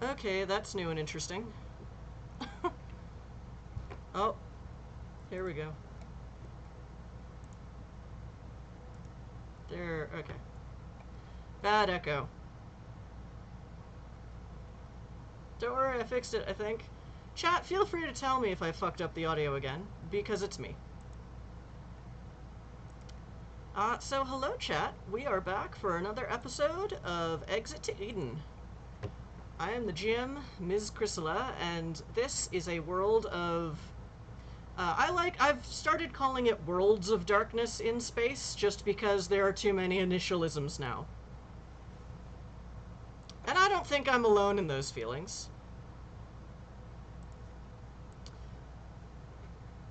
Okay, that's new and interesting. Oh, here we go. There, okay. Bad echo. Don't worry, I fixed it, I think. Chat, feel free to tell me if I fucked up the audio again, because it's me. So hello chat, we are back for another episode of Exit to Eden. I am the GM, Ms. Chrysela, and this is a world of... I've started calling it Worlds of Darkness in Space, just because there are too many initialisms now. And I don't think I'm alone in those feelings.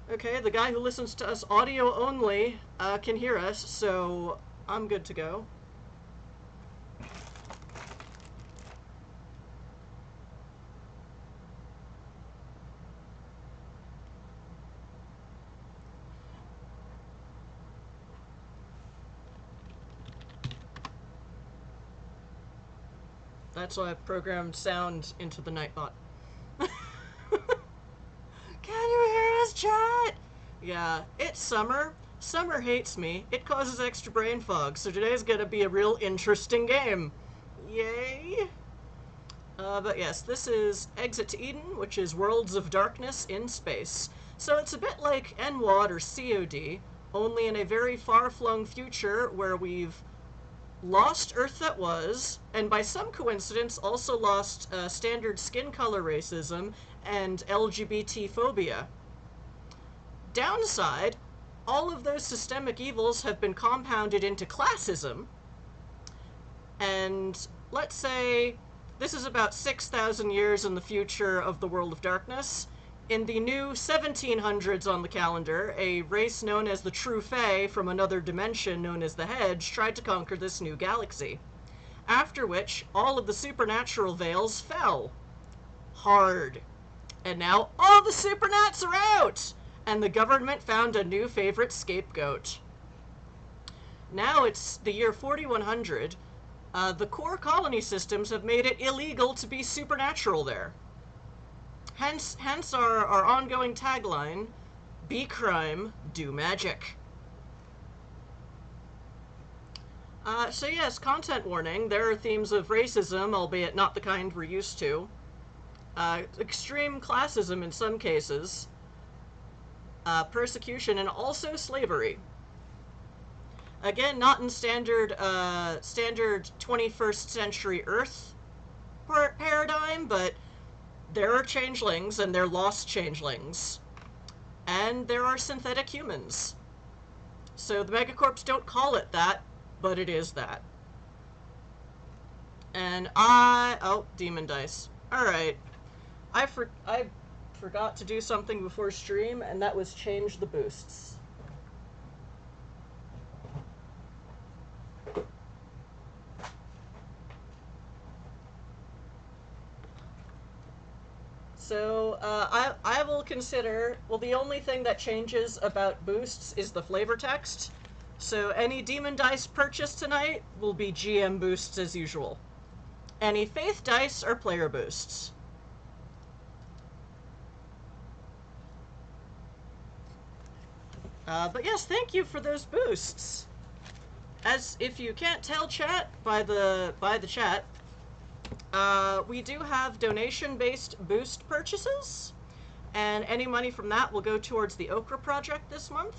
Okay, the guy who listens to us audio only can hear us, so I'm good to go. That's why I've programmed sound into the Nightbot. Can you hear us, chat? Yeah, it's summer. Summer hates me. It causes extra brain fog, so today's gonna be a real interesting game. Yay! But yes, this is Exit to Eden, which is Worlds of Darkness in Space. So it's a bit like NWoD or COD, only in a very far-flung future where we've lost Earth that was, and by some coincidence also lost standard skin color racism and LGBT phobia. Downside, all of those systemic evils have been compounded into classism, and let's say this is about 6,000 years in the future of the World of Darkness. In the new 1700s on the calendar, a race known as the True Fae from another dimension known as the Hedge tried to conquer this new galaxy. After which, all of the supernatural veils fell. Hard. And now all the Supernats are out! And the government found a new favorite scapegoat. Now it's the year 4100. The core colony systems have made it illegal to be supernatural there. Hence our ongoing tagline, be crime, do magic. So yes, content warning, there are themes of racism, albeit not the kind we're used to. Extreme classism in some cases. Persecution, and also slavery. Again, not in standard 21st century Earth paradigm, but there are changelings, and they're lost changelings. And there are synthetic humans. So the megacorps don't call it that, but it is that. And oh, demon dice. Alright. I forgot to do something before stream, and that was change the boosts. So, I will consider, well, the only thing that changes about boosts is the flavor text. So any demon dice purchased tonight will be GM boosts as usual. Any faith dice are player boosts. But yes, thank you for those boosts. As if you can't tell, chat, by the chat, we do have donation-based boost purchases, and any money from that will go towards the Okra project this month.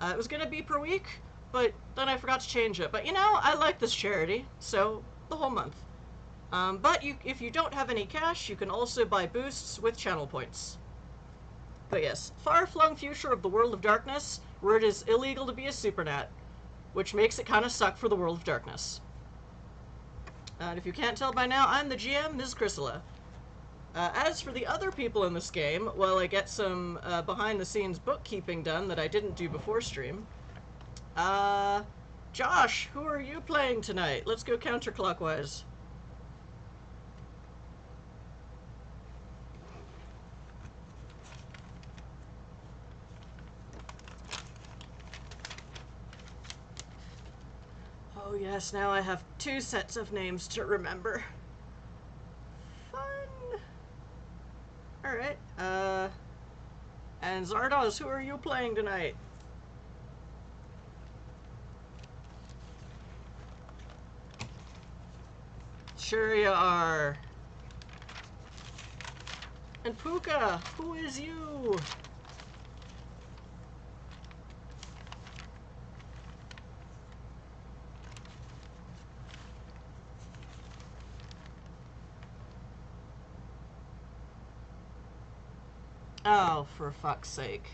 It was going to be per week, but then I forgot to change it. But you know, I like this charity, so the whole month. But if you don't have any cash, you can also buy boosts with channel points. But yes, far-flung future of the World of Darkness, where it is illegal to be a Supernat, which makes it kind of suck for the World of Darkness. And if you can't tell by now, I'm the GM, Ms. Chrysela. As for the other people in this game, while I get some behind-the-scenes bookkeeping done that I didn't do before stream, Josh, who are you playing tonight? Let's go counterclockwise. Oh yes, now I have 2 sets of names to remember. Alright, and Zardoz, who are you playing tonight? Sure you are. And Puka, who is you? Oh, for fuck's sake.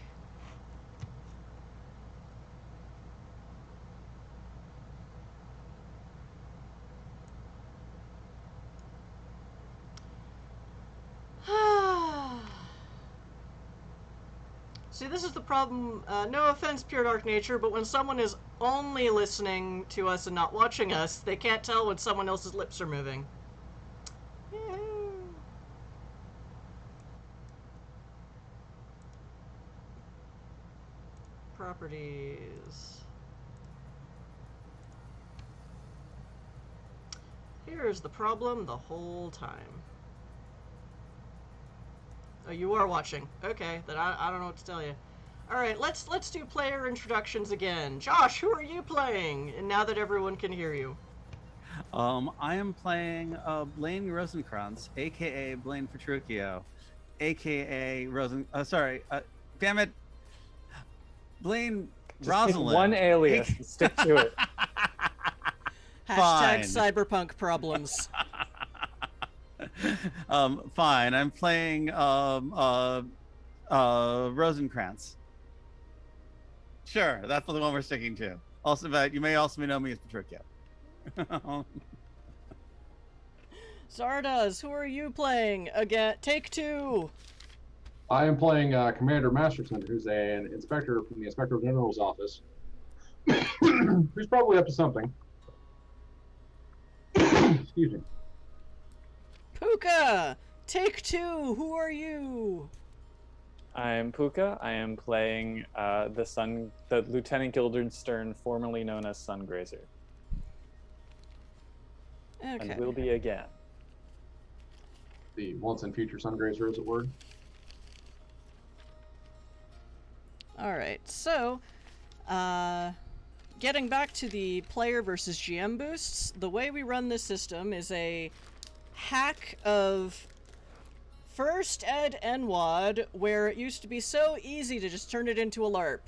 See, this is the problem. No offense, Pure Dark Nature, but when someone is only listening to us and not watching us, they can't tell when someone else's lips are moving. Properties. Here's the problem the whole time. Oh, you are watching. Okay, then I don't know what to tell you. Alright, let's do player introductions again. Josh, who are you playing? And now that everyone can hear you. I am playing Blaine Rosenkrantz, aka Blaine Petruchio, aka damn it, Blaine Just Rosalind. pick one alias and stick to it. Hashtag cyberpunk problems. Fine. I'm playing Rosenkrantz. Sure, that's the one we're sticking to. Also, but you may also know me as Petruchio. Zardoz, who are you playing? Again, take two. I am playing Commander Masterson, who's an inspector from the Inspector General's office. Who's probably up to something. Excuse me. Puka, take two. Who are you? I'm Puka. I am playing the Lieutenant Guildenstern, formerly known as Sungrazer. Okay. And will be again. The once and future Sungrazer, as it were. Alright, so, getting back to the player versus GM boosts, the way we run this system is a hack of First Ed NWoD, where it used to be so easy to just turn it into a LARP.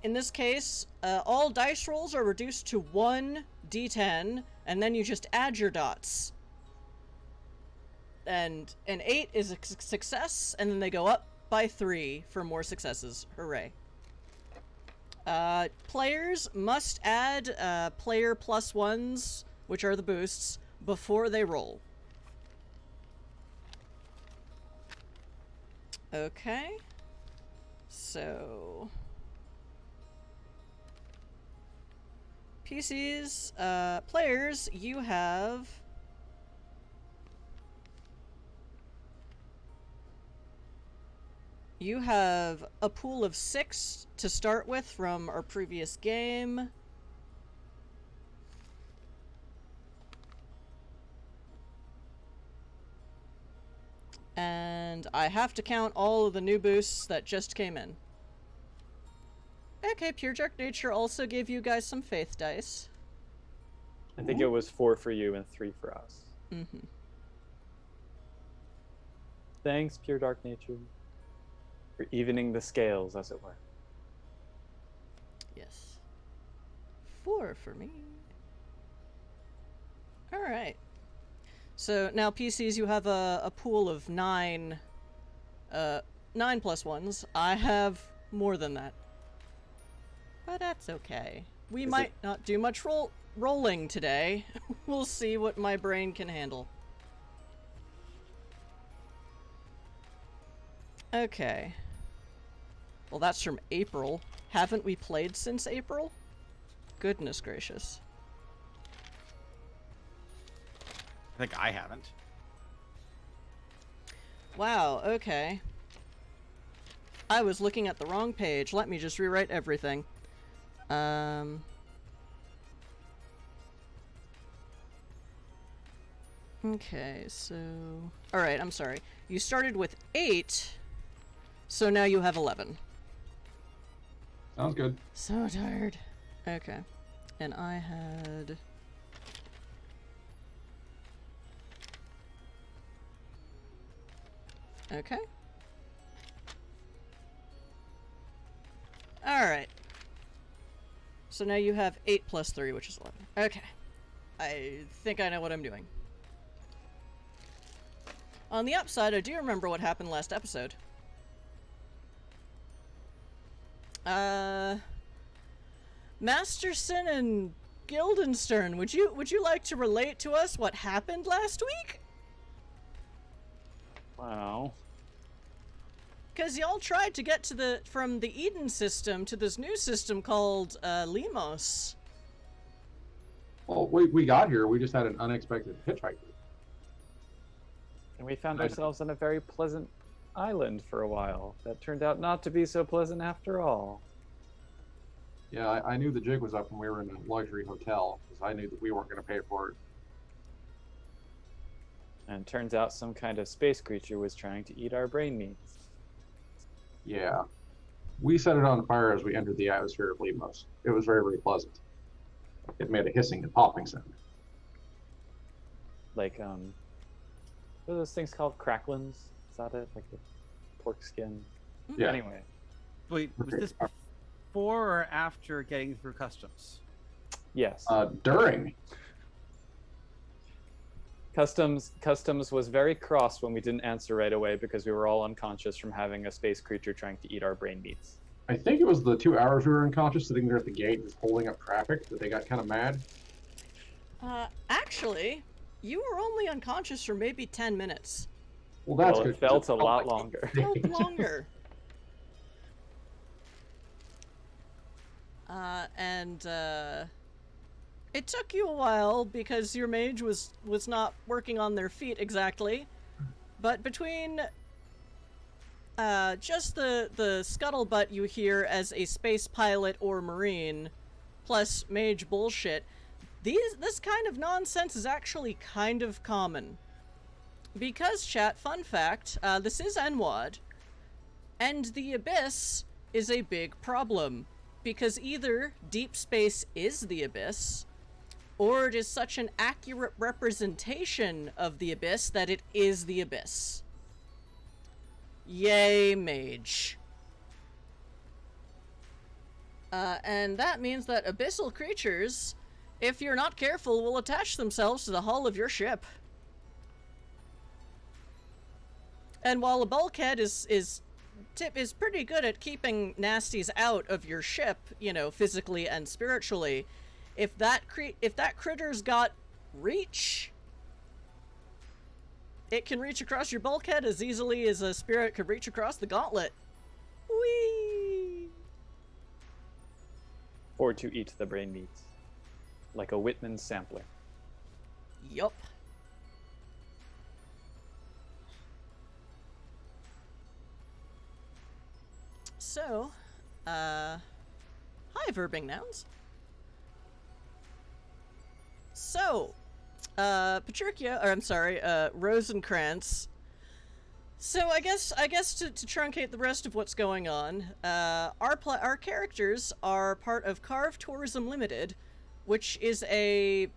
In this case, all dice rolls are reduced to 1 d10, and then you just add your dots. And an 8 is a success, and then they go up by 3 for more successes. Hooray. Players must add player +1s, which are the boosts, before they roll. Okay. So... PCs, players, you have... You have a pool of 6 to start with from our previous game. And I have to count all of the new boosts that just came in. Okay, Pure Dark Nature also gave you guys some faith dice. I think it was 4 for you and 3 for us. Mm-hmm. Thanks, Pure Dark Nature, for evening the scales, as it were. Yes. 4 for me. Alright. So now PCs, you have a pool of 9 +1s. I have more than that. But that's okay. We might not do much rolling today. We'll see what my brain can handle. Okay. Well, that's from April. Haven't we played since April? Goodness gracious. I think I haven't. Wow, okay. I was looking at the wrong page. Let me just rewrite everything. Okay, so... Alright, I'm sorry. You started with 8, so now you have 11. Sounds good. So tired. Okay. And I had... Okay. Alright. So now you have 8 plus 3, which is 11. Okay. I think I know what I'm doing. On the upside, I do remember what happened last episode. Masterson and Guildenstern, would you like to relate to us what happened last week? Wow. Because y'all tried to get to from the Eden system to this new system called, Limos. Well, we got here. We just had an unexpected hitchhiker. And we found ourselves on a very pleasant island for a while. That turned out not to be so pleasant after all. Yeah, I knew the jig was up when we were in a luxury hotel, because I knew that we weren't going to pay for it. And it turns out some kind of space creature was trying to eat our brain meats. Yeah. We set it on fire as we entered the atmosphere of Limos. It was very, very pleasant. It made a hissing and popping sound. Like, what are those things called? Cracklins? Is that it? Like the pork skin? Yeah. Anyway. Wait, was this before or after getting through customs? Yes. During. Customs was very cross when we didn't answer right away because we were all unconscious from having a space creature trying to eat our brain meats. I think it was the 2 hours we were unconscious sitting there at the gate just holding up traffic that they got kind of mad. Actually, you were only unconscious for maybe 10 minutes. Well, that's Well, good. it felt a lot longer. It felt longer. It took you a while because your mage was not working on their feet exactly. But between just the scuttlebutt you hear as a space pilot or marine, plus mage bullshit, this kind of nonsense is actually kind of common. Because, chat, fun fact, this is NWoD, and the Abyss is a big problem. Because either deep space is the Abyss, or it is such an accurate representation of the Abyss that it is the Abyss. Yay, mage. And that means that abyssal creatures, if you're not careful, will attach themselves to the hull of your ship. And while a bulkhead is pretty good at keeping nasties out of your ship, you know, physically and spiritually, if that critter's got reach, it can reach across your bulkhead as easily as a spirit could reach across the gauntlet. Whee! Or to eat the brain meats. Like a Whitman sampler. Yup. So, hi, verbing nouns. So, Rosencrantz. So I guess to truncate the rest of what's going on, our characters are part of Karve Tourism Ltd, which is a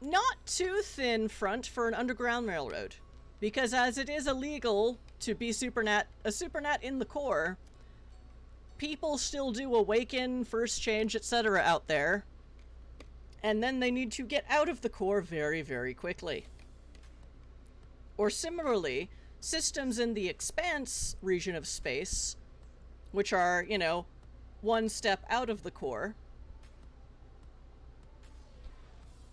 not too thin front for an underground railroad, because as it is illegal to be a Supernat in the core, people still do awaken, first change, etc. out there, and then they need to get out of the core very, very quickly. Or similarly, systems in the Expanse region of space, which are, you know, one step out of the core,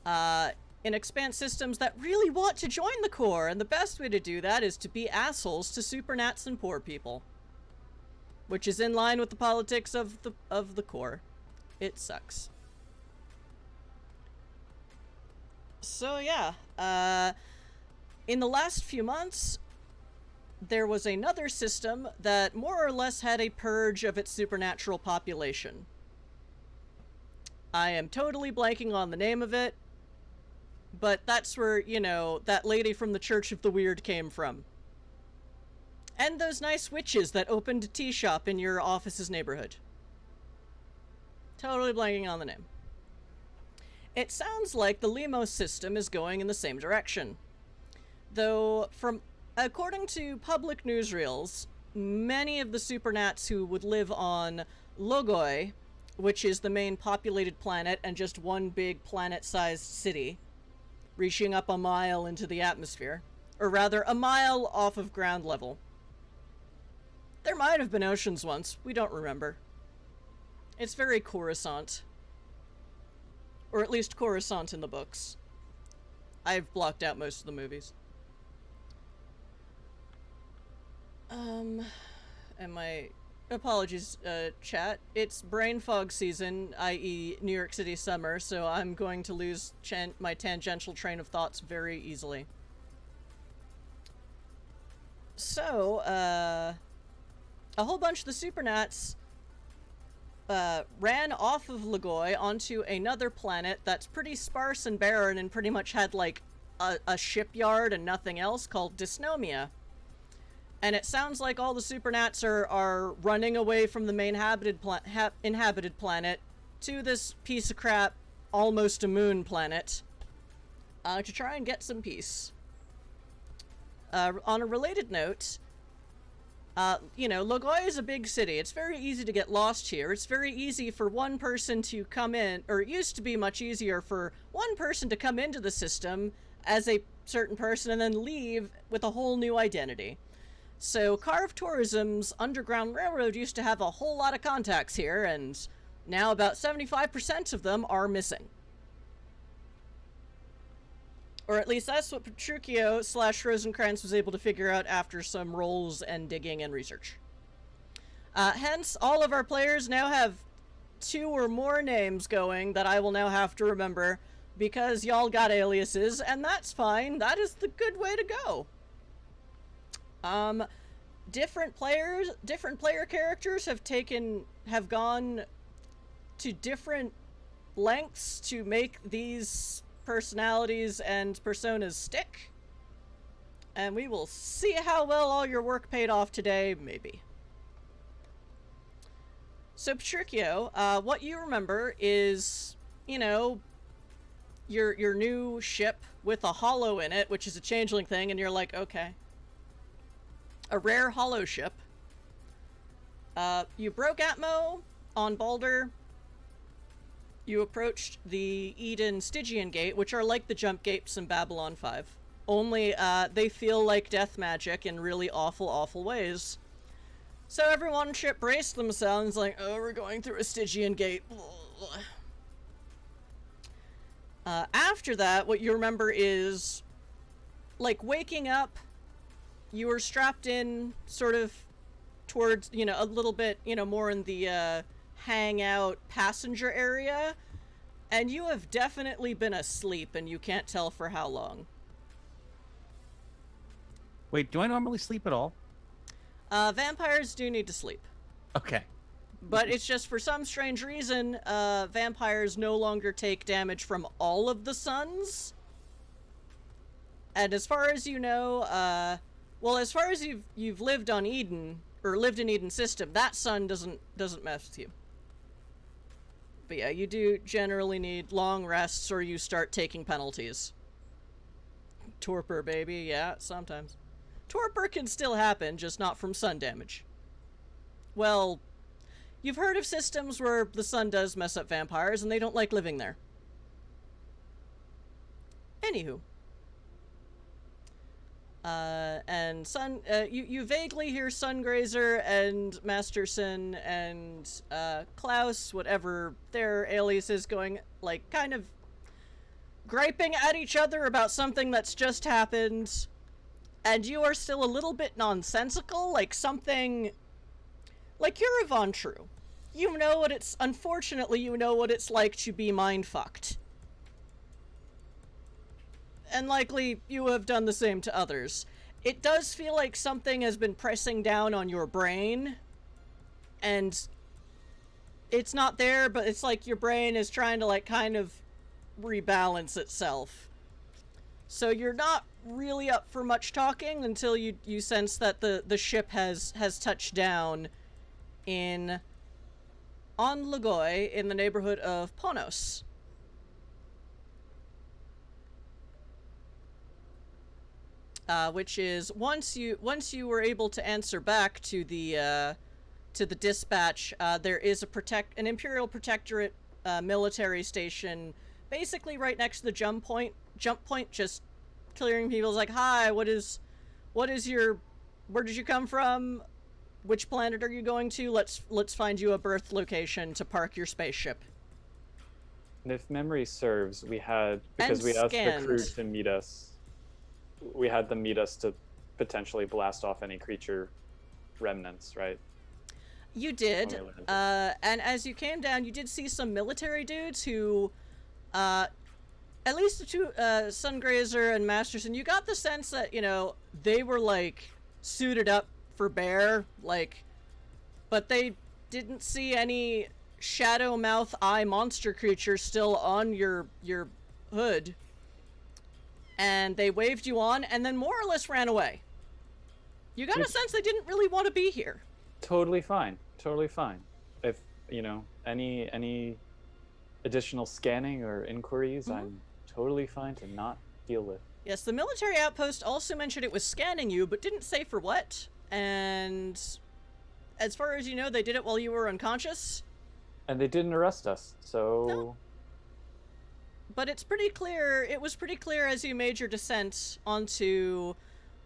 in Expanse systems that really want to join the core, and the best way to do that is to be assholes to Supernats and poor people. Which is in line with the politics of the core. It sucks. So yeah, in the last few months, there was another system that more or less had a purge of its supernatural population. I am totally blanking on the name of it, but that's where, you know, that lady from the Church of the Weird came from. And those nice witches that opened a tea shop in your office's neighborhood. Totally blanking on the name. It sounds like the Limos system is going in the same direction. Though, according to public newsreels, many of the Supernats who would live on Logoi, which is the main populated planet and just one big planet-sized city, reaching up a mile into the atmosphere, or rather a mile off of ground level. There might have been oceans once, we don't remember. It's very Coruscant. Or at least Coruscant in the books. I've blocked out most of the movies. Apologies, chat. It's brain fog season, i.e. New York City summer, so I'm going to lose my tangential train of thoughts very easily. So, a whole bunch of the Supernats ran off of Logoi onto another planet that's pretty sparse and barren and pretty much had, like, a shipyard and nothing else, called Dysnomia. And it sounds like all the Supernats are running away from the main inhabited planet to this piece of crap, almost a moon planet, to try and get some peace. On a related note, you know, Logoi is a big city. It's very easy to get lost here. It's very easy for one person to come in, or it used to be much easier for one person to come into the system as a certain person and then leave with a whole new identity. So Karve Tourism's Underground Railroad used to have a whole lot of contacts here, and now about 75% of them are missing. Or at least that's what Petruchio / Rosencrantz was able to figure out after some rolls and digging and research. Hence, all of our players now have 2 or more names going that I will now have to remember, because y'all got aliases, and that's fine. That is the good way to go. Different player characters have gone to different lengths to make these personalities and personas stick. And we will see how well all your work paid off today, maybe. So, Petruchio, what you remember is, you know, your new ship with a hollow in it, which is a changeling thing, and you're like, okay. A rare hollow ship. You broke Atmo on Balder. You approached the Idun Stygian Gate, which are like the jump gates in Babylon 5. Only, they feel like death magic in really awful, awful ways. So everyone on ship braced themselves like, oh, we're going through a Stygian Gate. After that, what you remember is, like, waking up. You were strapped in, sort of, towards, you know, a little bit, you know, more in the, hangout passenger area, and you have definitely been asleep, and you can't tell for how long. Wait, do I normally sleep at all? Vampires do need to sleep. Okay. But it's just, for some strange reason, vampires no longer take damage from all of the suns. And as far as you know, well, as far as you've lived on Eden, or lived in Eden system, that sun doesn't mess with you. But yeah, you do generally need long rests, or you start taking penalties. Torpor, baby, yeah, sometimes. Torpor can still happen, just not from sun damage. Well, you've heard of systems where the sun does mess up vampires, and they don't like living there. Anywho. And you vaguely hear Sungrazer and Masterson and, Klaus, whatever their alias is, going, like, kind of griping at each other about something that's just happened, and you are still a little bit nonsensical, like something, like, you're a Von True. You know what it's, unfortunately, you know what it's like to be mind-fucked. And likely you have done the same to others. It does feel like something has been pressing down on your brain, and it's not there, but it's like your brain is trying to, like, kind of rebalance itself. So you're not really up for much talking until you sense that the ship has touched down on Logoi in the neighborhood of Ponos. Which is once you were able to answer back to the dispatch, there is an Imperial Protectorate military station, basically right next to the jump point, just clearing people's like, hi, what is your, where did you come from? Which planet are you going to? Let's find you a berth location to park your spaceship. And if memory serves, we had, because we asked the crew to meet us, we had them meet us to potentially blast off any creature remnants, right? You did, and as you came down, you did see some military dudes who, at least the two, Sungrazer and Masterson, you got the sense that, you know, they were, like, suited up for bear, like, but they didn't see any shadow mouth eye monster creature still on your hood. And they waved you on, and then more or less ran away. You got a sense they didn't really want to be here. Totally fine. Totally fine. If, you know, any additional scanning or inquiries, I'm totally fine to not deal with. Yes, the military outpost also mentioned it was scanning you, but didn't say for what. And as far as you know, they did it while you were unconscious. And they didn't arrest us, so... No. But it's pretty clear, it was pretty clear as you made your descent onto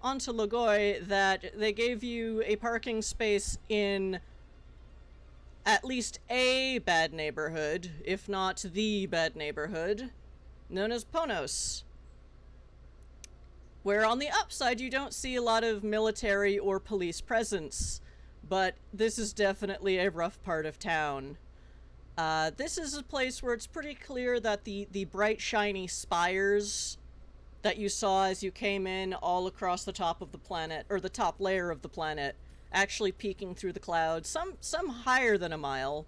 Logoi that they gave you a parking space in at least a bad neighborhood, if not the bad neighborhood, known as Ponos. Where on the upside you don't see a lot of military or police presence, but this is definitely a rough part of town. This is a place where it's pretty clear that the bright shiny spires that you saw as you came in all across the top of the planet, or the top layer of the planet, actually peeking through the clouds, some higher than a mile,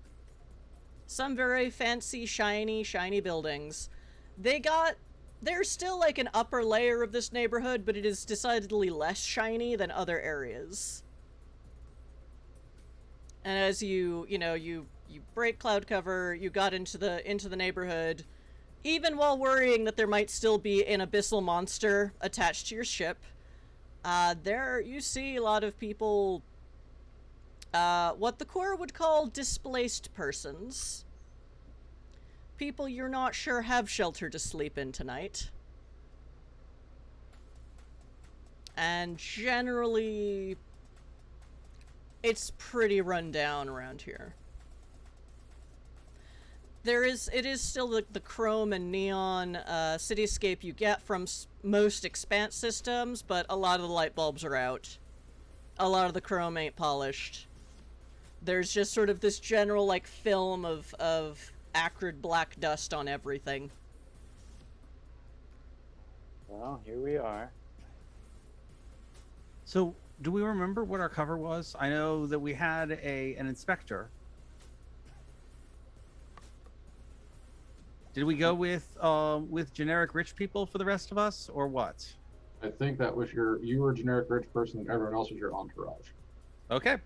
some very fancy shiny buildings. There's still like an upper layer of this neighborhood, but it is decidedly less shiny than other areas. And as you break cloud cover, you got into the neighborhood, even while worrying that there might still be an abyssal monster attached to your ship. There you see a lot of people, what the Corps would call displaced persons. People you're not sure have shelter to sleep in tonight. And generally, it's pretty run down around here. It is still the chrome and neon cityscape you get from most Expanse systems, but a lot of the light bulbs are out. A lot of the chrome ain't polished. There's just sort of this general, like, film of acrid black dust on everything. Well, here we are. So, do we remember what our cover was? I know that we had an inspector. Did we go with generic rich people for the rest of us, or what? I think that was you were a generic rich person and everyone else was your entourage. Okay.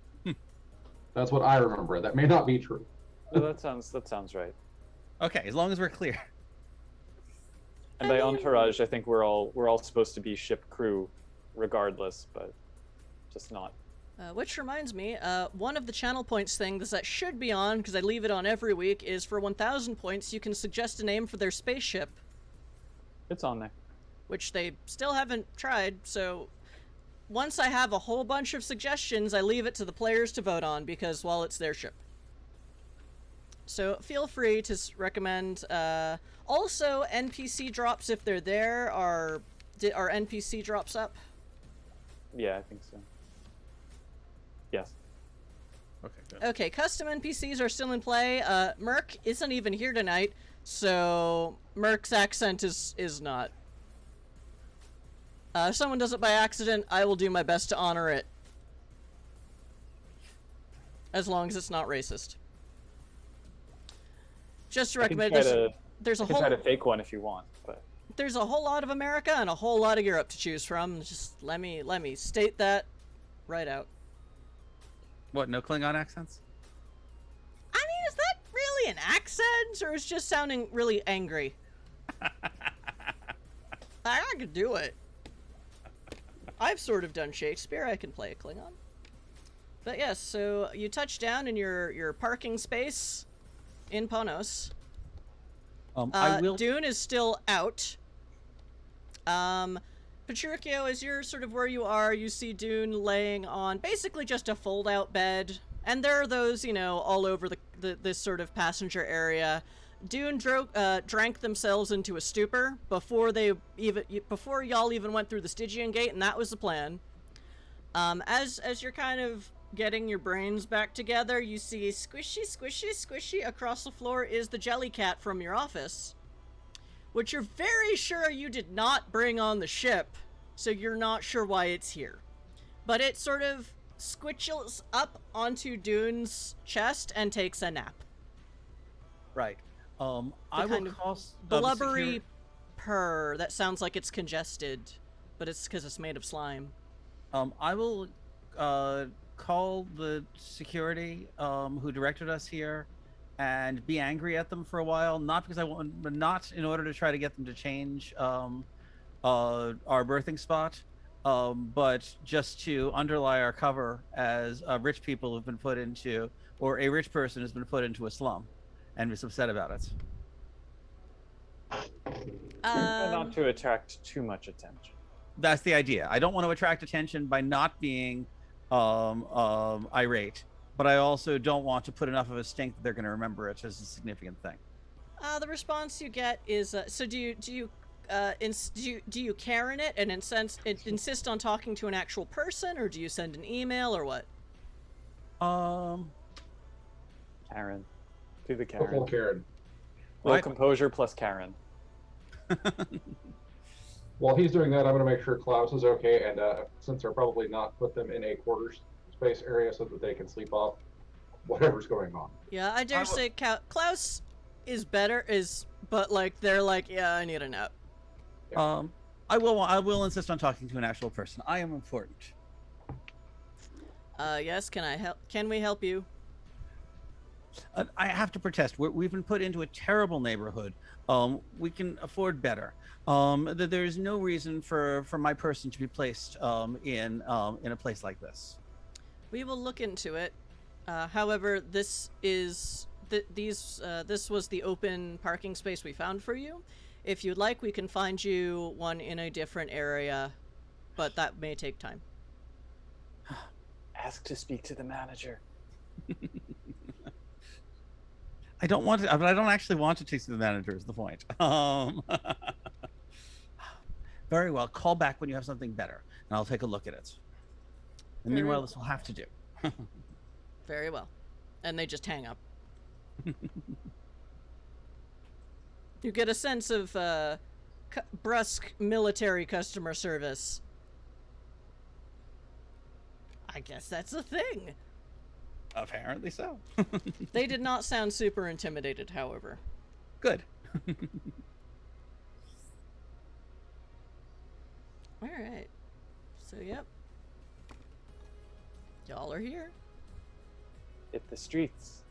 That's what I remember. That may not be true. No, that sounds right. Okay, as long as we're clear. And by entourage, I think we're all supposed to be ship crew, regardless, but just not. Which reminds me, one of the channel points things that should be on, because I leave it on every week, is for 1,000 points, you can suggest a name for their spaceship. It's on there. Which they still haven't tried, so once I have a whole bunch of suggestions, I leave it to the players to vote on, because, well, it's their ship. So feel free to recommend. Also, NPC drops, if they're there, are NPC drops up? Yeah, I think so. Yes. Okay, good. Okay, custom NPCs are still in play. Merc isn't even here tonight, so Merc's accent is not. If someone does it by accident, I will do my best to honor it. As long as it's not racist. Just to recommend, there's a whole... try to fake one if you want, but... there's a whole lot of America and a whole lot of Europe to choose from. Just let me state that right out. What, no Klingon accents? I mean, is that really an accent, or is it just sounding really angry? I could do it. I've sort of done Shakespeare. I can play a Klingon. But yes, so you touch down in your parking space in Ponos. I will. Dune is still out. Petruchio, as you're sort of where you are, you see Dune laying on basically just a fold-out bed, and there are those, you know, all over this sort of passenger area. Dune drank themselves into a stupor before y'all even went through the Stygian gate, and that was the plan. As you're kind of getting your brains back together, you see squishy, squishy, squishy across the floor is the jelly cat from your office, which you're very sure you did not bring on the ship, so you're not sure why it's here. But it sort of squitches up onto Dune's chest and takes a nap. Right. I will call blubbery purr that sounds like it's congested, but it's because it's made of slime. I will call the security who directed us here and be angry at them for a while, not because I want, but not in order to try to get them to change our berthing spot, but just to underlie our cover as rich people have been put into, or a rich person has been put into a slum and is upset about it. Not to attract too much attention. That's the idea. I don't want to attract attention by not being irate, but I also don't want to put enough of a stink that they're going to remember it as a significant thing. The response you get is, so do you Karen it and insist on talking to an actual person, or do you send an email, or what? Karen. Do the Karen. Full Karen. Well, composure plus Karen. While he's doing that, I'm going to make sure Klaus is okay, and since they're probably not, put them in a quarters space area so that they can sleep off whatever's going on. Yeah, I dare say Klaus is better, but like they're like, yeah, I need a nap. Yeah. I will insist on talking to an actual person. I am important. Yes, can we help you? I have to protest. We've been put into a terrible neighborhood. We can afford better. There's no reason for my person to be placed in a place like this. We will look into it. However, this was the open parking space we found for you. If you'd like, we can find you one in a different area, but that may take time. Ask to speak to the manager. I don't want to, but I don't actually want to teach the manager is the point. Very well. Call back when you have something better, and I'll take a look at it. And meanwhile, this will have to do. Very well. And they just hang up. You get a sense of brusque military customer service. I guess that's a thing. Apparently so. They did not sound super intimidated, however. Good. All right. So, yep. Y'all are here. Hit the streets.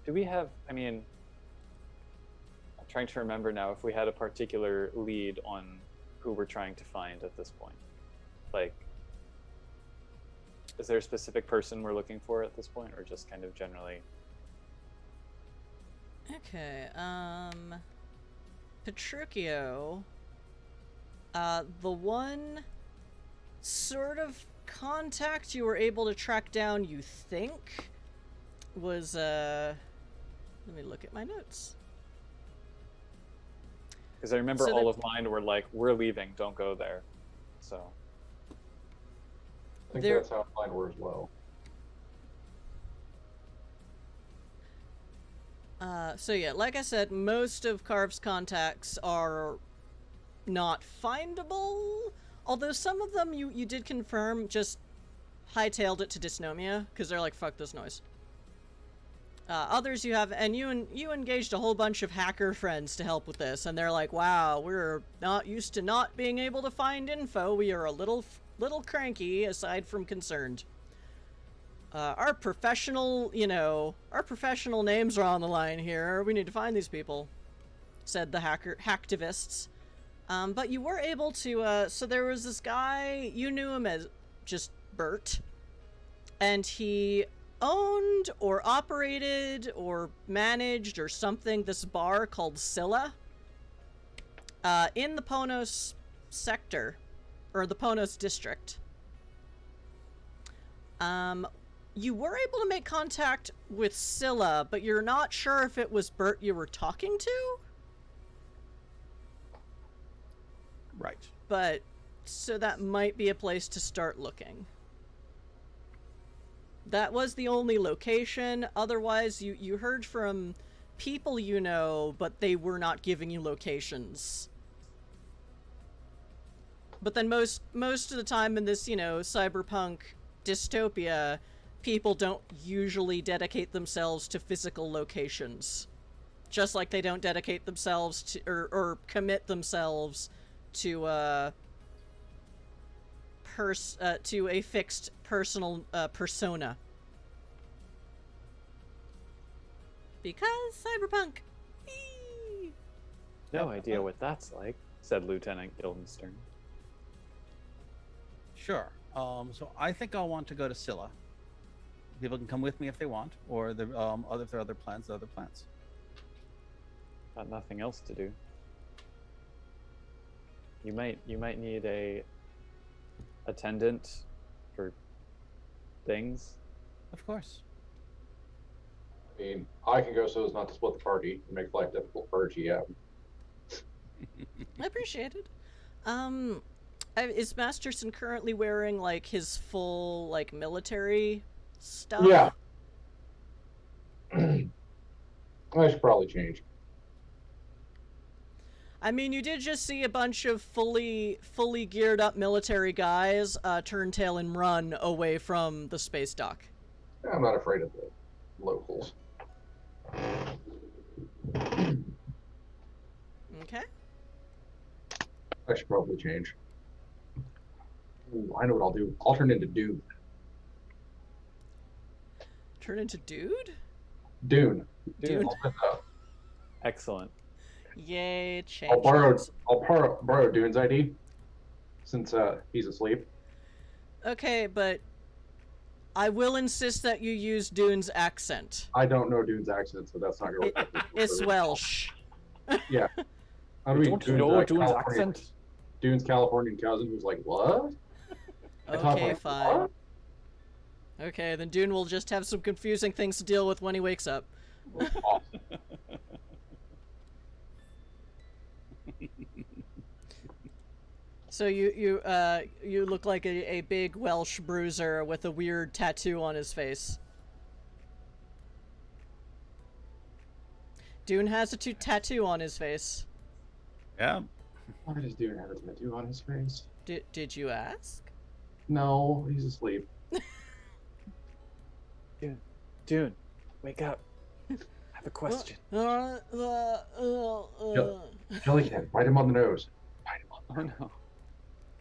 Do we have, I mean, I'm trying to remember now if we had a particular lead on who we're trying to find at this point. Like, is there a specific person we're looking for at this point, or just kind of generally? Okay, Petruchio, the one sort of contact you were able to track down, you think, was, let me look at my notes. Because I remember all of mine were like, we're leaving, don't go there. So. I think that's how mine were as well. So yeah, like I said, most of Karve's contacts are not findable, although some of them you did confirm just hightailed it to Dysnomia, because they're like, fuck this noise. Others you have, and you engaged a whole bunch of hacker friends to help with this, and they're like, wow, we're not used to not being able to find info. We are a little cranky, aside from concerned. Our professional names are on the line here. We need to find these people, said the hacktivists. But you were able to, so there was this guy, you knew him as just Bert, and he owned or operated or managed or something this bar called Scylla in the Ponos sector, or the Ponos district. You were able to make contact with Scylla, but you're not sure if it was Bert you were talking to? Right. But, so that might be a place to start looking. That was the only location. Otherwise, you heard from people you know, but they were not giving you locations. But then most of the time in this, cyberpunk dystopia, people don't usually dedicate themselves to physical locations. Just like they don't dedicate themselves to, or commit themselves to a fixed personal persona. Because cyberpunk. Whee! No idea what that's like, said Lieutenant Guildenstern. Sure. So I think I'll want to go to Scylla. People can come with me if they want, or if there are other plans, other plans. Got nothing else to do. You might need a attendant for things. Of course. I mean, I can go so as not to split the party and make life difficult for GM. I appreciate it. Is Masterson currently wearing, like, his full, like, military stuff? Yeah. I should probably change. I mean, you did just see a bunch of fully geared up military guys turn tail and run away from the space dock. I'm not afraid of the locals. Okay. I should probably change. Ooh, I know what I'll do. I'll turn into Dune. Turn into dude? Dune. Dune. Excellent. Yay, change. I'll borrow Dune's ID since he's asleep. Okay, but I will insist that you use Dune's accent. I don't know Dune's accent, so that's not going to work. It's Welsh. Yeah. How do we Don't you know Dune's accent? Dune's Californian cousin who's like, what? Okay, fine. Okay, then Dune will just have some confusing things to deal with when he wakes up. Awesome. So you look like a big Welsh bruiser with a weird tattoo on his face. Dune has a tattoo on his face. Yeah. Why does Dune have a tattoo on his face? Did you ask? No, he's asleep. Dune, wake up. I have a question. Jellycat, bite him on the nose. Bite him on the Oh no.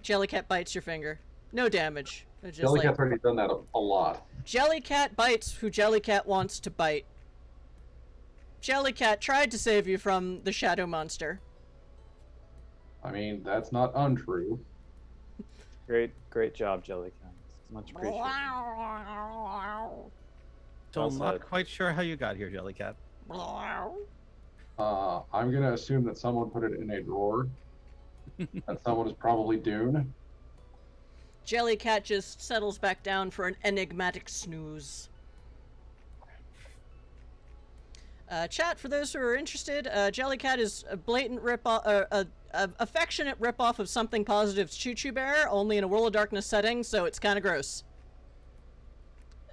Jellycat bites your finger. No damage. Just Jellycat's already done that a lot. Jellycat bites who Jellycat wants to bite. Jellycat tried to save you from the shadow monster. I mean, that's not untrue. Great job, Jellycat. Much appreciated. So I'm Well not said. quite sure how you got here, Jellycat. I'm going to assume that someone put it in a drawer. And someone is probably Dune. Jellycat just settles back down for an enigmatic snooze. Chat, for those who are interested, Jellycat is a blatant affectionate ripoff of Something Positive's Choo Choo Bear, only in a World of Darkness setting, so it's kind of gross.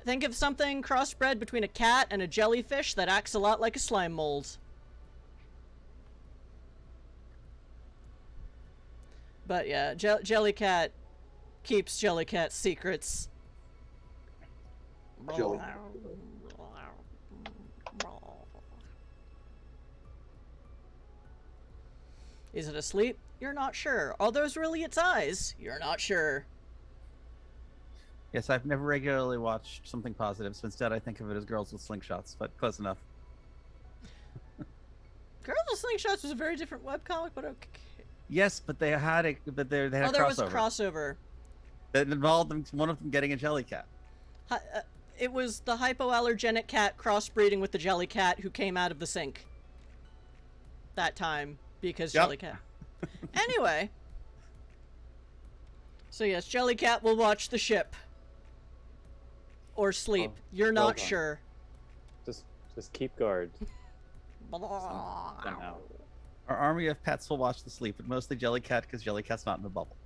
Think of something crossbred between a cat and a jellyfish that acts a lot like a slime mold. But yeah, Jellycat keeps Jellycat secrets. Jelly. Is it asleep? You're not sure. Are those really its eyes? You're not sure. Yes, I've never regularly watched something positive, so instead I think of it as Girls with Slingshots, but close enough. Girls with Slingshots was a very different webcomic, but okay. Yes, but they had a they had a there crossover. Was a crossover That involved one of them getting a jelly cat. It was the hypoallergenic cat crossbreeding with the jelly cat who came out of the sink. That time, because jelly cat. Anyway. So yes, jelly cat will watch the ship. Or sleep. You're not sure. Just keep guard. Somehow. Our army of pets will watch the sleep, but mostly Jellycat because Jellycat's not in the bubble.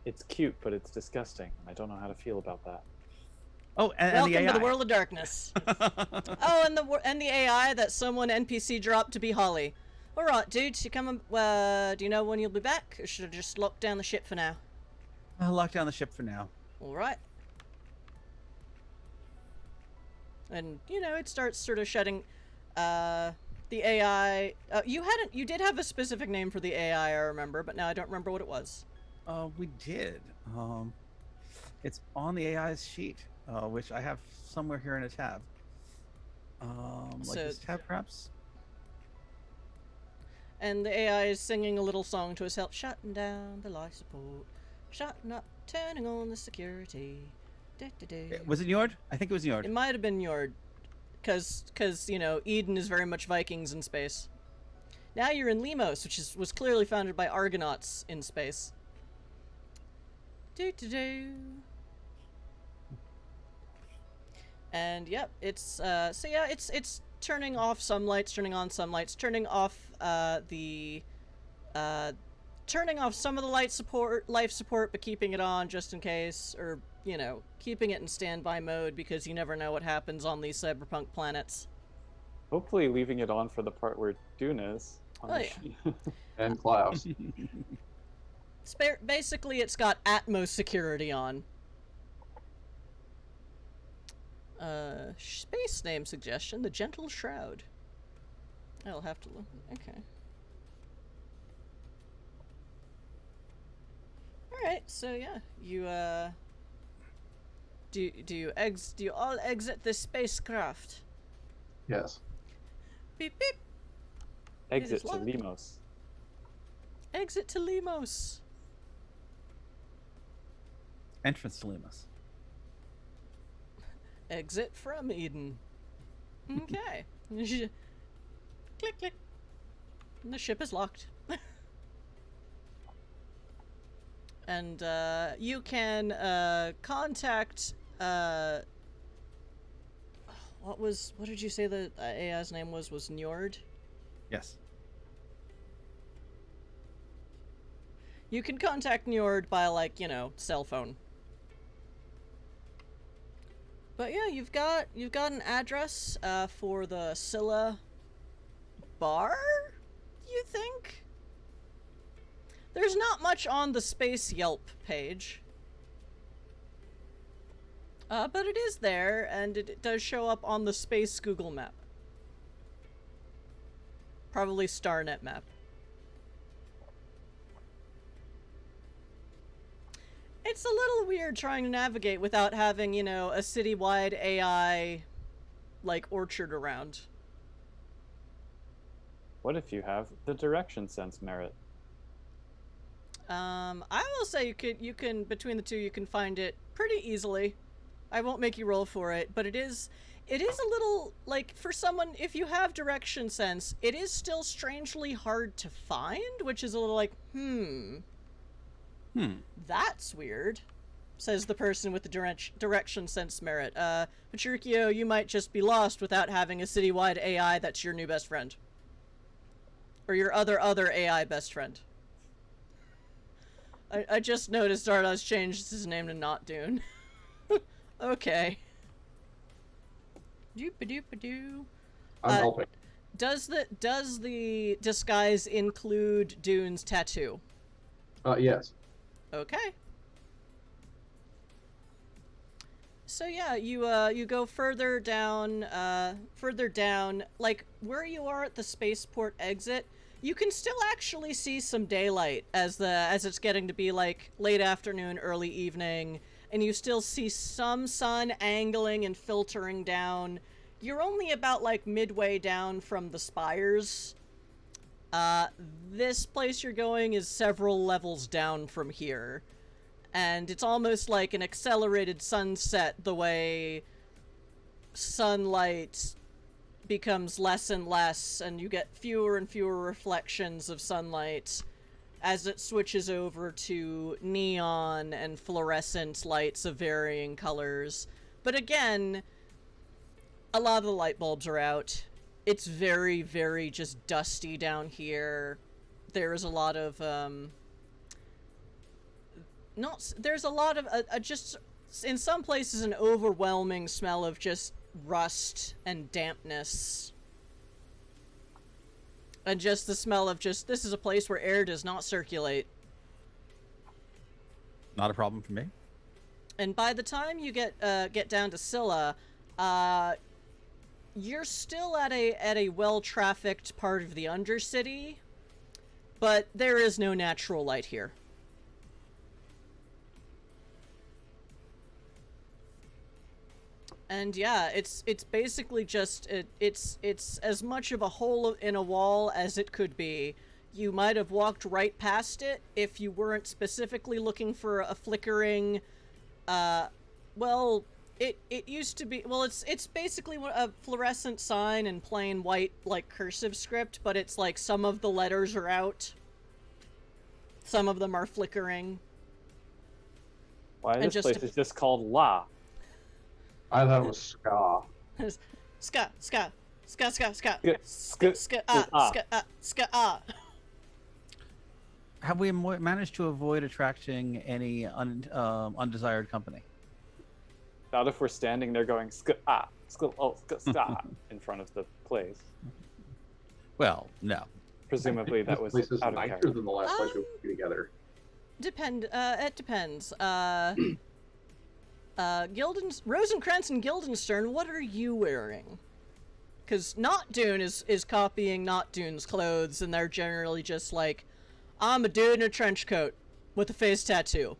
It's cute, but it's disgusting. I don't know how to feel about that. Oh, and welcome the AI. to the world of darkness. Oh, and the AI that someone NPC dropped to be Holly. All right, dude, you come. Do you know when you'll be back, or should I just lock down the ship for now? I'll lock down the ship for now. All right. And it starts sort of shutting. The AI. You did have a specific name for the AI, I remember, but now I don't remember what it was. We did. It's on the AI's sheet, which I have somewhere here in a tab. Like this tab, perhaps. And the AI is singing a little song to itself, shutting down the life support, shutting up, turning on the security. Was it NWoD? I think it was NWoD. It might have been NWoD. Because Idun is very much Vikings in space. Now you're in Limos, which was clearly founded by Argonauts in space. And yep, it's it's turning off some lights, turning on some lights, turning off turning off some of the life support, but keeping it on just in case, or keeping it in standby mode because you never know what happens on these cyberpunk planets. Hopefully leaving it on for the part where Dune is. And Klaus. Basically, it's got Atmos security on. Space name suggestion, the Gentle Shroud. I'll have to look. Okay. Alright, so yeah, you do you all exit the spacecraft? Yes. Beep beep. Exit to Limos. Exit to Limos. Entrance to Limos. Exit from Eden. Okay. Click click. And the ship is locked. And you can contact what did you say the AI's name was NWoD? Yes. You can contact NWoD by cell phone. But yeah, you've got an address for the Scylla bar, you think? There's not much on the Space Yelp page. But it is there, and it does show up on the Space Google map. Probably StarNet map. It's a little weird trying to navigate without having, a citywide AI, orchard around. What if you have the direction sense merit? I will say you can between the two you can find it pretty easily. I won't make you roll for it, but it is a little for someone, if you have direction sense, it is still strangely hard to find, which is a little that's weird, says the person with the direction sense merit. Patricio, you might just be lost without having a citywide AI that's your new best friend. Or your other AI best friend. I just noticed Zardoz changed his name to Not Dune. Okay. Doop-a-doop-a-doo. I'm helping. Does the disguise include Dune's tattoo? Yes. Okay. So yeah, you go further down, like where you are at the spaceport exit. You can still actually see some daylight as it's getting to be like late afternoon, early evening, and you still see some sun angling and filtering down. You're only about like midway down from the spires. This place you're going is several levels down from here, and it's almost like an accelerated sunset, the way sunlight becomes less and less, and you get fewer and fewer reflections of sunlight as it switches over to neon and fluorescent lights of varying colors. But again, a lot of the light bulbs are out. It's very, very just dusty down here. There's a lot of, there's a lot of, just, in some places, an overwhelming smell of just rust and dampness. And just the smell of just, this is a place where air does not circulate. Not a problem for me. And by the time you get down to Scylla, you're still at a well-trafficked part of the Undercity, but there is no natural light here. And yeah, it's basically just it's as much of a hole in a wall as it could be. You might have walked right past it if you weren't specifically looking for a flickering. Well, it used to be. Well, it's basically a fluorescent sign in plain white, like cursive script, but it's like some of the letters are out. Some of them are flickering. Why this place is just called La? I thought it was ska. Ska. Have we managed to avoid attracting any undesired company? Not if we're standing there going ska in front of the place. Well, no. Presumably that was This is out of nicer character. than the last place we were together. It depends. Rosencrantz and Guildenstern, what are you wearing? Because Not Dune is copying Not Dune's clothes, and they're generally just like, I'm a dude in a trench coat with a face tattoo.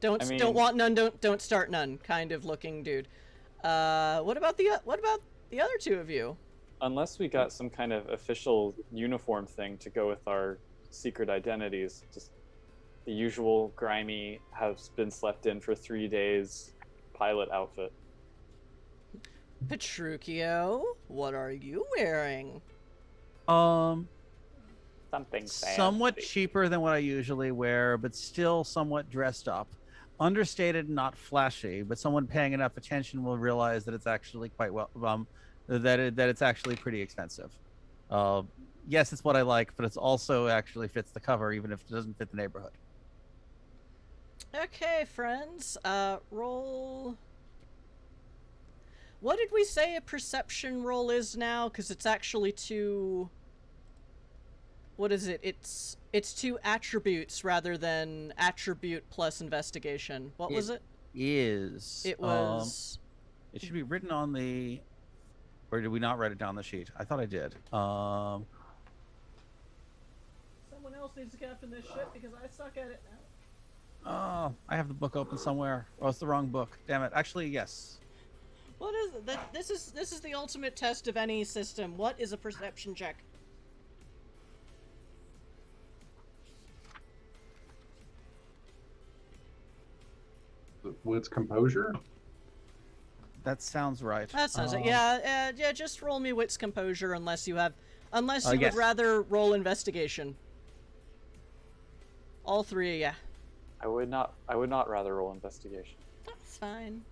Don't want none, don't start none kind of looking dude. What about the other two of you? Unless we got some kind of official uniform thing to go with our secret identities, just the usual grimy, has been slept in for 3 days pilot outfit. Petruchio, what are you wearing? Something fancy. Somewhat cheaper than what I usually wear, but still somewhat dressed up. Understated, not flashy, but someone paying enough attention will realize that it's actually quite well, that it's actually pretty expensive. Yes, it's what I like, but it's also actually fits the cover, even if it doesn't fit the neighborhood. Okay, friends, roll. What did we say a perception roll is now? Because it's actually two. What is it? It's two attributes rather than attribute plus investigation. What was it? It was. It should be written on the. Or did we not write it down on the sheet? I thought I did. Someone else needs to captain this ship because I suck at it now. Oh, I have the book open somewhere. Oh, it's the wrong book. Damn it. Actually, yes. What is it? This is the ultimate test of any system. What is a perception check? What's composure? That sounds right. That sounds it. Yeah, just roll me wits composure unless you yes. would rather roll investigation. All three, yeah. I would not rather roll investigation. That's fine.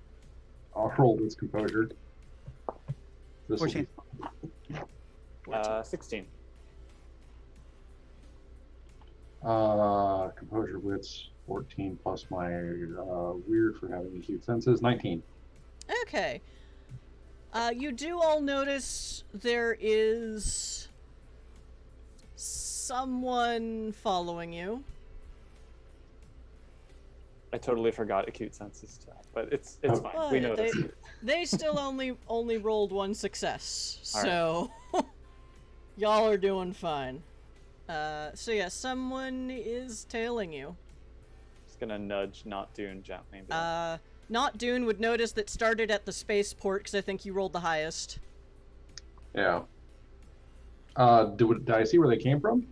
I'll roll what's composure. 14. 16. Composure wits 14 plus my weird for having acute senses 19. Okay. You do all notice there is someone following you. I totally forgot acute senses to that, but it's fine. Well, we know they still only rolled one success, All so Y'all are doing fine. So yeah, someone is tailing you. Just gonna nudge Not Dune gently. Not Dune would notice that started at the spaceport, because I think you rolled the highest. Yeah. Did I see where they came from?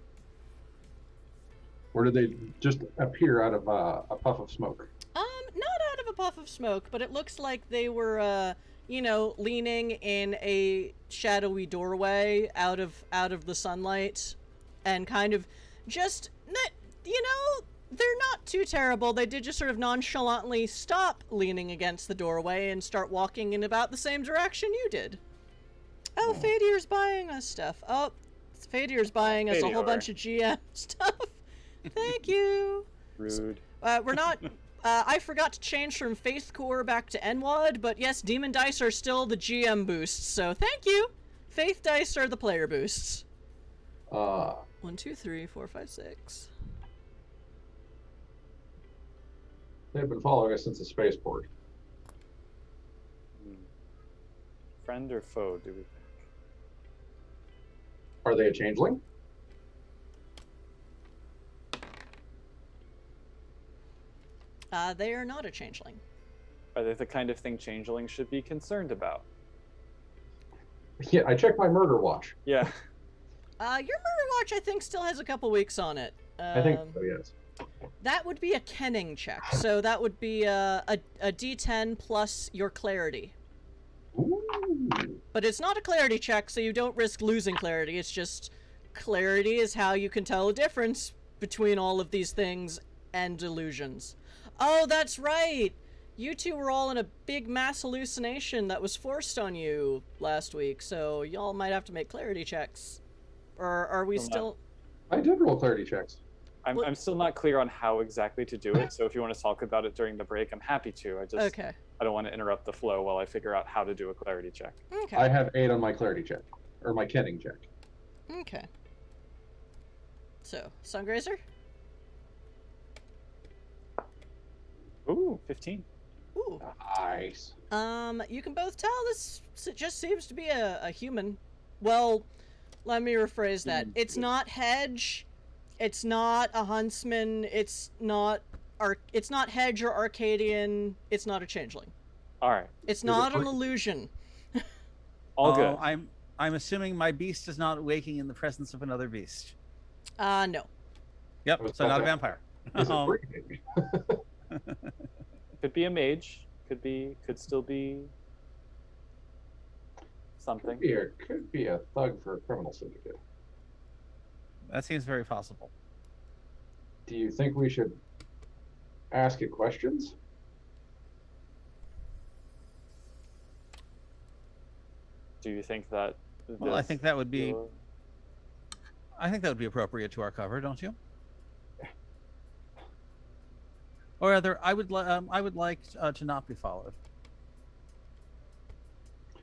Or did they just appear out of a puff of smoke? Not out of a puff of smoke, but it looks like they were, leaning in a shadowy doorway out of the sunlight, and kind of just, they're not too terrible. They did just sort of nonchalantly stop leaning against the doorway and start walking in about the same direction you did. Oh, Fadir's buying us stuff. Oh, Fadir's buying us a whole bunch of GM stuff. Thank you. Rude. We're not... I forgot to change from Faith Core back to NWoD, but yes, Demon Dice are still the GM boosts, so thank you! Faith Dice are the player boosts. 1, 2, 3, 4, 5, 6. They've been following us since the spaceport. Friend or foe, do we think? Are they a changeling? They are not a changeling. Are they the kind of thing changelings should be concerned about? Yeah, I checked my murder watch. Yeah. Your murder watch, I think, still has a couple weeks on it. I think so, yes. That would be a kenning check, so that would be a D10 plus your clarity. Ooh. But it's not a clarity check, so you don't risk losing clarity. It's just clarity is how you can tell a difference between all of these things and delusions. Oh, that's right! You two were all in a big mass hallucination that was forced on you last week, so y'all might have to make clarity checks. Or are we still... I did roll clarity checks. I'm still not clear on how exactly to do it, so if you want to talk about it during the break, I'm happy to. Okay. I don't want to interrupt the flow while I figure out how to do a clarity check. Okay. I have 8 on my clarity check. Or my kenning check. Okay. So, Sungrazer? Ooh, 15. Ooh. Nice. You can both tell this just seems to be a human. Well, let me rephrase that. It's not Hedge. It's not a huntsman. It's not Hedge or Arcadian. It's not a changeling. All right. It's not an illusion. All good. I'm assuming my beast is not waking in the presence of another beast. No. Yep. So not a vampire. Is it breathing? Could be a mage. Could still be something. Could be a thug for a criminal syndicate. That seems very possible. Do you think we should ask it questions? Do you think that? Well, I think that would be. I think that would be appropriate to our cover, don't you? Or rather, I would like to not be followed.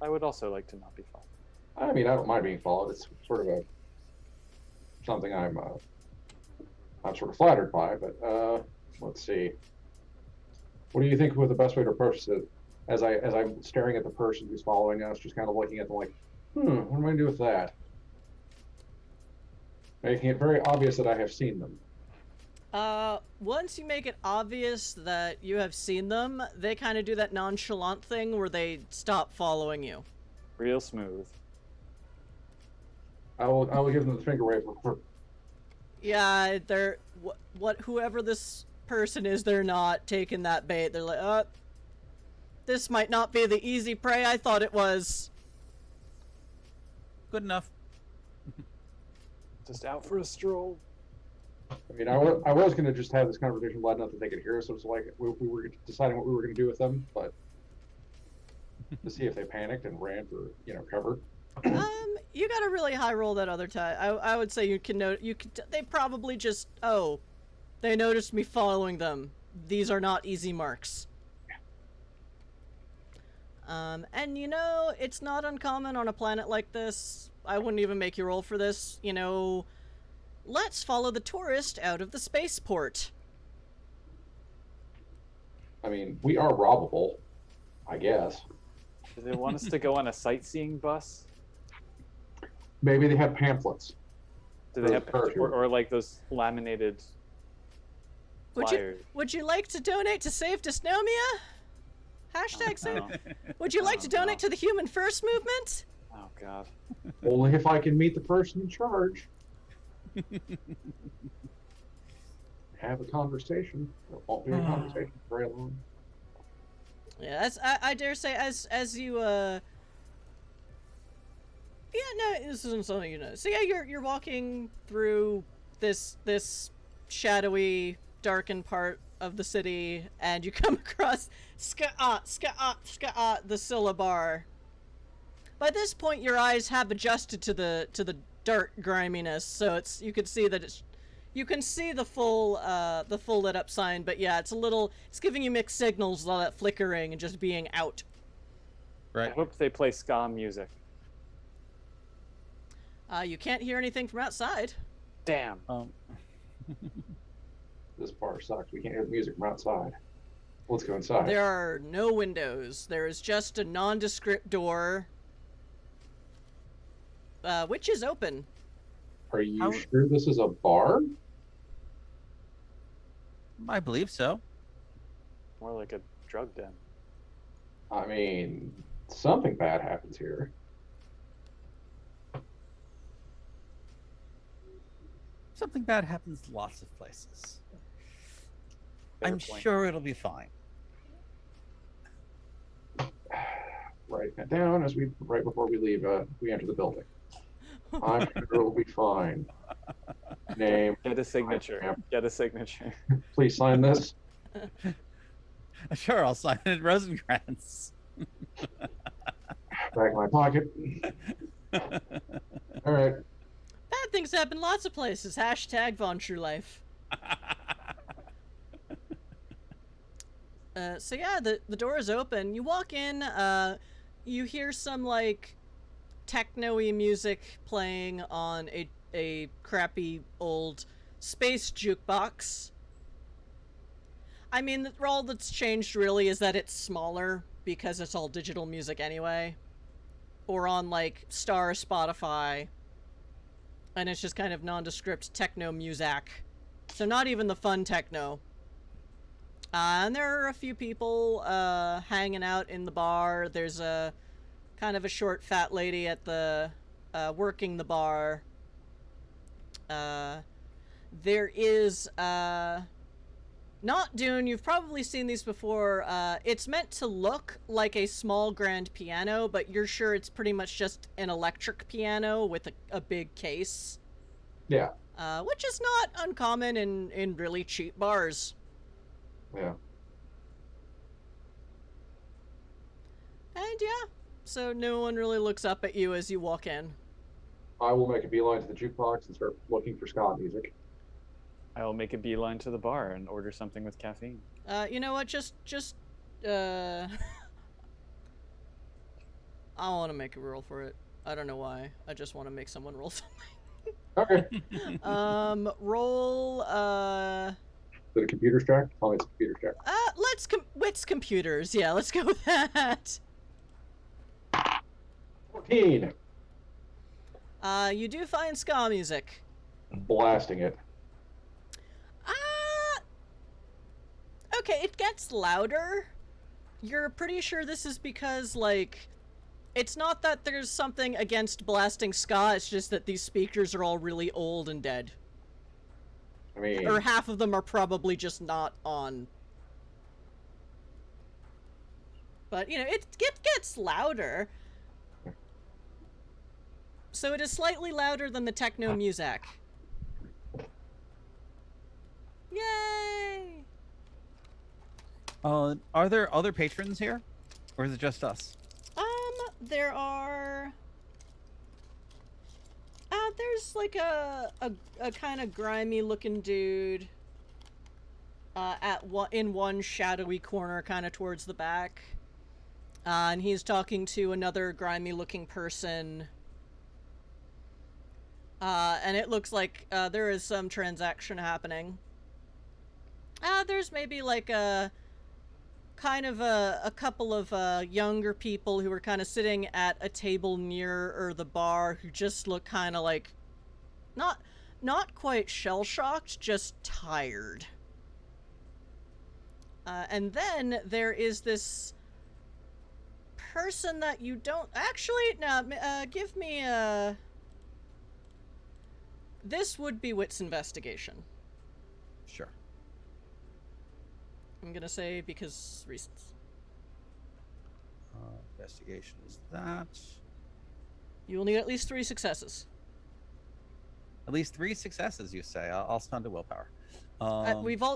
I would also like to not be followed. I mean, I don't mind being followed. It's sort of something I'm sort of flattered by. But let's see. What do you think would the best way to approach it? As I'm staring at the person who's following us, just kind of looking at them like, what am I going to do with that? Making it very obvious that I have seen them. Once you make it obvious that you have seen them, they kind of do that nonchalant thing where they stop following you. Real smooth. I will give them the finger wave. Yeah, they're whoever this person is, they're not taking that bait. They're like, this might not be the easy prey I thought it was. Good enough. Just out for a stroll. I mean, I was going to just have this conversation loud enough that they could hear us. So it's like we were deciding what we were going to do with them, but to see if they panicked and ran for cover. You got a really high roll that other time. I would say you can note. They probably just they noticed me following them. These are not easy marks. And it's not uncommon on a planet like this. I wouldn't even make you roll for this. Let's follow the tourist out of the spaceport. I mean, we are robbable, I guess. Do they want us to go on a sightseeing bus? Maybe they have pamphlets. Do they have or like those laminated flyers? Would you like to donate to Save Dysnomia? Hashtag save. Would you like to donate to the Human First movement? Oh God. Only if I can meet the person in charge. Have a conversation. It won't be a conversation for very long. Yeah, I dare say, as you yeah, no, this isn't something you know. So yeah, you're walking through this shadowy, darkened part of the city, and you come across the syllabar. By this point, your eyes have adjusted to the dark griminess, so you can see that you can see the full lit up sign, but yeah, it's giving you mixed signals with all that flickering and just being out. Right. I hope they play ska music. You can't hear anything from outside. Damn. This bar sucks. We can't hear the music from outside. Let's go inside. There are no windows. There is just a nondescript door, which is open. Are you sure this is a bar? I believe so. More like a drug den. I mean, something bad happens here. Something bad happens lots of places. Fair I'm point. sure it'll be fine. Write that down right before we leave. We enter the building. I'm sure it'll be fine. Name. Get a signature. Get a signature. Please sign this. Sure, I'll sign it, Rosencrantz. Back in my pocket. All right. Bad things happen lots of places. Hashtag Von True Life. So yeah, the door is open. You walk in, you hear some like techno-y music playing on a crappy old space jukebox. I mean, all that's changed really is that it's smaller because it's all digital music anyway. Or on like Star Spotify. And it's just kind of nondescript techno music. So not even the fun techno. And there are a few people hanging out in the bar. There's a kind of a short fat lady at the working the bar. There is not Dune. You've probably seen these before. It's meant to look like a small grand piano, but you're sure it's pretty much just an electric piano with a big case. Yeah. Which is not uncommon in really cheap bars. Yeah. And yeah, so no one really looks up at you as you walk in. I will make a beeline to the jukebox and start looking for ska music. I will make a beeline to the bar and order something with caffeine. You know what? Just I want to make a roll for it. I don't know why. I just want to make someone roll something. Okay. Roll, Is it a computer track? Tell me it's a computer track. wits computers. Yeah, let's go with that. 14. You do find ska music. Blasting it. Okay, it gets louder. You're pretty sure this is because, like, it's not that there's something against blasting ska, it's just that these speakers are all really old and dead. I mean... Or half of them are probably just not on. But, you know, it gets louder. So it is slightly louder than the techno music. Yay! Are there other patrons here? Or is it just us? There are... there's like a kind of grimy looking dude in one shadowy corner kind of towards the back. And he's talking to another grimy looking person. And it looks like there is some transaction happening. There's maybe like a kind of a couple of younger people who are kind of sitting at a table near the bar who just look kind of like not quite shell-shocked, just tired. And then there is this person that you don't actually give me a. This would be Wits investigation. Sure. I'm gonna say because reasons. Investigation is that. You will need at least 3 successes. At least 3 successes, you say? I'll spend a willpower.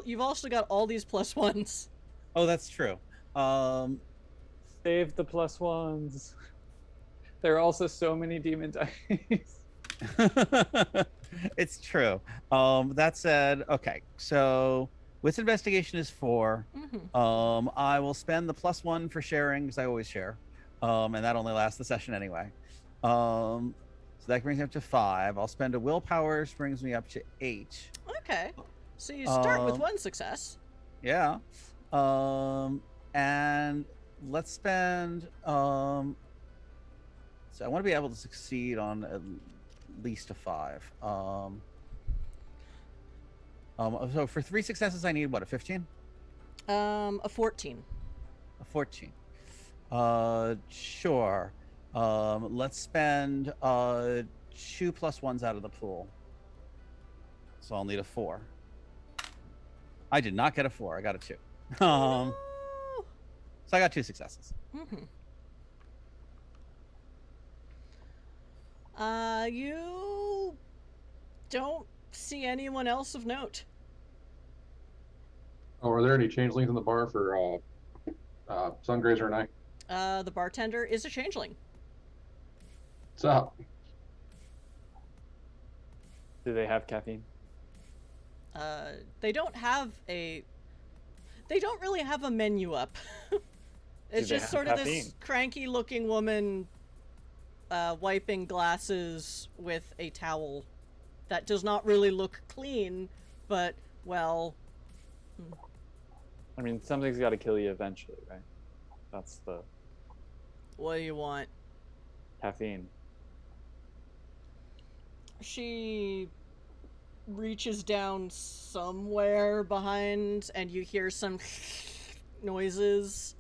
You've also got all these +1s. Oh, that's true. Save the +1s. There are also so many demon dice. It's true. That said, okay, so Wits investigation is 4. Mm-hmm. I will spend the +1 for sharing because I always share, and that only lasts the session anyway. So that brings me up to 5. I'll spend a willpower, which brings me up to 8. Okay, so you start with 1 success. Yeah. And let's spend. So I want to be able to succeed on at least a 5. So for 3 successes, I need what, a 15? A 14. A 14. Sure. Let's spend 2 +1s out of the pool. So I'll need a 4. I did not get a 4. I got a 2. So I got 2 successes. Mm-hmm. You don't see anyone else of note. Oh, are there any changelings in the bar for Sungrazer and I? The bartender is a changeling. What's up? Do they have caffeine? They don't really have a menu up. It's they just have sort of caffeine? this cranky looking woman wiping glasses with a towel that does not really look clean, but, well... I mean, something's got to kill you eventually, right? That's the What do you want? caffeine. She reaches down somewhere behind, and you hear some noises.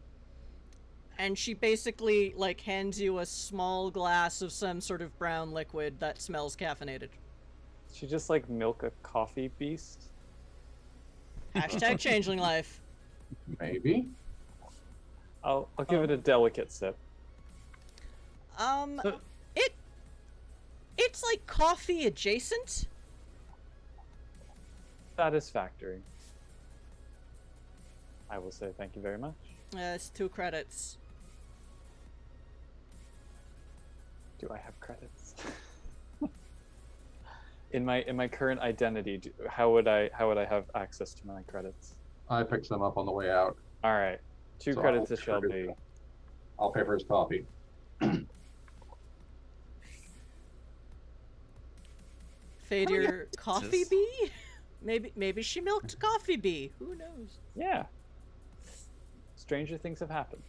And she basically, like, hands you a small glass of some sort of brown liquid that smells caffeinated. She just like milk a coffee beast. Hashtag changeling life. Maybe. I'll give it a delicate sip. It's like coffee adjacent. Satisfactory. I will say thank you very much. It's 2 credits. Do I have credits? in my current identity, how would I have access to my credits? I picked them up on the way out. All right, 2 So credits I'll it shall be. I'll pay for his coffee. Fade Oh, yeah. your coffee bee? Maybe she milked coffee bee. Who knows? Yeah. Stranger things have happened.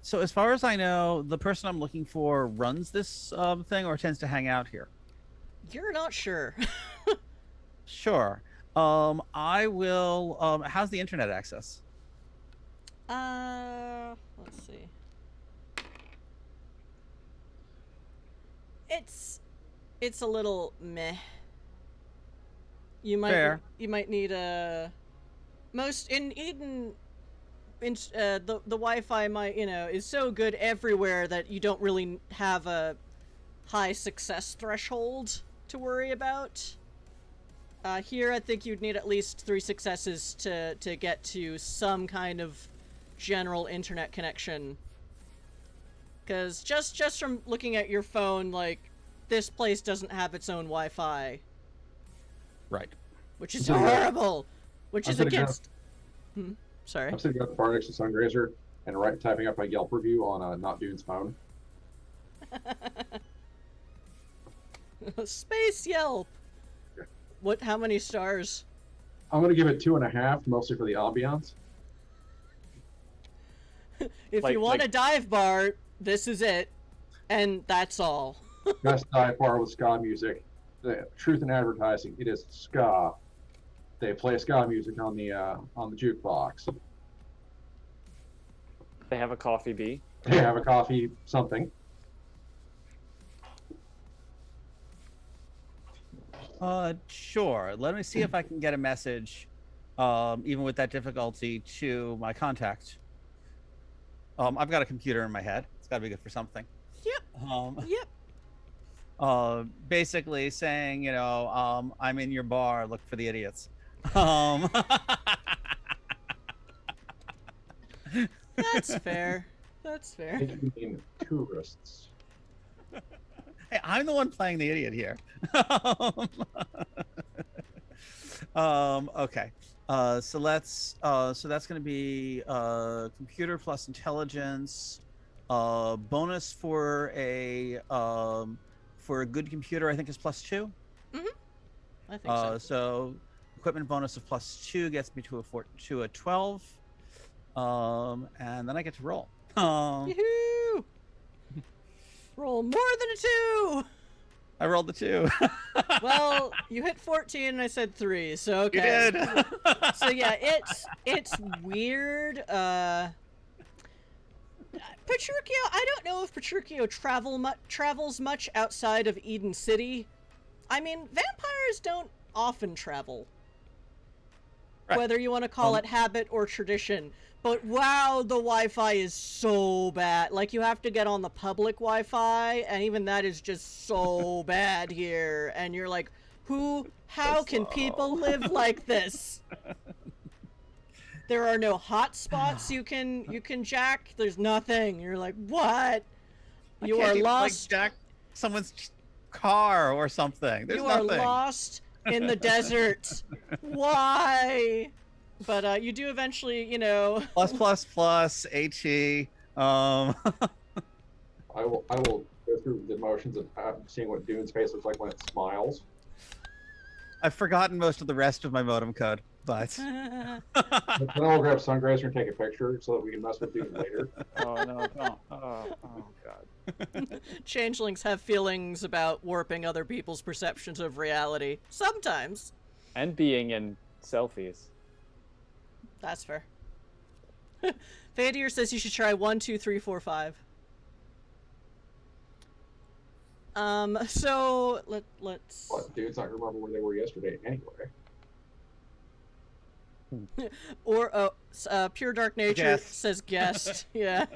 So as far as I know, the person I'm looking for runs this thing or tends to hang out here. You're not sure. Sure. I will. How's the internet access? Let's see. It's a little meh. You might need a most in Eden. The Wi-Fi is so good everywhere that you don't really have a high success threshold to worry about. Here, I think you'd need at least 3 successes to get to some kind of general internet connection. Because just from looking at your phone, like, this place doesn't have its own Wi-Fi. Right. Which is horrible! Which is against... Sorry. I'm sitting at the bar next to Sungrazer and typing up my Yelp review on Not Dune's phone. Space Yelp! How many stars? I'm gonna give it 2.5, mostly for the ambiance. If you want a dive bar, this is it, and that's all. Best dive bar with ska music. The truth in advertising, it is ska. They play ska music on the jukebox. They have a coffee bee. They have a coffee something. Sure. Let me see if I can get a message, even with that difficulty, to my contact. I've got a computer in my head. It's got to be good for something. Yep. Basically saying, I'm in your bar. Look for the idiots. That's fair. That's fair. I think you mean tourists. Hey, I'm the one playing the idiot here. Okay. So that's going to be computer plus intelligence. Bonus for a good computer, I think, is +2. Mm-hmm. I think so. So equipment bonus of +2 gets me to a 12. And then I get to roll. Yoo-hoo! Roll more than a 2. I rolled the 2. Well, you hit 14 and I said 3, so okay. You did. So yeah, it's weird. Petruchio, I don't know if Petruchio travels much outside of Eden City. I mean, vampires don't often travel. Right. Whether you want to call it habit or tradition. But wow, the Wi-Fi is so bad. Like, you have to get on the public Wi-Fi, and even that is just so bad here. And you're like, how can people live like this? There are no hotspots you can jack. There's nothing. You're like, what? You are lost. Like, jack someone's car or something. There's nothing. You are lost in the desert. Why? But you do eventually, +++, HE. I will go through the motions of seeing what Dune's face looks like when it smiles. I've forgotten most of the rest of my modem code, but Then I'll grab Sungrazer and take a picture so that we can mess with Dune later. Oh no, don't. Oh god. Changelings have feelings about warping other people's perceptions of reality. Sometimes. And being in selfies. That's fair. Fadir says you should try 1, 2, 3, 4, 5. So let's. What? Dude's not gonna remember where they were yesterday anyway. Or Pure Dark Nature says guest. Yeah.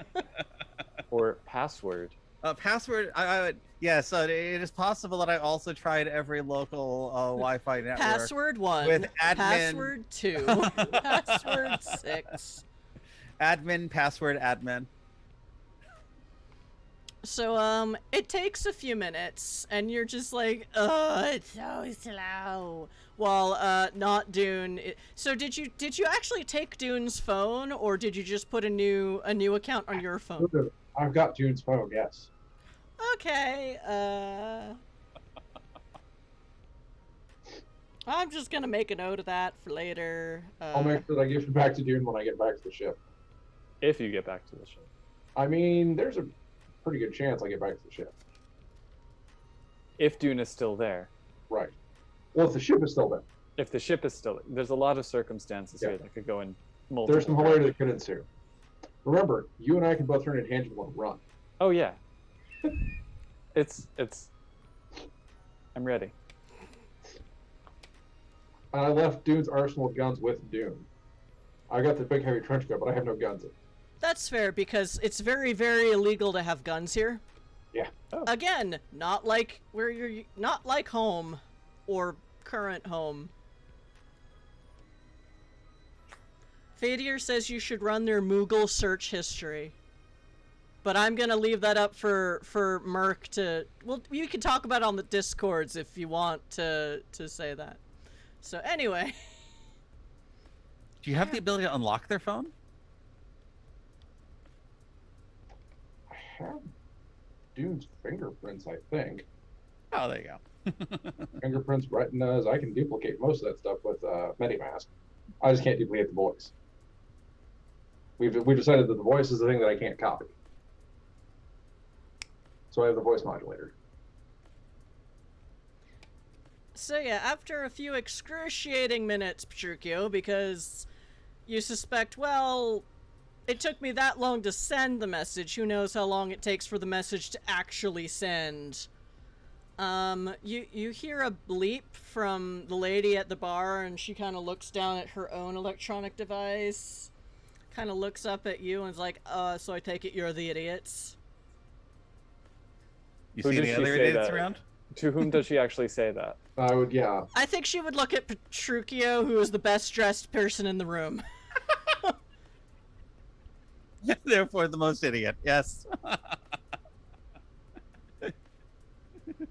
Or password. Password. I would. Yes, it is possible that I also tried every local Wi-Fi network. Password 1. With admin. Password 2. Password 6. Admin. Password. Admin. So it takes a few minutes, and you're just like, it's so slow. While not Dune. So did you actually take Dune's phone, or did you just put a new account on your phone? I've got Dune's phone. Yes. Okay. I'm just gonna make a note of that for later. I'll make sure that I give it back to Dune when I get back to the ship. If you get back to the ship. I mean, there's a pretty good chance I get back to the ship. If Dune is still there. Right. Well, if the ship is still there. If the ship is still there. There's a lot of circumstances here that could go in multiple. There's some hilarity that could ensue. Remember, you and I can both turn intangible and run. Oh, yeah. It's I'm ready. And I left Dune's arsenal of guns with Dune. I got the big heavy trench coat, but I have no guns in. That's fair, because it's very, very illegal to have guns here. Yeah. Oh. Again, not like home or current home. Fadir says you should run their Moogle search history. But I'm gonna leave that up for Merc to. Well, you can talk about it on the Discords if you want to say that. So anyway. Do you have the ability to unlock their phone? I have Dune's fingerprints, I think. Oh, there you go. Fingerprints, retinas. I can duplicate most of that stuff with MediMask. I just can't duplicate the voice. We've decided that the voice is the thing that I can't copy. So I have the voice modulator. So yeah, after a few excruciating minutes, Petruchio, because you suspect, well, it took me that long to send the message. Who knows how long it takes for the message to actually send? You hear a bleep from the lady at the bar, and she kind of looks down at her own electronic device, kind of looks up at you, and is like, so I take it you're the idiots? You Who see does the she other say idiots that? around? To whom does she actually say that? I would, yeah. I think she would look at Petruchio, who is the best dressed person in the room. Therefore, the most idiot. Yes.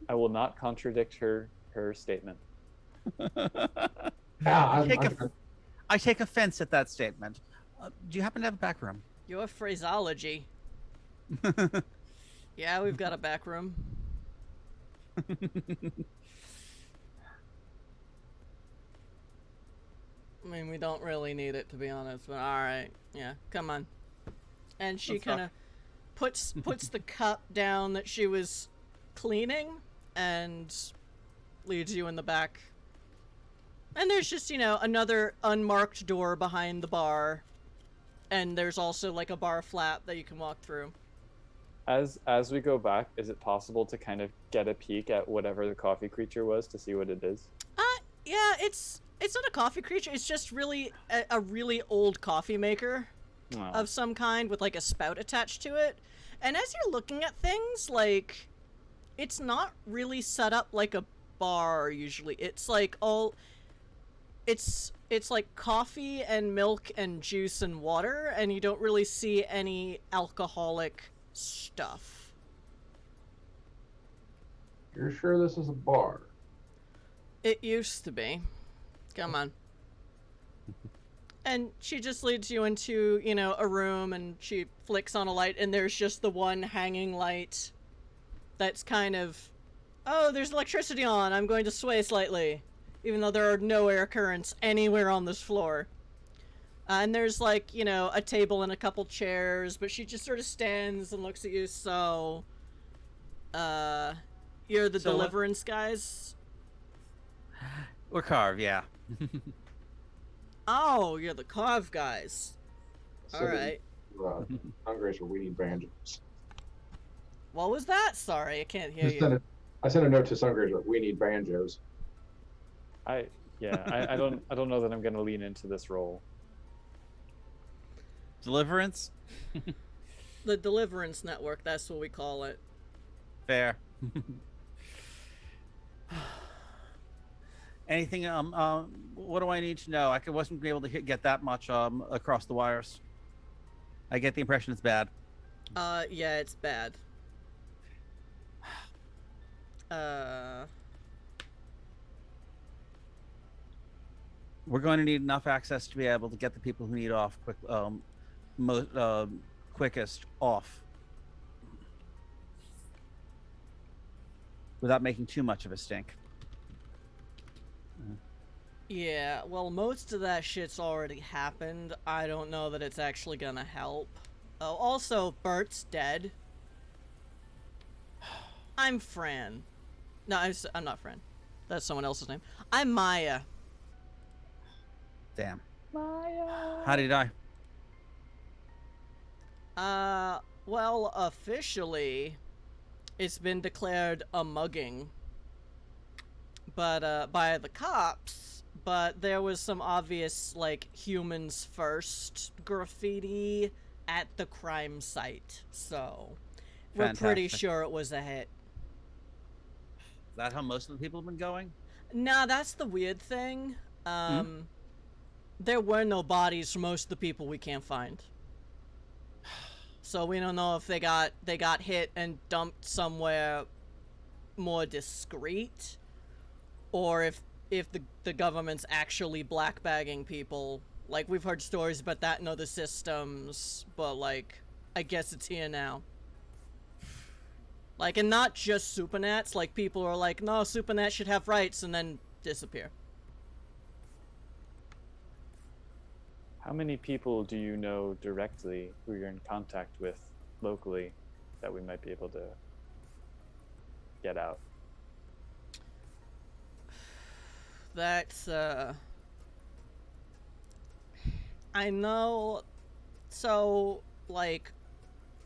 I will not contradict her statement. I take offense at that statement. Do you happen to have a back room? Your phraseology. Yeah, we've got a back room. I mean, we don't really need it, to be honest, but alright. Yeah, come on. And she kind of puts the cup down that she was cleaning and leads you in the back. And there's just, you know, another unmarked door behind the bar. And there's also, like, a bar flap that you can walk through. As we go back, is it possible to kind of get a peek at whatever the coffee creature was to see what it is? Yeah, it's not a coffee creature. It's just really a really old coffee maker of some kind with like a spout attached to it. And as you're looking at things, like, it's not really set up like a bar usually. It's like it's like coffee and milk and juice and water, and you don't really see any alcoholic stuff. You're sure this is a bar? It used to be. Come on. And she just leads you into, you know, a room, and she flicks on a light, and there's just the one hanging light that's kind of, oh, there's electricity on, I'm going to sway slightly, even though there are no air currents anywhere on this floor. And there's, like, you know, a table and a couple chairs, but she just sort of stands and looks at you. So, you're the Deliverance guys? We're Karve, yeah. Oh, you're the Karve guys. Alright. Hungry for we need banjos. What was that? Sorry, I can't hear you. I sent a note to Sungrazer. We need banjos. I don't know that I'm gonna lean into this role. Deliverance? The Deliverance Network, that's what we call it. Fair. Anything, what do I need to know? I wasn't able to get that much across the wires. I get the impression it's bad. Yeah, it's bad. We're going to need enough access to be able to get the people who need off quickest off without making too much of a stink. Yeah, well, most of that shit's already happened. I don't know that it's actually gonna help. Oh, also, Bert's dead. I'm Fran. No, I'm not Fran. That's someone else's name. I'm Maya. Damn. Maya. How did he die? Well, officially, it's been declared a mugging. But, by the cops. But there was some obvious, like, humans first graffiti at the crime site. So, we're pretty sure it was a hit. Is that how most of the people have been going? Nah, that's the weird thing. There were no bodies for most of the people we can't find. So we don't know if they got hit and dumped somewhere more discreet, or if the government's actually blackbagging people. Like, we've heard stories about that in other systems, but, like, I guess it's here now. Like, and not just Supernats. Like, people are like, no, Supernats should have rights, and then disappear. How many people do you know directly who you're in contact with locally that we might be able to get out? That's, I know, so, like,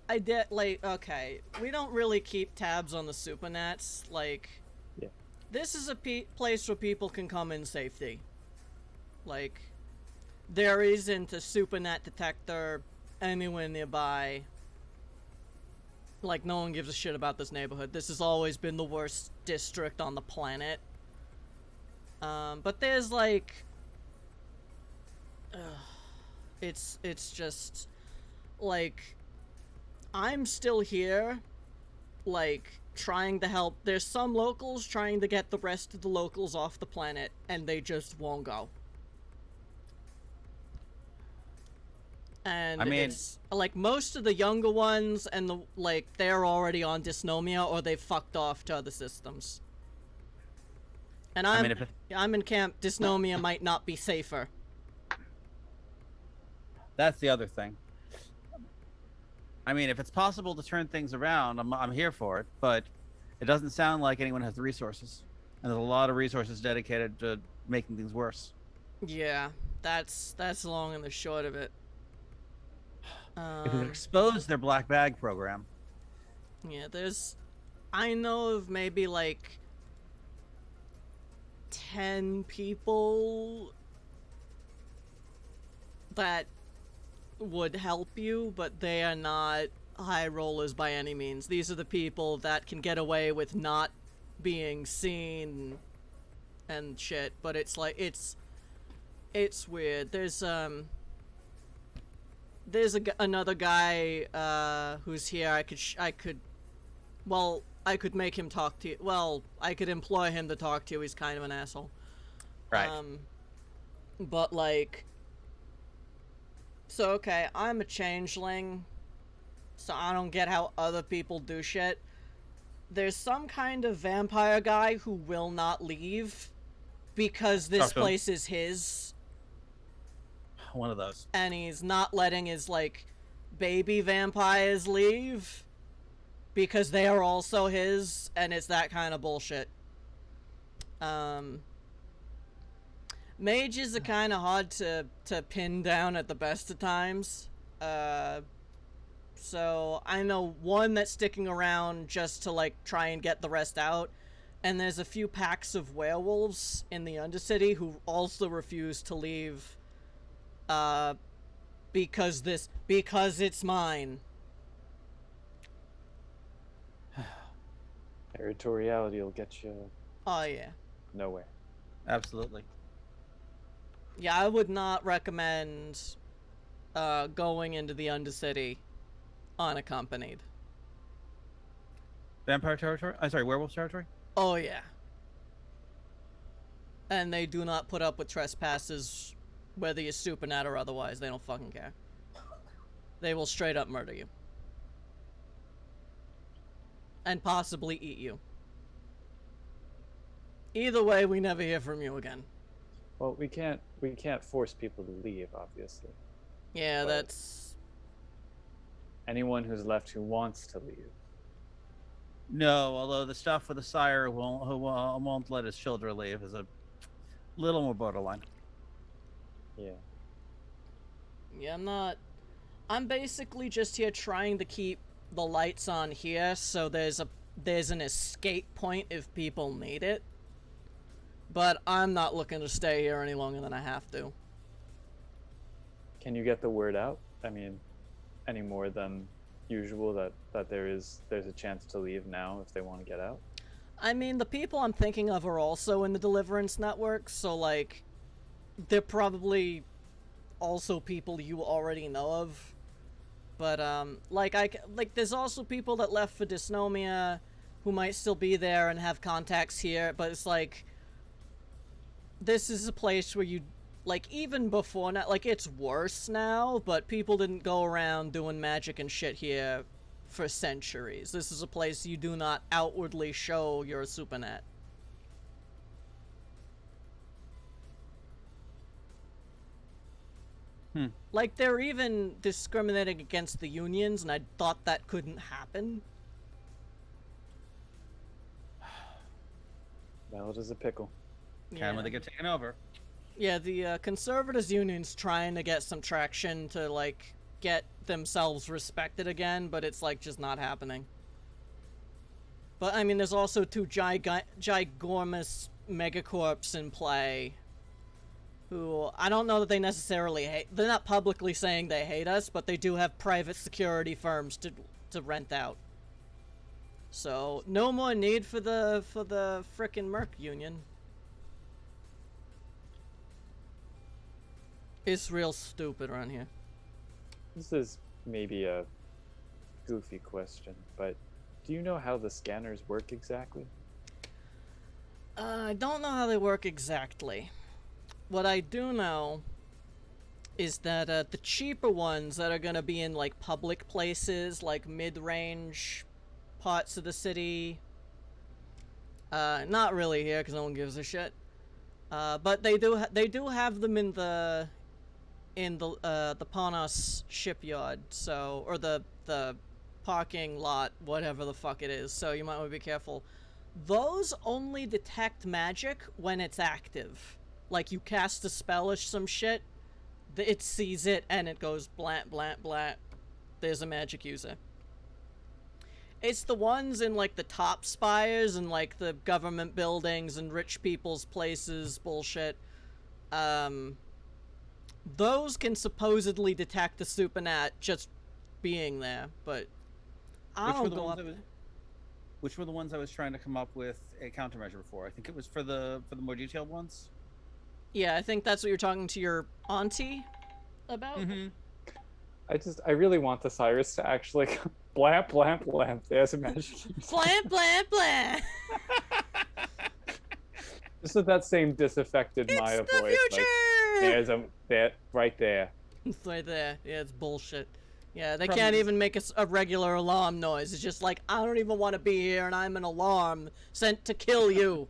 okay, we don't really keep tabs on the Supernats, like, yeah. This is a place where people can come in safety. Like, there isn't a Supernat detector anywhere nearby. Like, no one gives a shit about this neighborhood. This has always been the worst district on the planet. But there's, like... it's just... Like... I'm still here, like, trying to help. There's some locals trying to get the rest of the locals off the planet, and they just won't go. And I mean, it's, like, most of the younger ones, and the, like, they're already on dysnomia, or they've fucked off to other systems. And I'm in camp, dysnomia might not be safer. That's the other thing. I mean, if it's possible to turn things around, I'm here for it, but it doesn't sound like anyone has the resources. And there's a lot of resources dedicated to making things worse. Yeah, that's the long and the short of it. If we expose their black bag program. Yeah, I know of maybe like 10 people that would help you, but they are not high rollers by any means. These are the people that can get away with not being seen and shit, but it's like, it's weird. There's another guy, who's here. I could make him talk to you. Well, I could employ him to talk to you. He's kind of an asshole. Right. But like, so, okay, I'm a changeling, so I don't get how other people do shit. There's some kind of vampire guy who will not leave because this place is his. One of those. And he's not letting his, like, baby vampires leave because they are also his, and it's that kind of bullshit. Mages are kind of hard to pin down at the best of times. So I know one that's sticking around just to, like, try and get the rest out. And there's a few packs of werewolves in the Undercity who also refuse to leave. Because it's mine. Territoriality will get you Oh, yeah. nowhere. Absolutely. Yeah, I would not recommend going into the Undercity unaccompanied. Vampire territory? I'm sorry, werewolf territory? Oh, yeah. And they do not put up with trespassers, whether you're Supernat or otherwise. They don't fucking care. They will straight up murder you. And possibly eat you. Either way, we never hear from you again. Well, we can't force people to leave, obviously. Yeah, But that's... anyone who's left who wants to leave. No, although the stuff with the sire who won't let his children leave is a little more borderline. Yeah. Yeah, I'm basically just here trying to keep the lights on here so there's an escape point if people need it. But I'm not looking to stay here any longer than I have to. Can you get the word out? I mean, any more than usual that there's a chance to leave now if they want to get out? I mean, the people I'm thinking of are also in the Deliverance Network, so, like, they're probably also people you already know of. But, there's also people that left for Dysnomia who might still be there and have contacts here, but it's like, this is a place where you, like, even before now, like, it's worse now, but people didn't go around doing magic and shit here for centuries. This is a place you do not outwardly show you're a Supernat. Like, they're even discriminating against the unions, and I thought that couldn't happen. Valid as a pickle. When they get taken over. Yeah, the Conservatives union's trying to get some traction to, like, get themselves respected again, but it's, like, just not happening. But, I mean, there's also two ginormous megacorps in play who, I don't know that they necessarily hate, they're not publicly saying they hate us, but they do have private security firms to rent out. So, no more need for the frickin' Merc Union. It's real stupid around here. This is maybe a goofy question, but do you know how the scanners work exactly? I don't know how they work exactly. What I do know is that the cheaper ones that are gonna be in, like, public places, like mid-range parts of the city, not really here because no one gives a shit, but they do have them in the Panos shipyard, so, or the parking lot, whatever the fuck it is, so you might want to be careful. Those only detect magic when it's active. Like, you cast a spell or some shit, it sees it, and it goes blant, blant, blant. There's a magic user. It's the ones in, like, the top spires and, like, the government buildings and rich people's places bullshit. Those can supposedly detect a Supernat just being there, but I don't go up. Which were the ones I was trying to come up with a countermeasure for? I think it was for the more detailed ones. Yeah, I think that's what you're talking to your auntie about. Mm-hmm. I really want the Cyrus to actually blamp, blamp, blamp. There's a magic. Blamp, blamp, blamp. Just with that same disaffected It's Maya the voice. future! Like, there's that right there. It's right there. Yeah, it's bullshit. Yeah, they Problem can't is- even make a regular alarm noise. It's just like, I don't even want to be here, and I'm an alarm sent to kill you.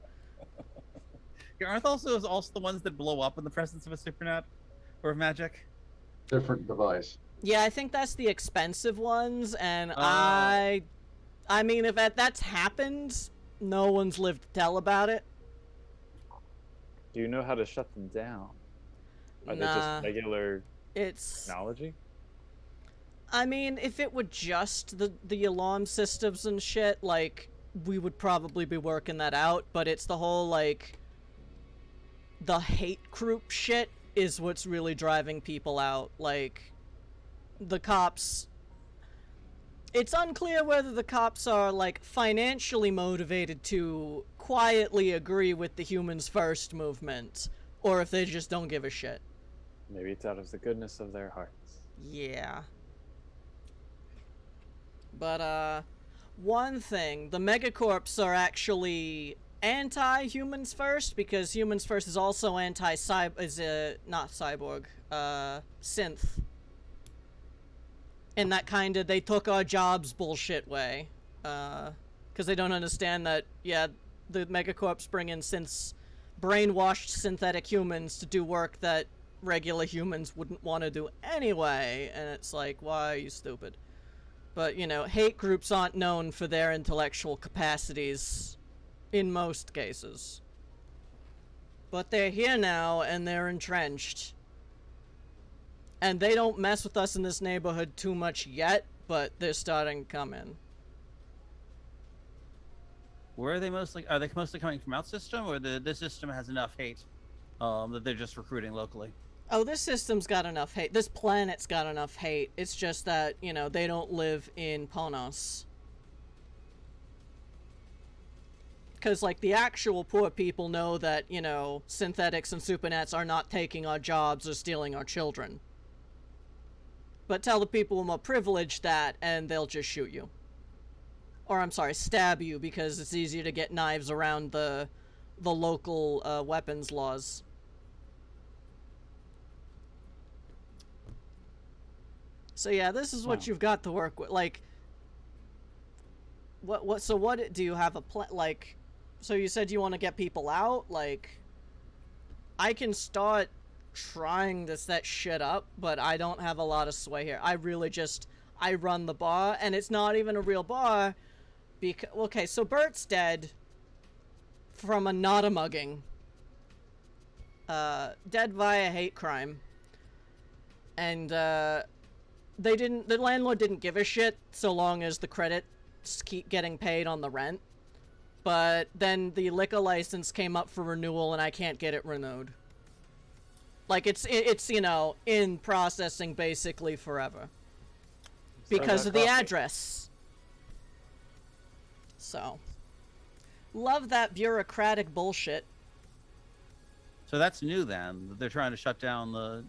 Yeah, aren't also the ones that blow up in the presence of a Supernat or of magic? Different device. Yeah, I think that's the expensive ones, and I mean, if that's happened, no one's lived to tell about it. Do you know how to shut them down? Are they Nah. just regular It's... technology? I mean, if it were just the alarm systems and shit, like, we would probably be working that out, but it's the whole, like, the hate group shit is what's really driving people out. Like, the cops... It's unclear whether the cops are, like, financially motivated to quietly agree with the humans first movement, or if they just don't give a shit. Maybe it's out of the goodness of their hearts. Yeah. But, one thing, the megacorps are actually anti-humans first, because humans first is also not cyborg, synth. In that kind of, they took our jobs bullshit way. Because they don't understand that, yeah, the megacorps bring in brainwashed synthetic humans to do work that regular humans wouldn't want to do anyway, and it's like, why are you stupid? But, you know, hate groups aren't known for their intellectual capacities in most cases. But they're here now, and they're entrenched. And they don't mess with us in this neighborhood too much yet, but they're starting to come in. Where are they mostly? Are they mostly coming from out system, or this system has enough hate that they're just recruiting locally? Oh, this system's got enough hate. This planet's got enough hate. It's just that, you know, they don't live in Panos. Because, like, the actual poor people know that, you know, synthetics and supernats are not taking our jobs or stealing our children. But tell the people who are more privileged that, and they'll just shoot you. Or, I'm sorry, stab you, because it's easier to get knives around the local weapons laws. So yeah, this is what you've got to work with. Like, So what do you have a plan? Like, so you said you want to get people out. Like, I can start trying to set shit up, but I don't have a lot of sway here. I run the bar, and it's not even a real bar. Because okay, so Bert's dead from a not a mugging. Dead via hate crime. And the landlord didn't give a shit so long as the credits keep getting paid on the rent. But then the liquor license came up for renewal and I can't get it renewed. Like it's you know, in processing basically forever. Because of the address. So. Love that bureaucratic bullshit. So that's new then. They're trying to shut down the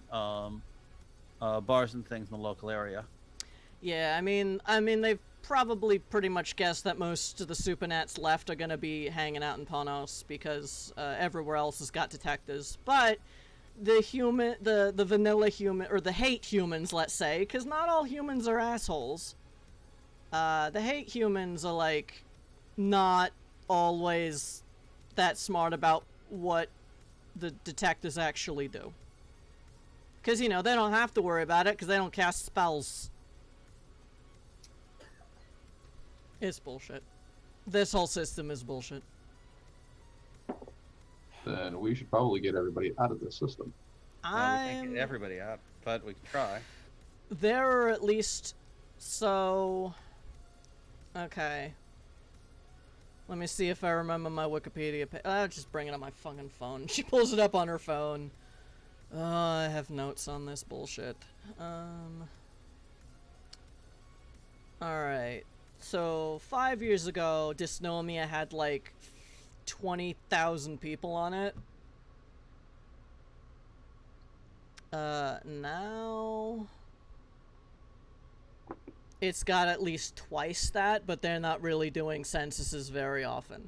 bars and things in the local area. Yeah, I mean they've probably pretty much guessed that most of the Supernats left are gonna be hanging out in Panos because everywhere else has got detectives. But the vanilla human, or the hate humans, let's say, because not all humans are assholes. The hate humans are like not always that smart about what the detectives actually do. Because, you know, they don't have to worry about it because they don't cast spells. It's bullshit. This whole system is bullshit. Then we should probably get everybody out of this system. We can't get everybody out, but we can try. There are at least... So... Okay. Let me see if I remember my Wikipedia page. I'll just bring it on my fucking phone. She pulls it up on her phone. Oh, I have notes on this bullshit. Alright. So, 5 years ago, Dysnomia had like 20,000 people on it. Now... It's got at least twice that, but they're not really doing censuses very often.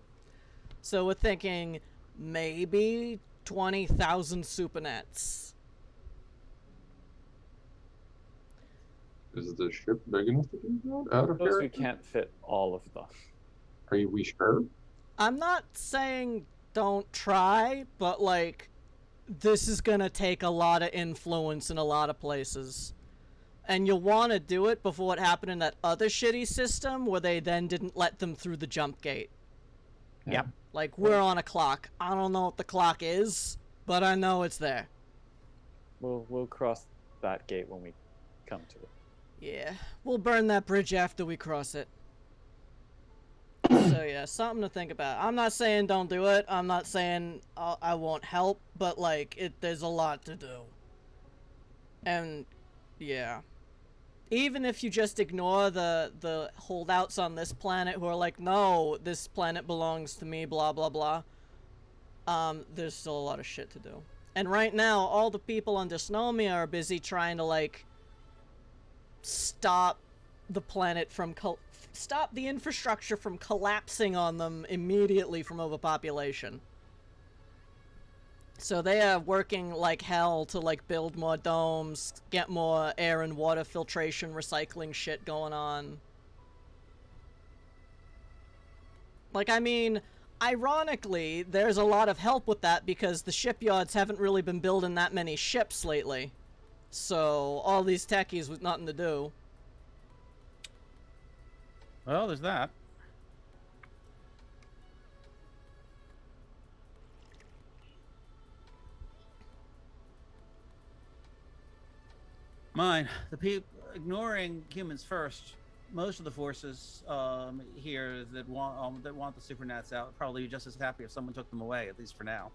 So we're thinking maybe 20,000 Supernats. Is the ship big enough to do that out of Suppose here? we can't fit all of them. Are we sure? I'm not saying don't try, but like, this is gonna take a lot of influence in a lot of places. And you'll want to do it before what happened in that other shitty system where they then didn't let them through the jump gate. Yeah. Yep. Like, we're on a clock. I don't know what the clock is, but I know it's there. We'll cross that gate when we come to it. Yeah. We'll burn that bridge after we cross it. So yeah, something to think about. I'm not saying don't do it. I'm not saying I won't help, but like, there's a lot to do. And yeah. Even if you just ignore the holdouts on this planet who are like, no, this planet belongs to me, blah, blah, blah. There's still a lot of shit to do. And right now, all the people on Dysnomia are busy trying to, like, stop the planet from... stop the infrastructure from collapsing on them immediately from overpopulation. So they are working like hell to like build more domes, get more air and water filtration, recycling shit going on. Like, I mean, ironically, there's a lot of help with that because the shipyards haven't really been building that many ships lately. So all these techies with nothing to do. Well, there's that. Mine, the people ignoring humans first. Most of the forces here that want the Supernats out probably be just as happy if someone took them away, at least for now.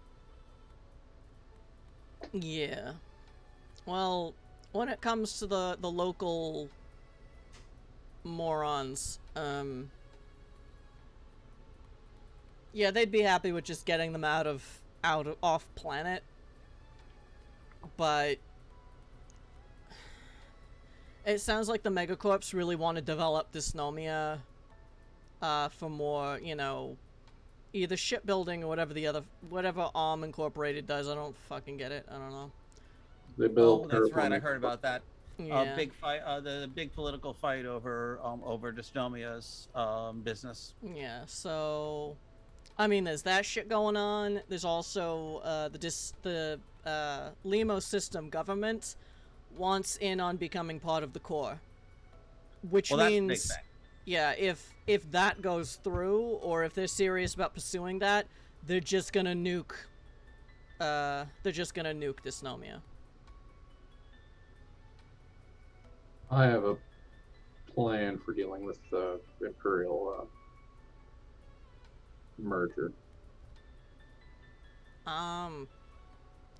Yeah. Well, when it comes to the local morons, yeah, they'd be happy with just getting them off planet. But it sounds like the Megacorps really want to develop Dysnomia for more, you know, either shipbuilding or whatever Arm Incorporated does. I don't fucking get it. I don't know. They built. Oh, that's right. I heard about that. Yeah. big fight, the big political fight over Dysnomia's business. Yeah, so I mean, there's that shit going on. There's also the Limos system government wants in on becoming part of the core, which means, that's a big thing. yeah, if that goes through, or if they're serious about pursuing that, they're just gonna nuke. They're just gonna nuke Dysnomia. I have a plan for dealing with the Imperial merger.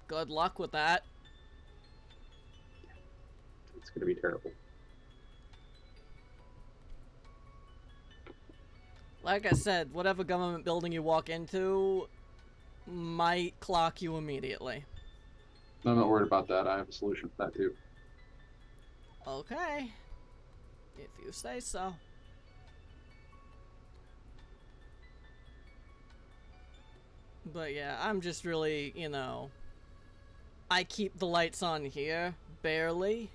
Good luck with that. It's going to be terrible. Like I said, whatever government building you walk into might clock you immediately. I'm not worried about that. I have a solution for that too. Okay. If you say so. But yeah, I'm just really, you know, I keep the lights on here, barely.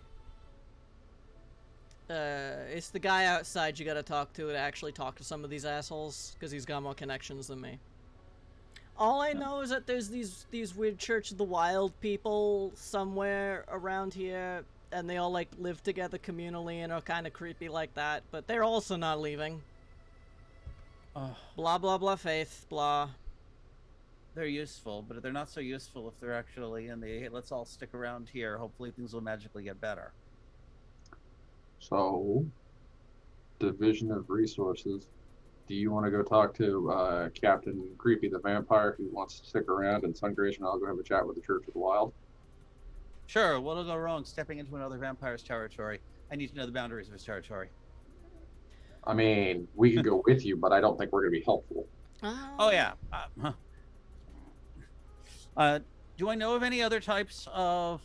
It's the guy outside you gotta talk to actually talk to some of these assholes, because he's got more connections than me. All I know is that there's these weird Church of the Wild people somewhere around here, and they all, like, live together communally and are kind of creepy like that, but they're also not leaving. Blah, blah, blah, faith, blah. They're useful, but they're not so useful if they're actually in the, hey, let's all stick around here, hopefully things will magically get better. So, division of resources. Do you want to go talk to Captain Creepy the Vampire who wants to stick around, and Sungrace and I'll go have a chat with the Church of the Wild? Sure, what'll go wrong stepping into another vampire's territory? I need to know the boundaries of his territory. I mean, we could go with you, but I don't think we're going to be helpful. Oh, yeah. Do I know of any other types of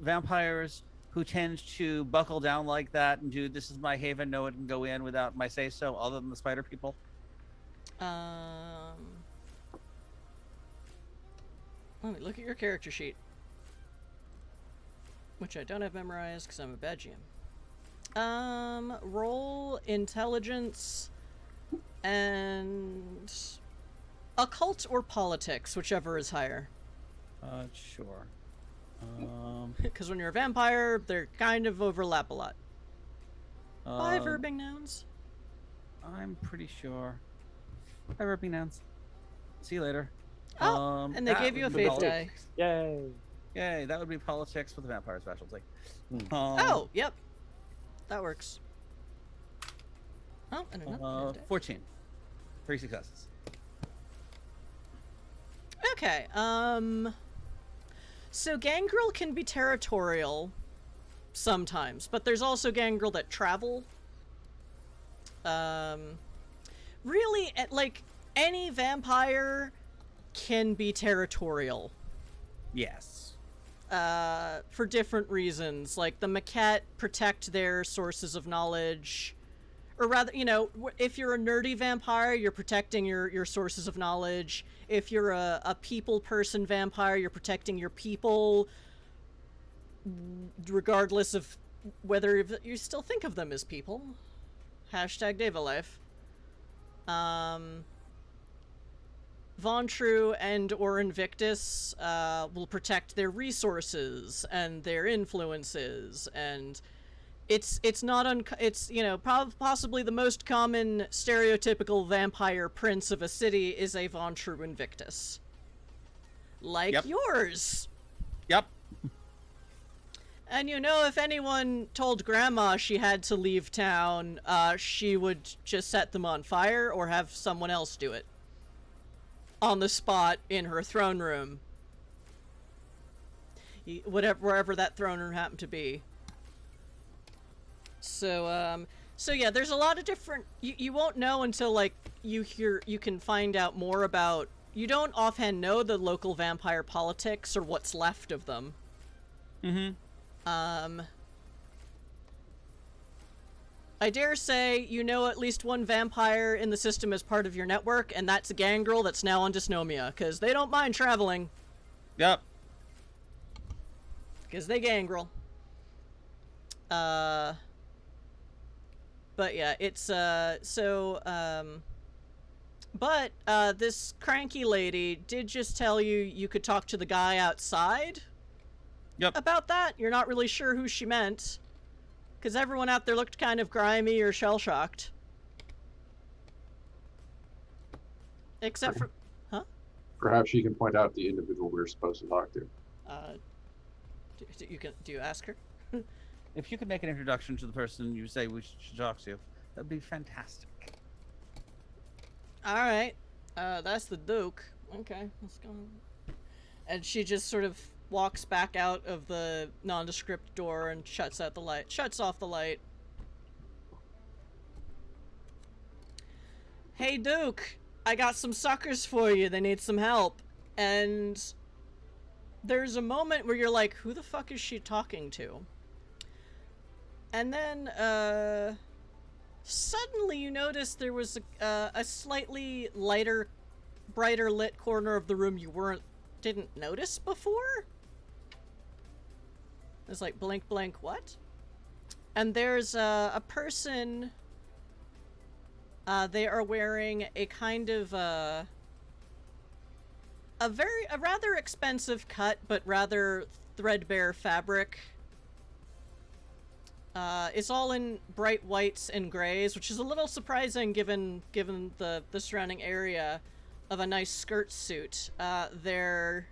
vampires who tend to buckle down like that and do, this is my haven, no one can go in without my say-so, other than the spider people? Let me look at your character sheet. Which I don't have memorized because I'm a bad GM. Roll intelligence and occult or politics, whichever is higher. Sure. Because when you're a vampire, they kind of overlap a lot. 5 verbing nouns. I'm pretty sure. 5 verbing nouns. See you later. Oh, and they gave you a faith die. Yay! Yay, that would be politics with a vampire specialty. Oh, yep. That works. Oh, and another 14. 3 successes. Okay, so Gangrel can be territorial sometimes, but there's also Gangrel that travel. Really, like, any vampire can be territorial. Yes. For different reasons. Like, the Maquette protect their sources of knowledge. Or rather, you know, if you're a nerdy vampire, you're protecting your sources of knowledge. If you're a people person vampire, you're protecting your people, regardless of whether you still think of them as people. Hashtag Devalife. Vontru and or Invictus will protect their resources and their influences, and it's you know, possibly the most common stereotypical vampire prince of a city is a Vontru Invictus. Like yours. Yep. And you know, if anyone told Grandma she had to leave town, she would just set them on fire or have someone else do it. On the spot in her throne room. Wherever that throne room happened to be. So yeah, there's a lot of different, you won't know until, like, you can find out more about, you don't offhand know the local vampire politics or what's left of them. I dare say you know at least one vampire in the system as part of your network, and that's a Gangrel that's now on Dysnomia, because they don't mind traveling. Yep. Because they Gangrel. But yeah, it's, but, this cranky lady did just tell you you could talk to the guy outside? Yep. About that? You're not really sure who she meant. Because everyone out there looked kind of grimy or shell-shocked. Except for... Huh? Perhaps she can point out the individual we're supposed to talk to. Do you ask her? If you could make an introduction to the person you say we should talk to, that'd be fantastic. Alright. That's the Duke. Okay, let's go. And she just sort of walks back out of the nondescript door and shuts off the light. Hey, Duke! I got some suckers for you. They need some help. And there's a moment where you're like, who the fuck is she talking to? And then, suddenly you notice there was a slightly brighter lit corner of the room you didn't notice before? It's like, blink, blink, what? And there's a person... they are wearing a kind of, a rather expensive cut, but rather threadbare fabric. It's all in bright whites and grays, which is a little surprising given the surrounding area of a nice skirt suit. Their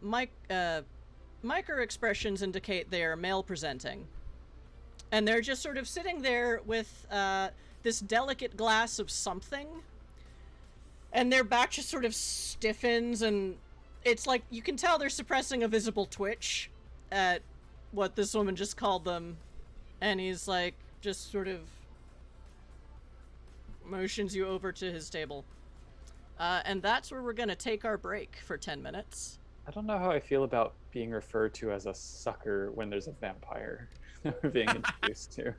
micro expressions indicate they are male presenting. And they're just sort of sitting there with this delicate glass of something. And their back just sort of stiffens, and it's like you can tell they're suppressing a visible twitch at what this woman just called them. And he's like, just sort of motions you over to his table. And that's where we're gonna take our break for 10 minutes. I don't know how I feel about being referred to as a sucker when there's a vampire that we're being introduced to.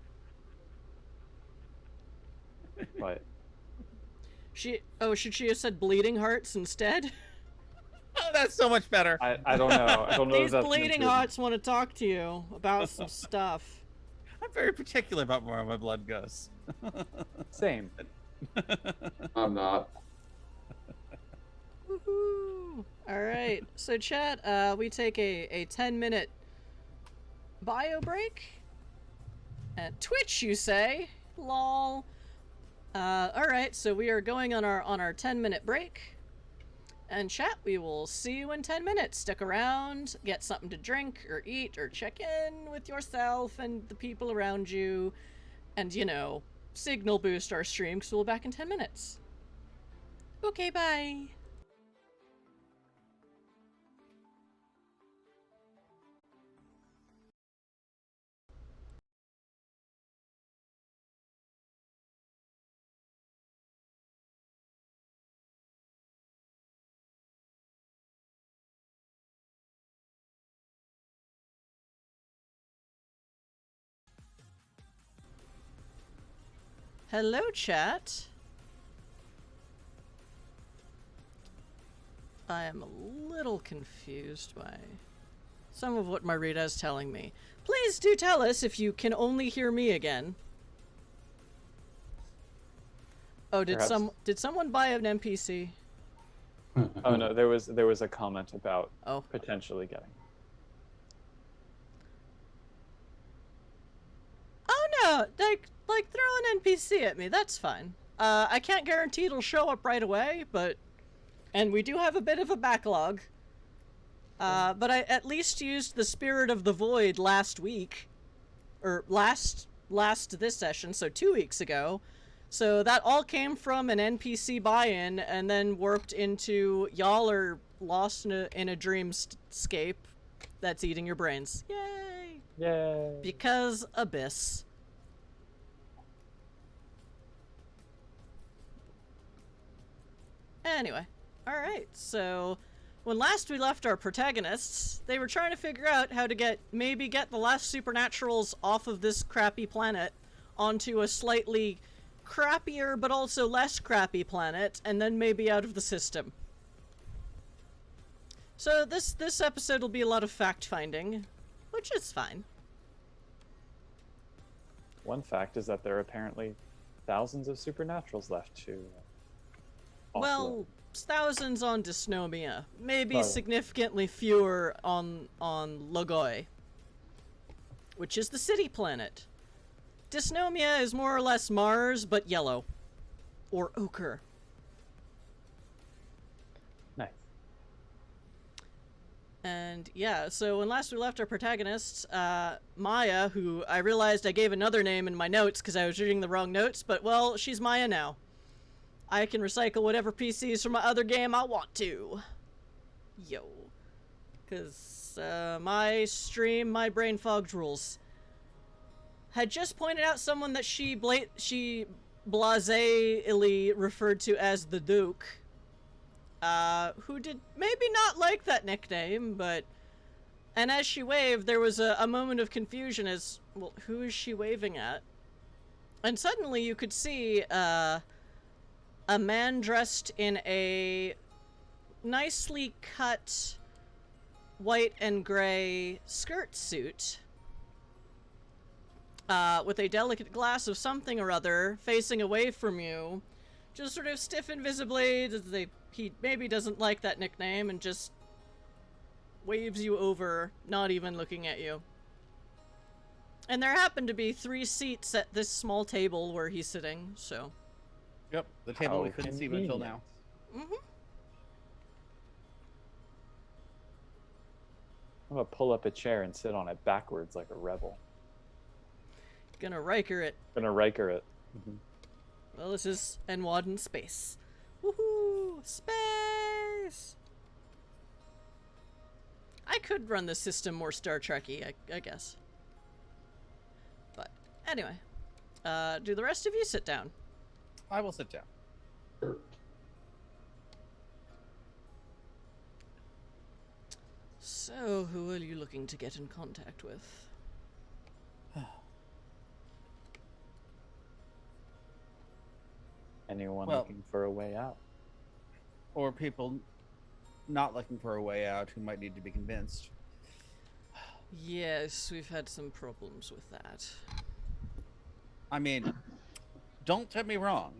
But should she have said bleeding hearts instead? Oh, that's so much better. I don't know. I don't know. These bleeding hearts want to talk to you about some stuff. I'm very particular about where my blood goes. Same. I'm not. Woohoo! All right, so chat, we take a 10-minute bio break. At Twitch, you say? Lol. All right, so we are going on our 10-minute break. And chat, we will see you in 10 minutes. Stick around, get something to drink or eat or check in with yourself and the people around you. And, you know, signal boost our stream because we'll be back in 10 minutes. Okay, bye. Hello, chat. I am a little confused by some of what Marita is telling me. Please do tell us if you can only hear me again. Oh, did someone buy an NPC? Oh no, there was a comment about potentially getting. Oh no, like throw an NPC at me, that's fine. I can't guarantee it'll show up right away, and we do have a bit of a backlog. But I at least used the Spirit of the Void last week. Or last this session, so 2 weeks ago. So that all came from an NPC buy-in, and then warped into y'all are lost in a dreamscape that's eating your brains. Yay! Yay! Because Abyss. Anyway, alright, so when last we left our protagonists, they were trying to figure out how to maybe get the last supernaturals off of this crappy planet onto a slightly crappier but also less crappy planet, and then maybe out of the system. So this episode will be a lot of fact-finding, which is fine. One fact is that there are apparently thousands of supernaturals left to Well, thousands on Dysnomia, maybe Oh. significantly fewer on Logoi, which is the city planet. Dysnomia is more or less Mars, but yellow. Or ochre. Nice. And yeah, so when last we left our protagonists, Maya, who I realized I gave another name in my notes because I was reading the wrong notes, but well, she's Maya now. I can recycle whatever PCs from my other game I want to. Yo. Because my stream, my brain fogged rules. Had just pointed out someone that she blasé-ily referred to as the Duke. Who did maybe not like that nickname, but... And as she waved, there was a moment of confusion as, well, who is she waving at? And suddenly you could see, a man dressed in a nicely cut white and gray skirt suit, with a delicate glass of something or other facing away from you, just sort of stiff and visibly. He maybe doesn't like that nickname and just waves you over, not even looking at you. And there happen to be 3 seats at this small table where he's sitting, so... Yep, the table we How couldn't see until convenient. now. Mm-hmm. I'm gonna pull up a chair and sit on it backwards like a rebel. Gonna Riker it. Gonna Riker it. Well, this is NWoD in space. Woohoo! Space! I could run the system more Star Trek-y, I guess. But, anyway. Do the rest of you sit down? I will sit down. Sure. So, who are you looking to get in contact with? Anyone Well- looking for a way out? Or people not looking for a way out who might need to be convinced. Yes, we've had some problems with that. I mean, don't get me wrong.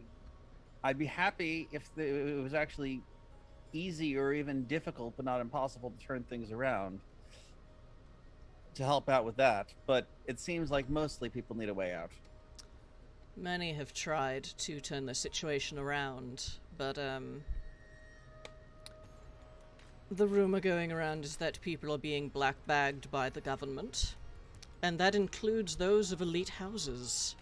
I'd be happy if it was actually easy or even difficult, but not impossible to turn things around to help out with that. But it seems like mostly people need a way out. Many have tried to turn the situation around, but, the rumor going around is that people are being black-bagged by the government, and that includes those of elite houses.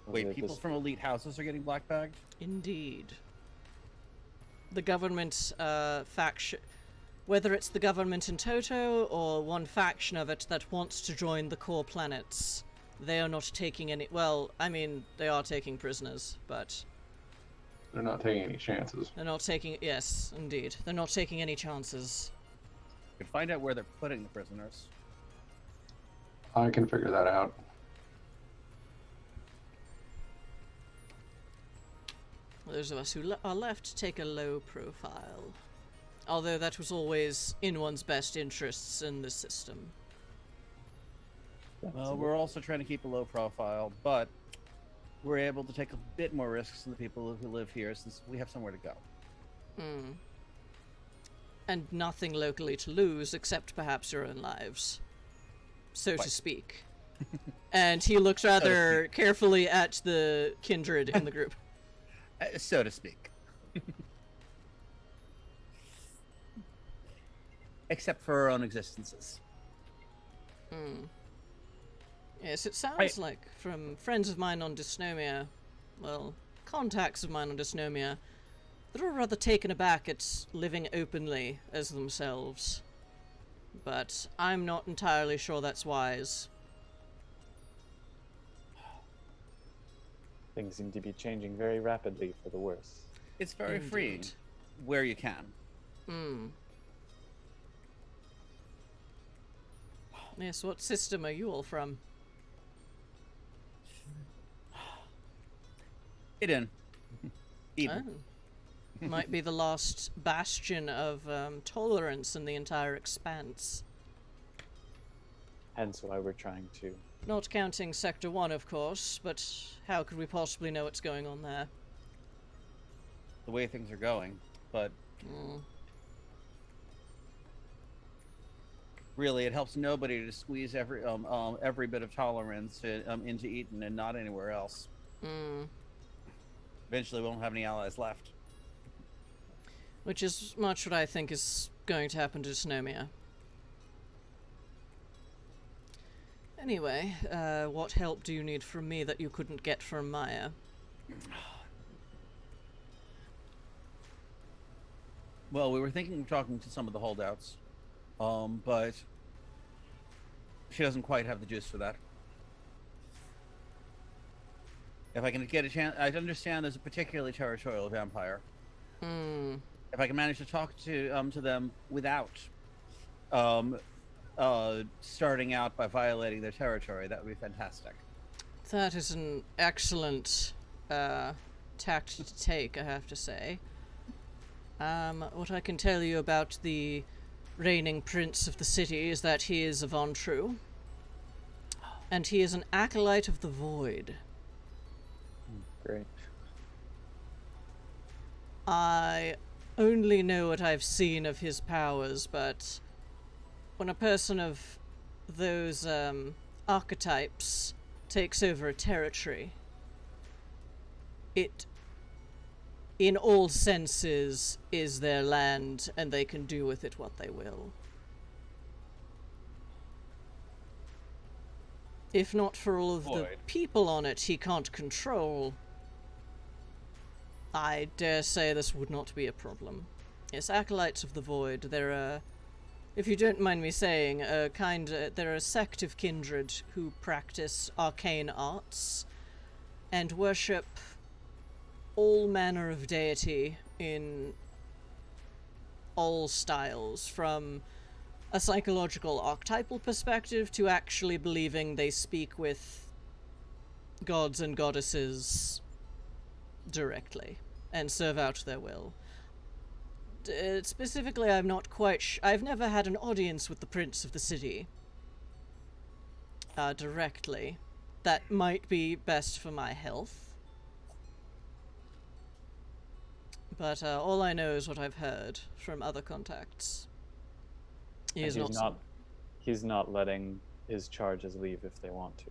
Wait, They're people just- from elite houses are getting blackbagged? Indeed. The government, faction... Whether it's the government in toto, or one faction of it that wants to join the core planets, they are not taking any... Well, I mean, they are taking prisoners, but... They're not taking any chances. They're not taking... Yes, indeed. They're not taking any chances. You can find out where they're putting the prisoners. I can figure that out. Those of us who are left take a low profile. Although that was always in one's best interests in the system. Well, we're also trying to keep a low profile, but we're able to take a bit more risks than the people who live here since we have somewhere to go. Hmm. And nothing locally to lose except perhaps your own lives. So to Quite. speak. And he looks rather carefully at the kindred in the group. So to speak. Except for our own existences. Hmm. Yes, it sounds like from friends of mine on Dysnomia, well, contacts of mine on Dysnomia, they're rather taken aback at living openly as themselves. But I'm not entirely sure that's wise. Things seem to be changing very rapidly for the worse. It's very freeing Indeed. where you can. Hmm. Yes, what system are you all from? Idun. Eden. Oh. Might be the last bastion of tolerance in the entire Expanse. Hence why we're trying to... Not counting Sector 1, of course, but how could we possibly know what's going on there? The way things are going, but really, it helps nobody to squeeze every bit of tolerance into Eden and not anywhere else. Eventually, we won't have any allies left. Which is much what I think is going to happen to Dysnomia. Anyway, what help do you need from me that you couldn't get from Maya? Well, we were thinking of talking to some of the holdouts, but she doesn't quite have the juice for that. If I can get a chance, I understand there's a particularly territorial vampire. If I can manage to talk to them without starting out by violating their territory, that would be fantastic. That is an excellent tact to take, I have to say. What I can tell you about the reigning prince of the city is that he is a Von True, and he is an acolyte of the void. Great. I only know what I've seen of his powers, but when a person of those archetypes takes over a territory, it, in all senses, is their land, and they can do with it what they will. If not for all of the people on it he can't control, I dare say this would not be a problem. Yes, acolytes of the void, they're if you don't mind me saying, they're a sect of kindred who practice arcane arts and worship all manner of deity in all styles, from a psychological archetypal perspective to actually believing they speak with gods and goddesses directly and serve out their will. Specifically, I'm not quite I've never had an audience with the prince of the city directly. That might be best for my health. But all I know is what I've heard from other contacts. He's not letting his charges leave if they want to.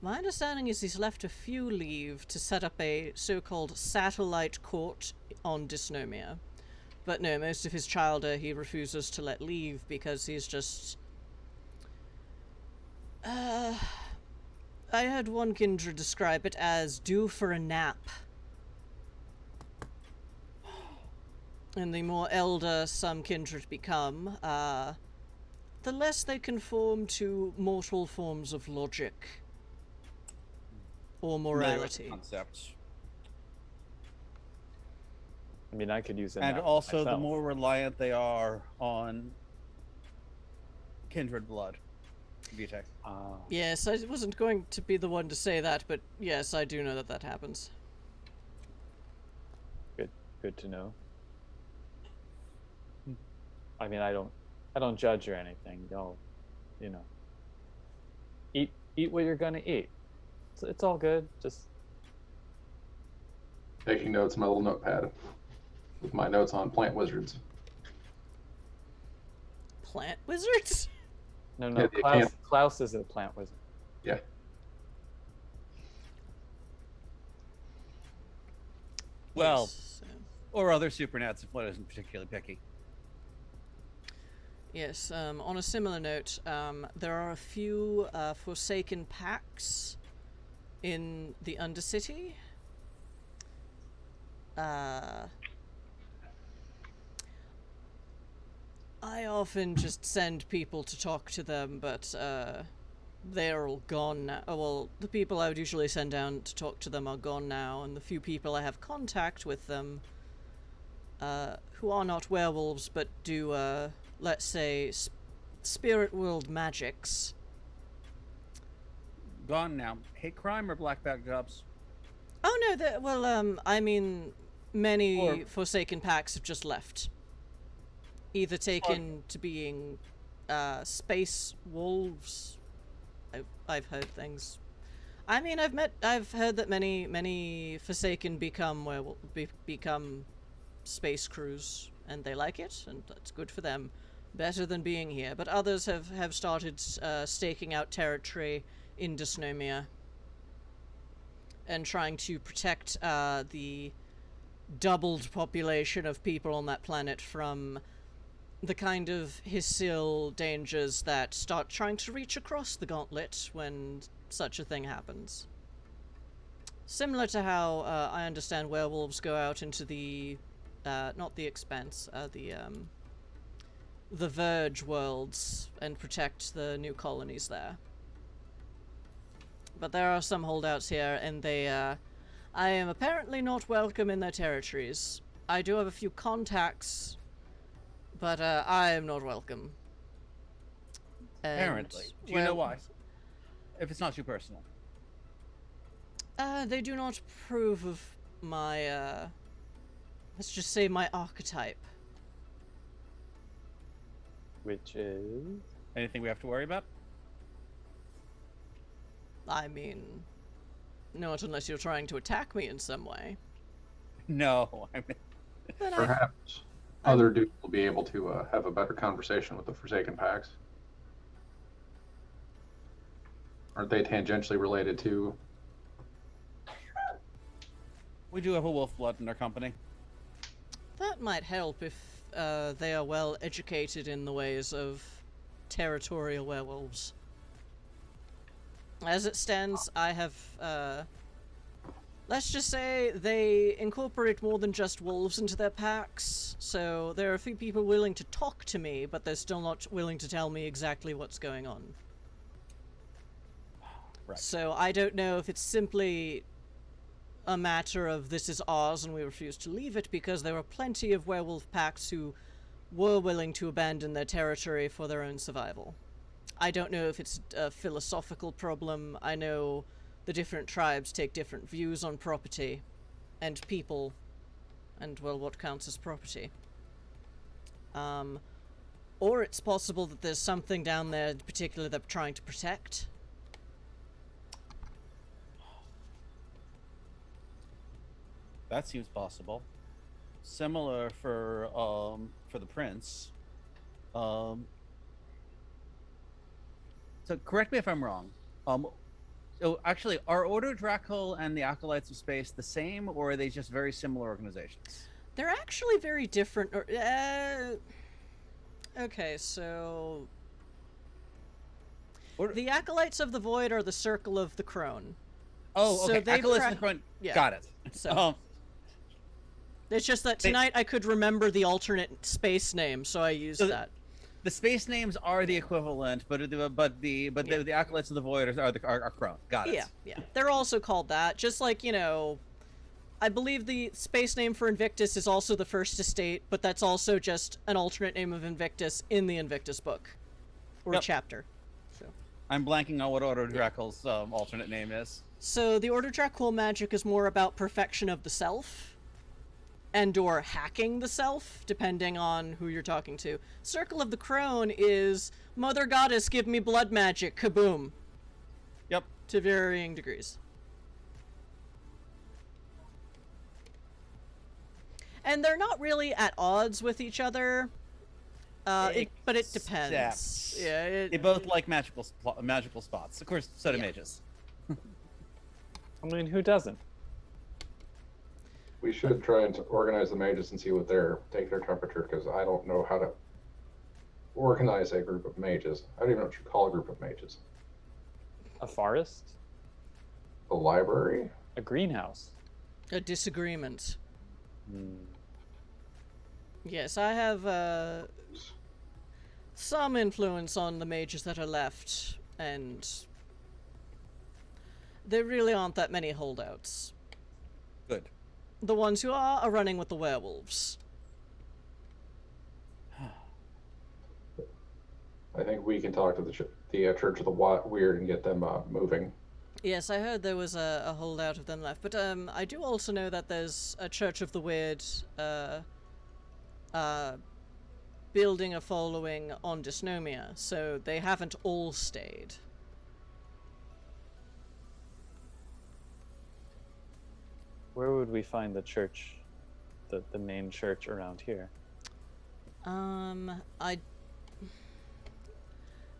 My understanding is he's left a few leave to set up a so-called satellite court on Dysnomia. But no, most of his childer he refuses to let leave because he's just... I heard one kindred describe it as due for a nap. And the more elder some kindred become, the less they conform to mortal forms of logic or morality. Concepts. I mean, I could use it. And also, the more reliant they are on kindred blood. Vitek. Yes, I wasn't going to be the one to say that, but yes, I do know that that happens. Good to know. I mean, I don't judge or anything. Y'all, eat what you're gonna eat. It's all good. Just taking notes in my little notepad with my notes on plant wizards. Plant wizards? No. Yeah, Klaus is a plant wizard. Yeah. Well, Yes, or other Supernats if one isn't particularly picky. yes, on a similar note, there are a few Forsaken packs in the Undercity. I often just send people to talk to them, but they're all gone now. Oh, well, the people I would usually send down to talk to them are gone now, and the few people I have contact with them, who are not werewolves but do, let's say, spirit world magics. Gone now. Hate crime or black bag jobs? Oh no, I mean, many Forsaken packs have just left. Either taken to being space wolves. I've heard things. I mean, I've heard that many Forsaken become space crews, and they like it, and that's good for them. Better than being here. But others have started staking out territory in Dysnomia and trying to protect the doubled population of people on that planet from the kind of Hissil dangers that start trying to reach across the gauntlet when such a thing happens. Similar to how I understand werewolves go out into the not the Expanse, the Verge worlds and protect the new colonies there. But there are some holdouts here, and they, I am apparently not welcome in their territories. I do have a few contacts, but I am not welcome. And, Apparently. Do you know why? If it's not too personal. They do not approve of my, let's just say my archetype. Which is? Anything we have to worry about? I mean, not unless you're trying to attack me in some way. No, I mean... But Perhaps other dudes will be able to have a better conversation with the Forsaken Packs. Aren't they tangentially related to? We do have a wolf blood in our company. that might help if they are well educated in the ways of territorial werewolves. As it stands, I have, let's just say they incorporate more than just wolves into their packs, so there are a few people willing to talk to me, but they're still not willing to tell me exactly what's going on. Right. So I don't know if it's simply a matter of this is ours and we refuse to leave it, because there are plenty of werewolf packs who were willing to abandon their territory for their own survival. I don't know if it's a philosophical problem. I know the different tribes take different views on property and people and, well, what counts as property. Or it's possible that there's something down there in particular they're trying to protect. That seems possible. Similar for the prince. So correct me if I'm wrong. So actually, are Order Draco and the Acolytes of Space the same, or are they just very similar organizations? They're actually very different. Okay, so the Acolytes of the Void are the Circle of the Crone. Oh, okay. So Acolytes of the Crone. Yeah. Got it. So it's just that tonight I could remember the alternate space name, so I used that. The space names are the equivalent, but the Acolytes of the Void are Crone. Got it. Yeah. They're also called that, just like, you know, I believe the space name for Invictus is also the First Estate, but that's also just an alternate name of Invictus in the Invictus book or chapter. So I'm blanking on what Order Draco's alternate name is. So the Order Dracul magic is more about perfection of the self and or hacking the self, depending on who you're talking to. Circle of the Crone is Mother Goddess, give me blood magic, kaboom. Yep. To varying degrees. And they're not really at odds with each other, but it depends. Yeah, they both like magical spots. Of course, so do mages. I mean, who doesn't? We should try and organize the mages and see what take their temperature, because I don't know how to organize a group of mages. I don't even know what you call a group of mages. A forest? A library? A greenhouse? A disagreement. Yes, I have some influence on the mages that are left, and there really aren't that many holdouts. Good. The ones who are running with the werewolves. I think we can talk to the Church of the Weird and get them moving. Yes, I heard there was a holdout of them left, but I do also know that there's a Church of the Weird building a following on Dysnomia, so they haven't all stayed. Where would we find the church, the main church around here?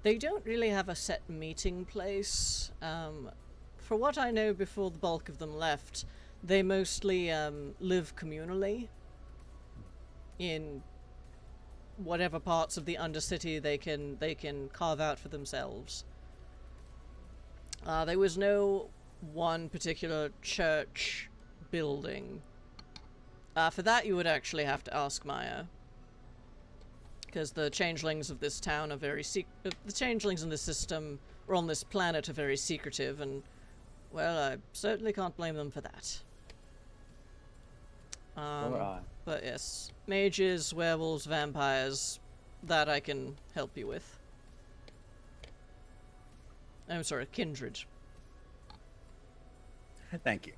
They don't really have a set meeting place. For what I know, before the bulk of them left, they mostly live communally in whatever parts of the Undercity they can carve out for themselves. There was no one particular church building. For that, you would actually have to ask Maya, because the changelings of this town are very the changelings in this system, or on this planet, are very secretive, and, well, I certainly can't blame them for that. But yes, mages, werewolves, vampires, that I can help you with. I'm sorry, kindred. Thank you.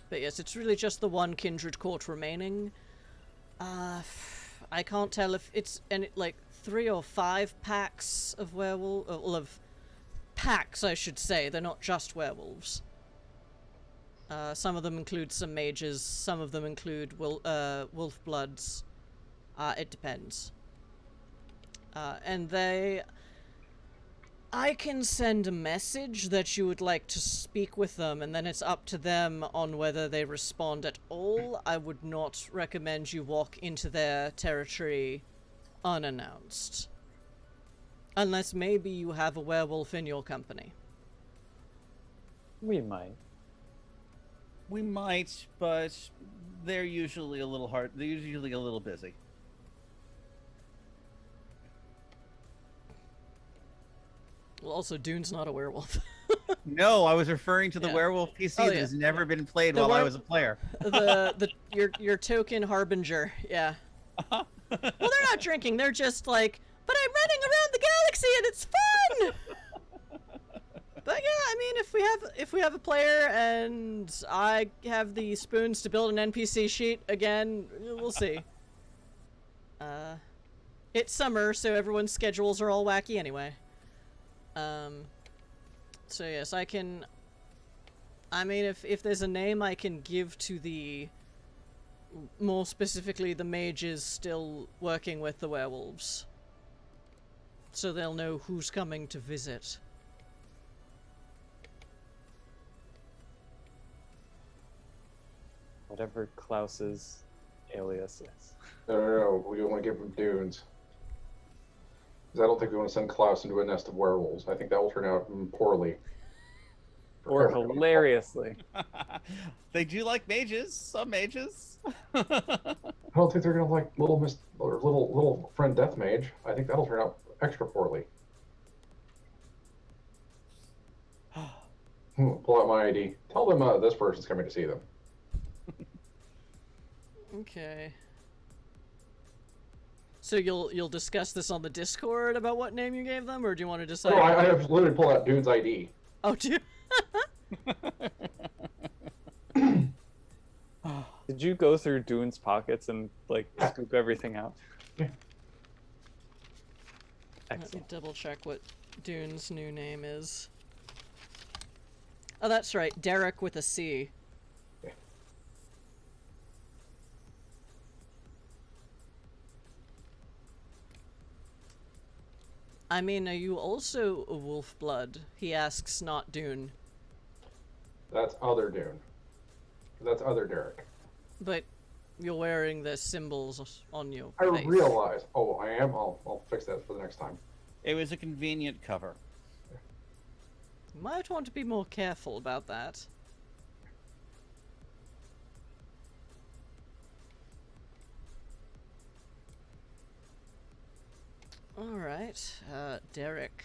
But yes, it's really just the one kindred court remaining. I can't tell if it's like 3 or 5 packs of of packs, I should say. They're not just werewolves. Some of them include some mages, some of them include wolf bloods. It depends. And I can send a message that you would like to speak with them, and then it's up to them on whether they respond at all. I would not recommend you walk into their territory unannounced. Unless maybe you have a werewolf in your company. We might. We might, but they're usually a little hard. They're usually a little busy. Well, also, Dune's not a werewolf. No, I was referring to the Yeah. werewolf PC Oh, that yeah. has never been played The while I was a player. Your token harbinger, yeah. Well, they're not drinking. They're just like, but I'm running around the galaxy and it's fun. But yeah, I mean, if we have a player and I have the spoons to build an NPC sheet again, we'll see. It's summer, so everyone's schedules are all wacky anyway. So yes, I can. I mean, if there's a name I can give to the, more specifically, the mages still working with the werewolves, so they'll know who's coming to visit. Whatever Klaus's alias is. No, we don't want to give them dunes. Because I don't think we want to send Klaus into a nest of werewolves. I think that will turn out poorly. Or hilariously. They do like mages. Some mages. I don't think they're gonna like little friend Death Mage. I think that'll turn out extra poorly. Pull out my ID. Tell them this person's coming to see them. Okay. So you'll discuss this on the Discord about what name you gave them, or do you want to decide? No, I have literally pulled out Dude's ID. Oh, do you? Did you go through Dune's pockets and like scoop everything out? Yeah. Let me Excellent. double check what Dune's new name is. Oh, that's right, Derek with a C. I mean, are you also a wolf blood? He asks, not Dune. That's other Dune. That's other Derek. But you're wearing the symbols on your I face. realize. Oh, I am. I'll fix that for the next time. It was a convenient cover. You might want to be more careful about that. Alright, Derek.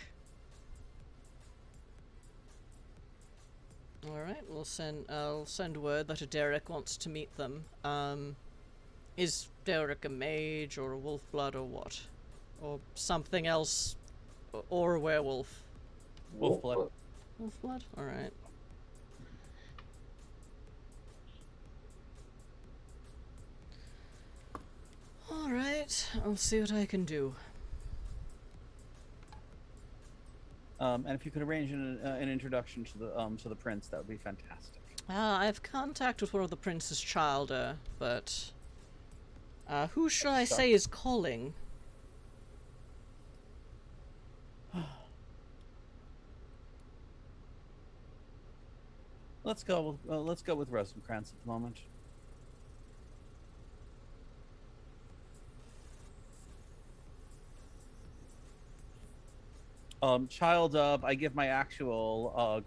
Alright, I'll send word that a Derek wants to meet them. Is Derek a mage or a wolf blood or what? Or something else? Or a werewolf? Wolf blood. Wolf blood? Alright. right, I'll see what I can do. And if you could arrange an introduction to the prince, that would be fantastic. I have contact with one of the prince's childer, but who should I say is calling? Let's go with Rosencrantz at the moment. Child of, I give my actual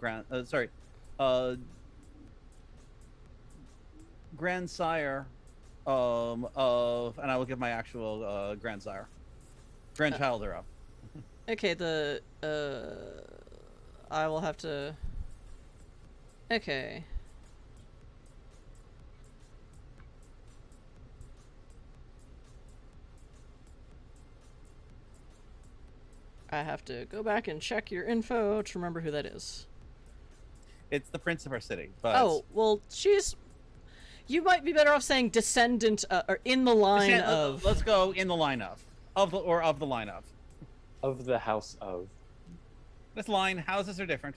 grandsire of, and I will give my actual grandsire, grandchild of. Okay, I will have to. Okay. I have to go back and check your info to remember who that is. It's the prince of our city. But oh, well, she's... You might be better off saying descendant, or in the line of... Let's go in the line of the line of. Of the house of. This line, houses are different.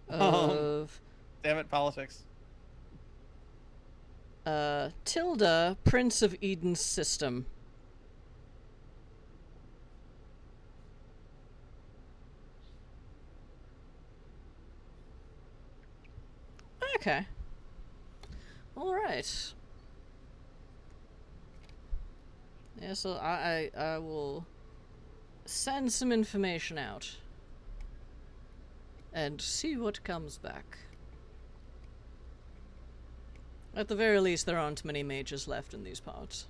Of... Damn it, politics. Tilda, Prince of Eden's system. Okay. All right. Yeah, so I will send some information out and see what comes back. At the very least, there aren't many mages left in these parts.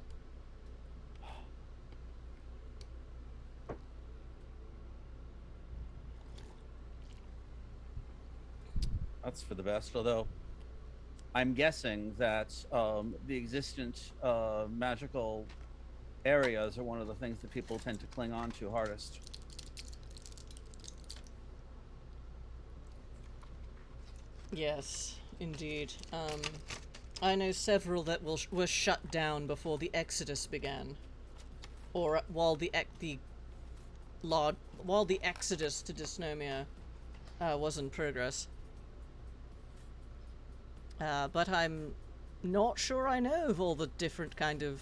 That's for the best, although I'm guessing that the existent magical areas are one of the things that people tend to cling on to hardest. Yes, indeed. I know several that were shut down before the Exodus began, or while the Exodus to Dysnomia was in progress. But I'm not sure I know of all the different kind of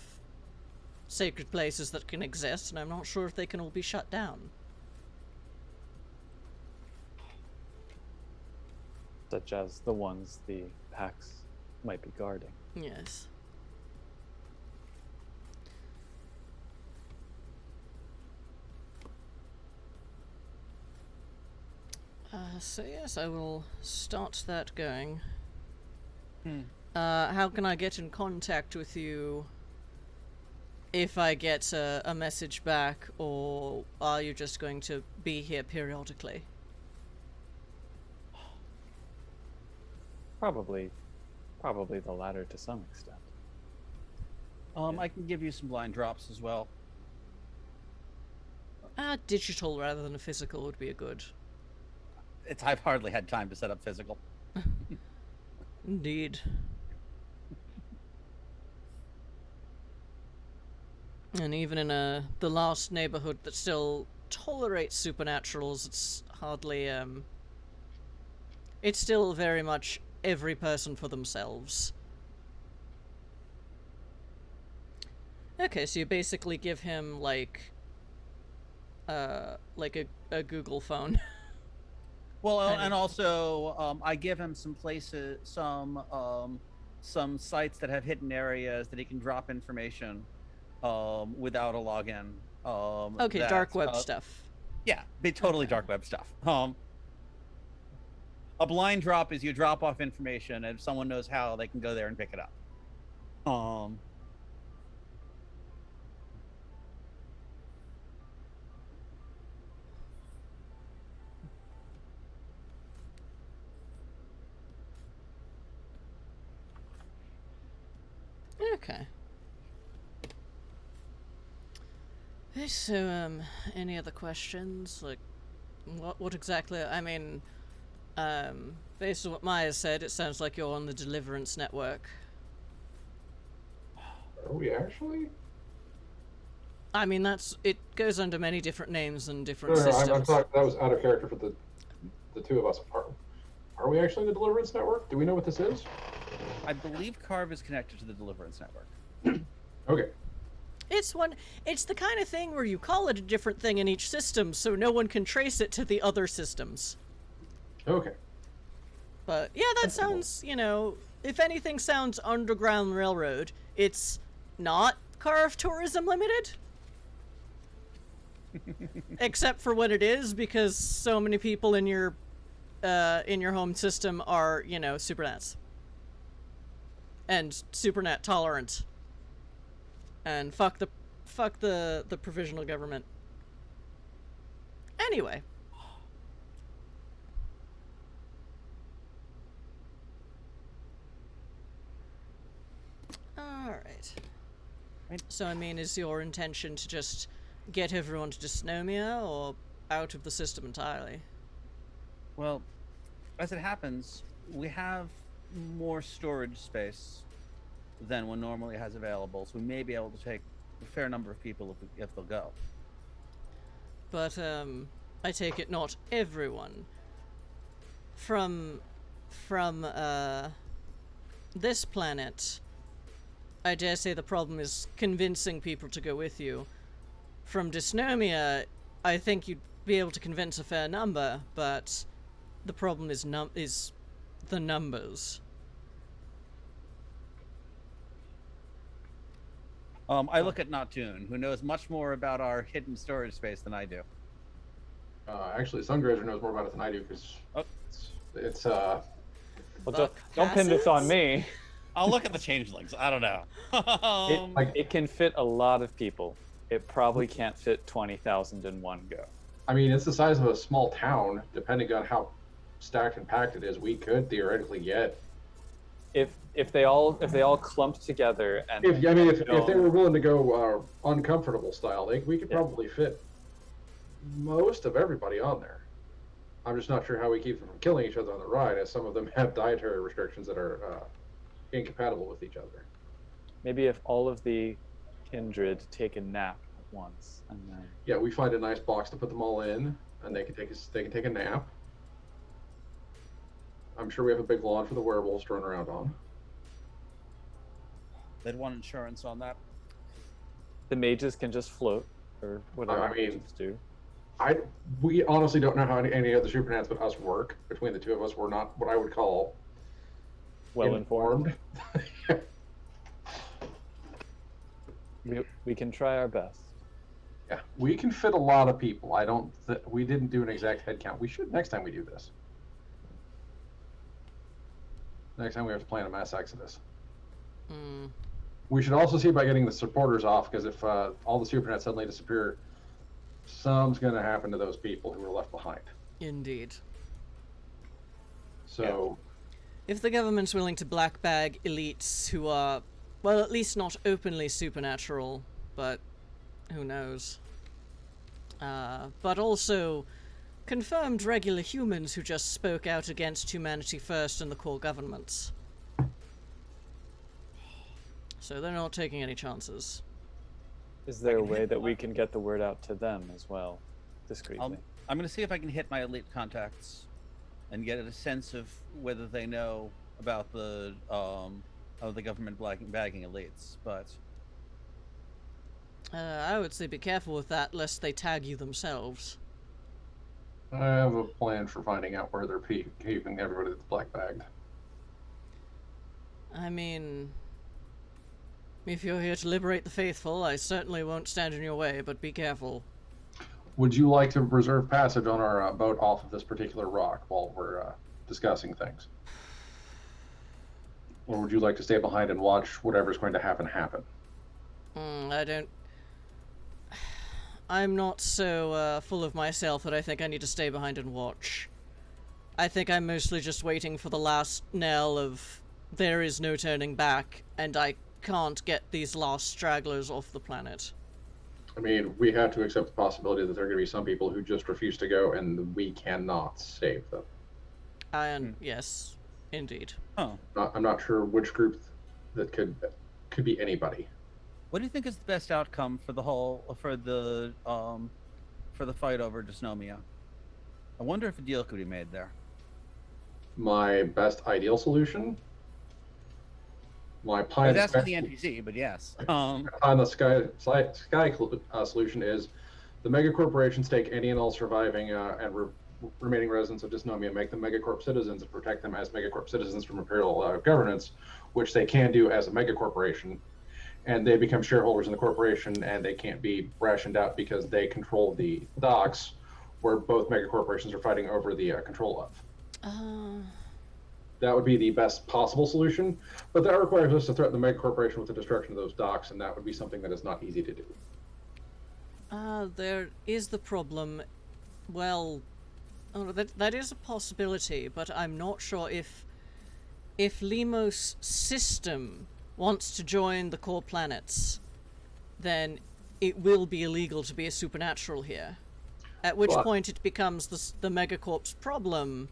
sacred places that can exist, and I'm not sure if they can all be shut down. Such as the ones the packs might be guarding. Yes. So yes, I will start that going. How can I get in contact with you if I get a message back, or are you just going to be here periodically? Probably the latter to some extent. I can give you some blind drops as well. Digital rather than a physical would be a good. I've hardly had time to set up physical. Indeed. And even in the last neighborhood that still tolerates supernaturals, it's hardly, it's still very much every person for themselves. Okay, so you basically give him, like a Google phone. Well, and also, I give him some places, some sites that have hidden areas that he can drop information without a login. Okay, dark web stuff. Yeah, totally dark web stuff. A blind drop is you drop off information, and if someone knows how, they can go there and pick it up. Okay. So, any other questions? Like, what exactly? I mean, based on what Maya said, it sounds like you're on the Deliverance Network. Are we actually? I mean, it goes under many different names and different No, systems. I'm talking, that was out of character for the two of us. Are we actually in the Deliverance Network? Do we know what this is? I believe Karve is connected to the Deliverance Network. Okay. It's the kind of thing where you call it a different thing in each system, so no one can trace it to the other systems. Okay. But yeah, that sounds, if anything sounds Underground Railroad, it's not Karve Tourism Ltd. Except for what it is, because so many people in your home system are, Supernats. And Supernat tolerant. And fuck the provisional government. Anyway. Alright. So, I mean, is your intention to just get everyone to dysnomia, or out of the system entirely? Well, as it happens, we have more storage space than one normally has available, so we may be able to take a fair number of people if they'll go. But, I take it not everyone. From this planet, I dare say the problem is convincing people to go with you. From dysnomia, I think you'd be able to convince a fair number, but the problem is the numbers. I look at Noctune, who knows much more about our hidden storage space than I do. Actually, Sungrazer knows more about it than I do, because it's Well, don't pin this on me. I'll look at the changelings. I don't know. It can fit a lot of people. It probably can't fit 20,000 in one go. I mean, it's the size of a small town. Depending on how stacked and packed it is, we could theoretically get. If they all clumped together and If they were willing to go uncomfortable style, we could probably fit most of everybody on there. I'm just not sure how we keep them from killing each other on the ride, as some of them have dietary restrictions that are incompatible with each other. maybe if all of the kindred take a nap at once, and then Yeah, we find a nice box to put them all in, and they can take a nap. I'm sure we have a big lawn for the werewolves to run around on. They'd want insurance on that. the mages can just float, or whatever I mean, mages do. We honestly don't know how any other Supernats but us work. Between the two of us, we're not what I would call Well informed. informed. We can try our best. Yeah, we can fit a lot of people. We didn't do an exact head count. We should next time we do this. Next time we have to plan a mass exodus. Mm. We should also see about getting the supporters off, because if all the Supernats suddenly disappear, something's going to happen to those people who were left behind. Indeed. So, If the government's willing to black bag elites who are, well, at least not openly supernatural, but who knows. But also confirmed regular humans who just spoke out against Humanity First and the core governments. So they're not taking any chances. Is there a way that we can get the word out to them as well, discreetly? I'm going to see if I can hit my elite contacts and get a sense of whether they know about the government bagging elites. But I would say be careful with that, lest they tag you themselves. I have a plan for finding out where they're keeping everybody that's black bagged. I mean, if you're here to liberate the faithful, I certainly won't stand in your way, but be careful. Would you like to reserve passage on our boat off of this particular rock while we're discussing things? Or would you like to stay behind and watch whatever's going to happen? I'm not so full of myself that I think I need to stay behind and watch. I think I'm mostly just waiting for the last knell of there is no turning back, and I can't get these last stragglers off the planet. I mean, we have to accept the possibility that there are going to be some people who just refuse to go, and we cannot save them. Yes, indeed. oh, I'm not sure which group that could be anybody. What do you think is the best outcome for the fight over dysnomia? I wonder if a deal could be made there. My best ideal solution? My pie in the That's sky, for the NPC, but yes. pie in the sky solution is the megacorporations take any and all surviving and remaining residents of dysnomia, make them megacorp citizens, and protect them as megacorp citizens from imperial governance, which they can do as a megacorporation. And they become shareholders in the corporation, and they can't be rationed out because they control the docks, where both megacorporations are fighting over the control of. That would be the best possible solution, but that requires us to threaten the megacorporation with the destruction of those docks, and that would be something that is not easy to do. There is the problem. Well, that is a possibility, but I'm not sure if Limos' system wants to join the core planets, then it will be illegal to be a supernatural here. At which point it becomes the megacorp's problem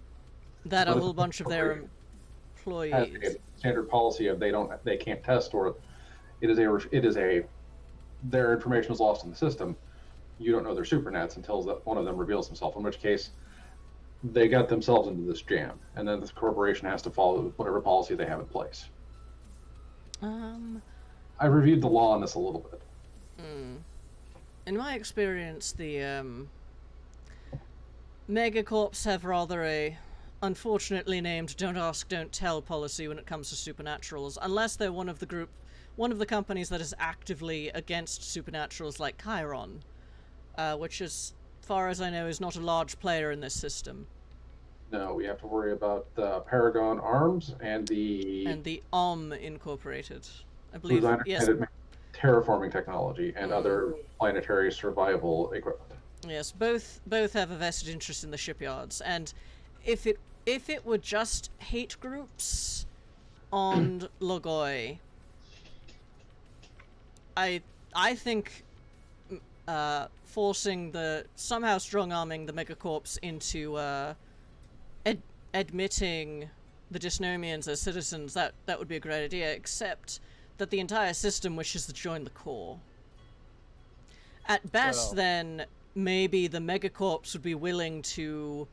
that a whole bunch of their employees has a standard policy of they can't test, or their information is lost in the system. You don't know they're supernats until one of them reveals himself, in which case they got themselves into this jam, and then the corporation has to follow whatever policy they have in place. I reviewed the law on this a little bit. In my experience, the megacorps have rather a unfortunately named "don't ask, don't tell" policy when it comes to supernaturals, unless they're one of the companies that is actively against supernaturals, like Chiron, which, as far as I know, is not a large player in this system. No, we have to worry about Paragon Arms and the Incorporated, I believe. Yes. Terraforming technology and other planetary survival equipment. Yes, both have a vested interest in the shipyards, and if it were just hate groups on Logoi, I think somehow strong-arming the megacorps into admitting the dysnomians as citizens, that would be a great idea, except that the entire system wishes to join the core. At best, then, maybe the megacorps would be willing to...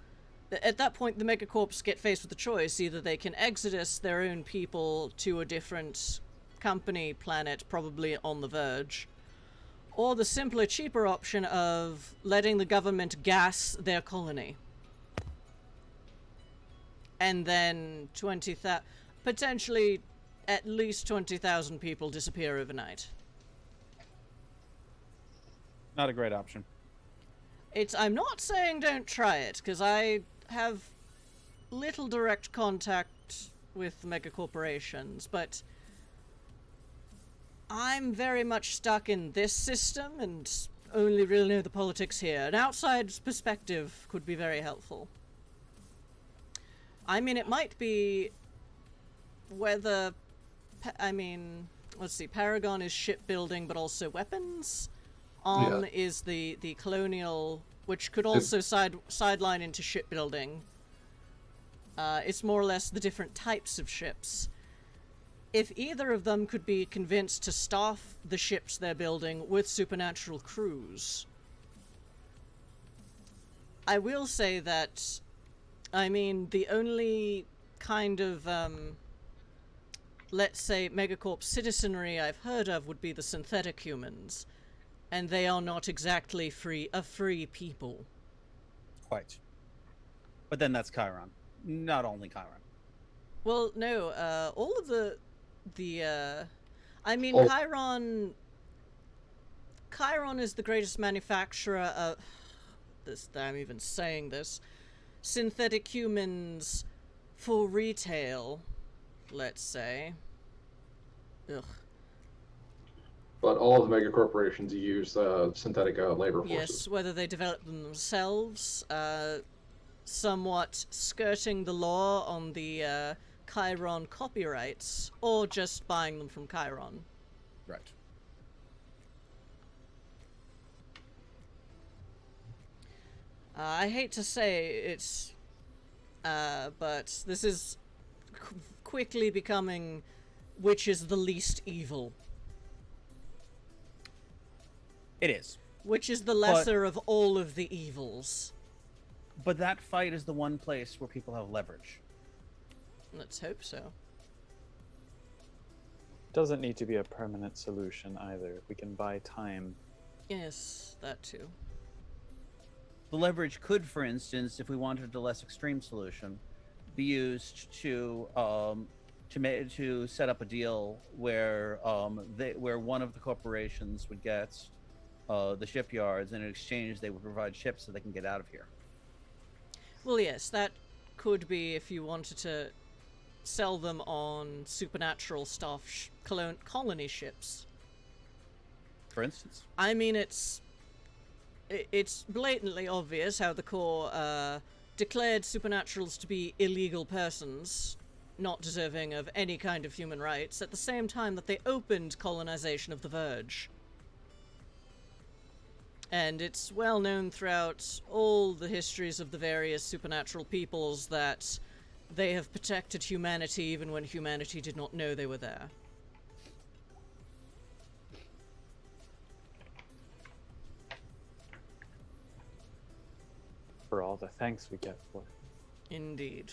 At that point, the megacorps get faced with a choice. Either they can exodus their own people to a different company planet, probably on the verge, or the simpler, cheaper option of letting the government gas their colony. And then potentially at least 20,000 people disappear overnight. Not a great option. I'm not saying don't try it, because I have little direct contact with megacorporations, but I'm very much stuck in this system and only really know the politics here. An outside perspective could be very helpful. I mean, it might be whether... let's see, Paragon is shipbuilding, but also weapons. Is the colonial, which could also sideline into shipbuilding. It's more or less the different types of ships. If either of them could be convinced to staff the ships they're building with supernatural crews, I will say that, the only kind of, let's say, megacorp citizenry I've heard of would be the synthetic humans. And they are not exactly a free people. Quite. But then that's Chiron. Not only Chiron. Well, no, all of Chiron is the greatest manufacturer of... I'm even saying this. Synthetic humans for retail, let's say. Ugh. But all of the megacorporations use synthetic labor forces. Yes, whether they develop them themselves, somewhat skirting the law on the Chiron copyrights, or just buying them from Chiron. Right. I hate to say it's, but this is quickly becoming which is the least evil. It is. Which is the lesser of all of the evils. But that fight is the one place where people have leverage. Let's hope so. Doesn't need to be a permanent solution either. We can buy time. Yes, that too. The leverage could, for instance, if we wanted a less extreme solution, be used to set up a deal where where one of the corporations would get the shipyards, and in exchange they would provide ships so they can get out of here. Well, yes, that could be if you wanted to sell them on supernatural stuff, colony ships. For instance. I mean, it's blatantly obvious how the Corps declared supernaturals to be illegal persons, not deserving of any kind of human rights, at the same time that they opened colonization of the Verge. And it's well known throughout all the histories of the various supernatural peoples that they have protected humanity even when humanity did not know they were there. For all the thanks we get for it. Indeed.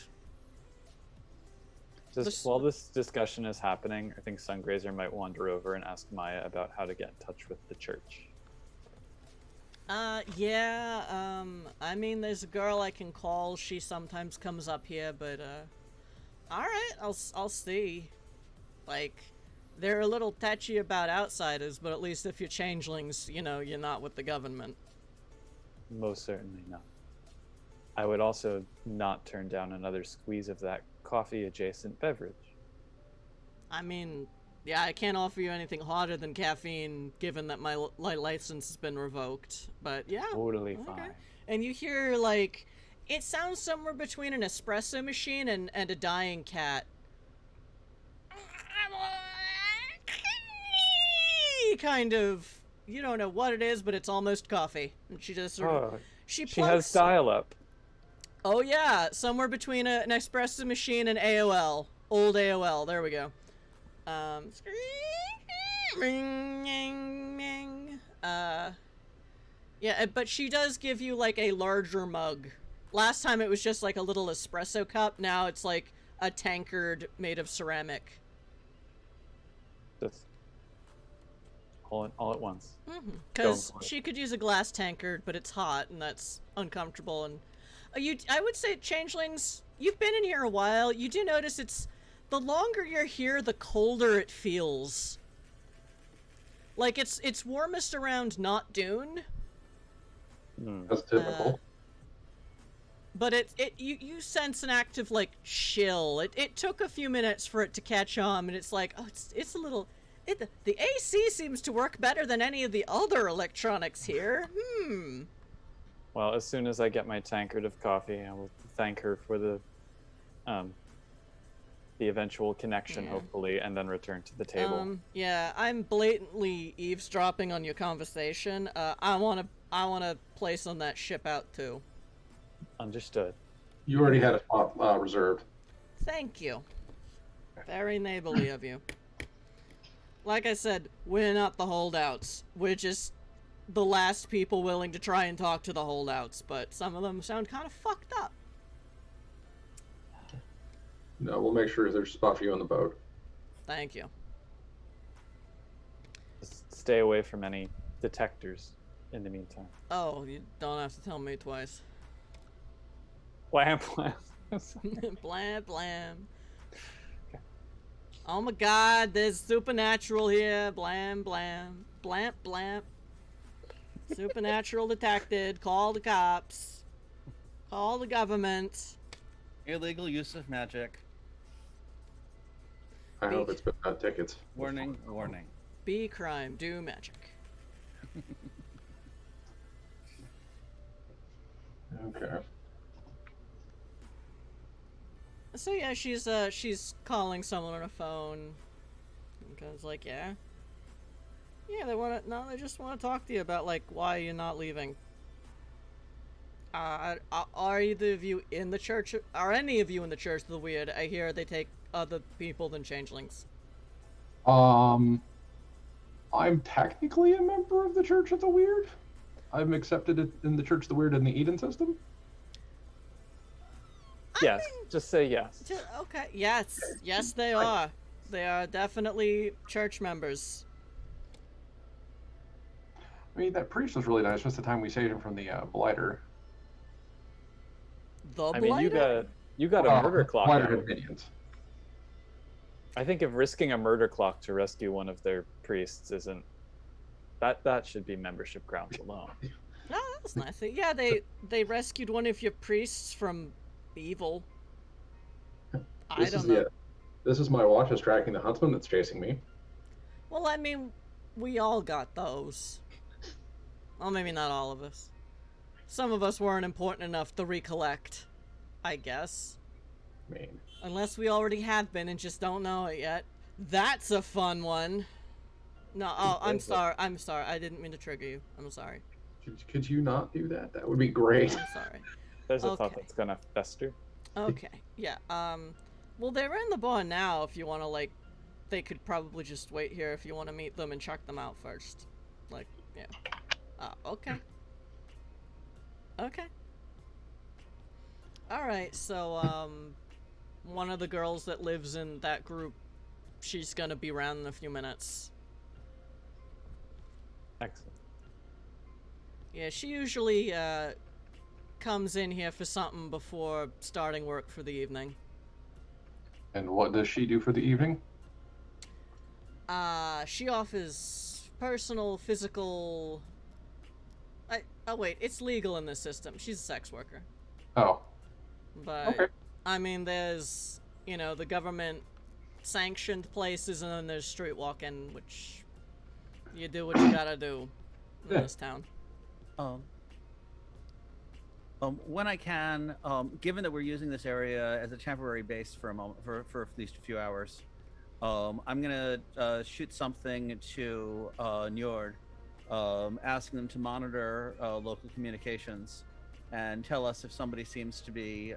While this discussion is happening, I think Sungrazer might wander over and ask Maya about how to get in touch with the church. I mean, there's a girl I can call. She sometimes comes up here, but, alright, I'll see. Like, they're a little touchy about outsiders, but at least if you're changelings, you know, you're not with the government. Most certainly not. I would also not turn down another squeeze of that coffee-adjacent beverage. I mean, yeah, I can't offer you anything hotter than caffeine, given that my license has been revoked. But yeah, totally okay. fine. And you hear like, it sounds somewhere between an espresso machine and a dying cat. Kind of, you don't know what it is, but it's almost coffee. And she just sort of, she has dial-up. Oh yeah, somewhere between an espresso machine and AOL. Old AOL, there we go. Yeah, but she does give you like a larger mug. Last time it was just like a little espresso cup, now it's like a tankard made of ceramic. Just all at once. Because she could use a glass tankard, but it's hot and that's uncomfortable. And I would say, changelings, you've been in here a while. You do notice it's the longer you're here, the colder it feels. Like it's warmest around not Dune. That's typical. But you sense an active like chill. It took a few minutes for it to catch on, and it's like, oh, it's a little. The AC seems to work better than any of the other electronics here. Well, as soon as I get my tankard of coffee, I will thank her for the eventual connection, hopefully, and then return to the table. Yeah, I'm blatantly eavesdropping on your conversation. I wanna place on that ship out too. Understood. You already had a spot reserved. Thank you. Very neighborly of you. Like I said, we're not the holdouts. We're just the last people willing to try and talk to the holdouts, but some of them sound kind of fucked up. No, we'll make sure there's a spot for you on the boat. Thank you. Just stay away from any detectors in the meantime. Oh, you don't have to tell me twice. Blam, blam. Blam, blam. Okay. Oh my god, there's supernatural here. Blam, blam. Blamp, blamp. Supernatural detected. Call the cops. Call the government. Illegal use of magic. I hope it's been bad tickets. Warning, warning. Be crime, do magic. Okay. So yeah, she's calling someone on a phone. Because like, yeah, they just want to talk to you about like why you're not leaving. Are either of you in the church? Are any of you in the Church of the Weird? I hear they take other people than changelings. I'm technically a member of the Church of the Weird. I'm accepted in the Church of the Weird in the Eden system. Yes, just say yes. Okay, yes, they are. They are definitely church members. I mean, that priest was really nice. Just the time we saved him from the blighter. I mean, you got a murder clock. Blighter had minions. I think if risking a murder clock to rescue one of their priests isn't that should be membership grounds alone. No, that's nice. Yeah, they rescued one of your priests from evil. I don't know. This is my watch is tracking the huntsman that's chasing me. Well, I mean, we all got those. Well, maybe not all of us. Some of us weren't important enough to recollect, I guess. I mean, unless we already have been and just don't know it yet. That's a fun one. No, oh, I'm sorry. I didn't mean to trigger you. I'm sorry. Could you not do that? That would be great. I'm sorry. There's a thought that's gonna fester. Okay. Yeah. Well, they're in the bar now. If you want to, like, they could probably just wait here if you want to meet them and check them out first. Like, yeah. Okay. Okay. All right. So, one of the girls that lives in that group, she's gonna be around in a few minutes. Excellent. Yeah, she usually comes in here for something before starting work for the evening. And what does she do for the evening? She offers personal, physical... Oh wait, it's legal in this system. She's a sex worker. Oh. But, okay. I mean, there's, you know, the government-sanctioned places, and then there's street walking, which you do what you gotta do in this town. When I can, given that we're using this area as a temporary base for a moment, for at least a few hours, I'm gonna shoot something to NWoD, asking them to monitor local communications and tell us if somebody seems to be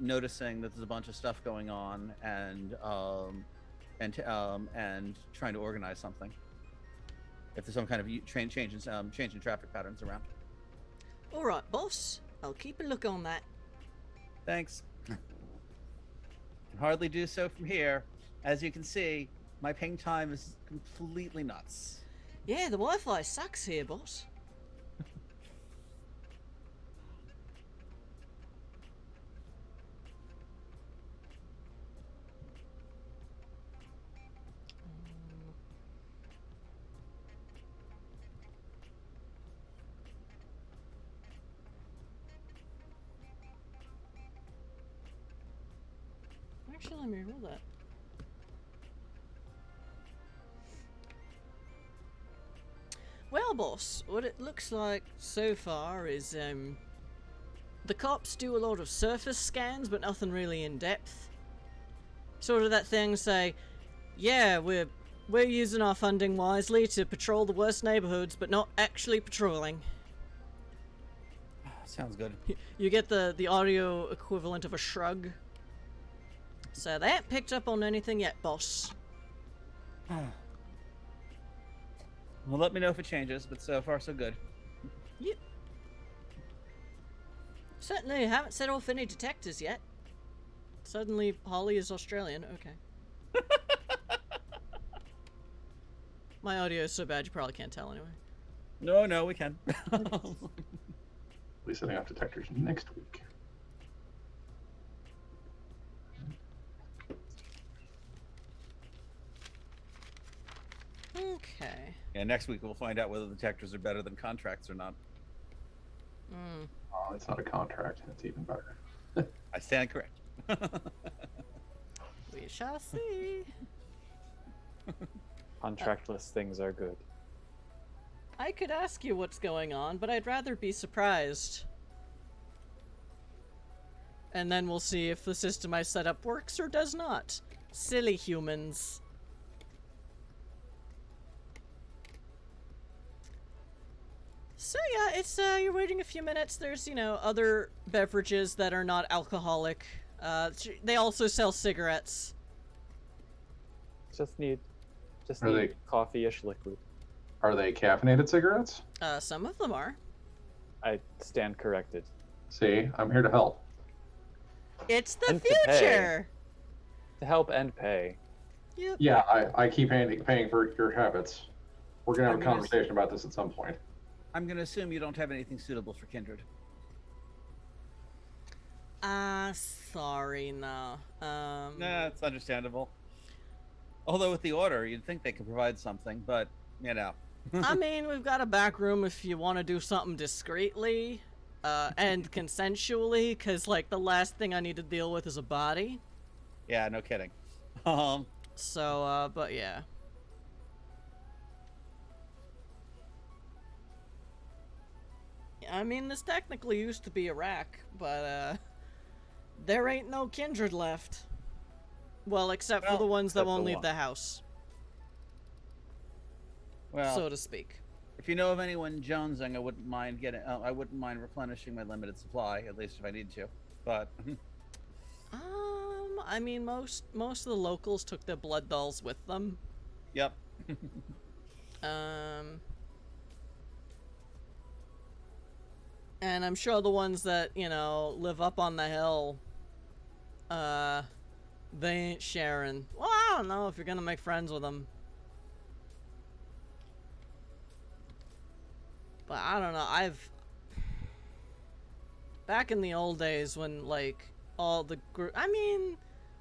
noticing that there's a bunch of stuff going on and trying to organize something. If there's some kind of change in traffic patterns around. All right, boss. I'll keep a look on that. Thanks. Can hardly do so from here. As you can see, my ping time is completely nuts. Yeah, the Wi-Fi sucks here, boss. Actually, let me roll that. Well, boss, what it looks like so far is, the cops do a lot of surface scans, but nothing really in depth. Sort of that thing, say, yeah, we're using our funding wisely to patrol the worst neighborhoods, but not actually patrolling. Sounds good. You get the audio equivalent of a shrug. So they haven't picked up on anything yet, boss. Well, let me know if it changes, but so far so good. Yep. Certainly haven't set off any detectors yet. Suddenly, Holly is Australian. Okay. My audio is so bad you probably can't tell anyway. No, we can. We'll be setting up detectors next week. Okay. Yeah, next week we'll find out whether the detectors are better than contracts or not. Oh, it's not a contract. It's even better. I stand correct. We shall see. Contractless things are good. I could ask you what's going on, but I'd rather be surprised. And then we'll see if the system I set up works or does not. Silly humans. So yeah, it's you're waiting a few minutes. There's, you know, other beverages that are not alcoholic. They also sell cigarettes. Just need Just Are need they- coffee-ish liquid. Are they caffeinated cigarettes? Some of them are. I stand corrected. See, I'm here to help. It's the And to pay. future. To help and pay. Yep. Yeah, I keep paying for your habits. We're gonna have a I'm gonna conversation about this at some point. I'm going to assume you don't have anything suitable for kindred. Sorry, no. Nah, it's understandable. Although with the order, you'd think they could provide something, but, you know. I mean, we've got a back room if you want to do something discreetly, and consensually, because, like, the last thing I need to deal with is a body. Yeah, no kidding. So, but yeah. I mean, this technically used to be a rack, but, there ain't no kindred left. Well, except for Well, the ones that except won't the leave one. the house, Well, so to speak. if you know of anyone jonesing, I wouldn't mind replenishing my limited supply, at least if I need to. But I mean, most of the locals took their blood dolls with them. yep. And I'm sure the ones that, you know, live up on the hill, they ain't sharing. Well, I don't know if you're gonna make friends with them. But I don't know, back in the old days when, like, all the I mean,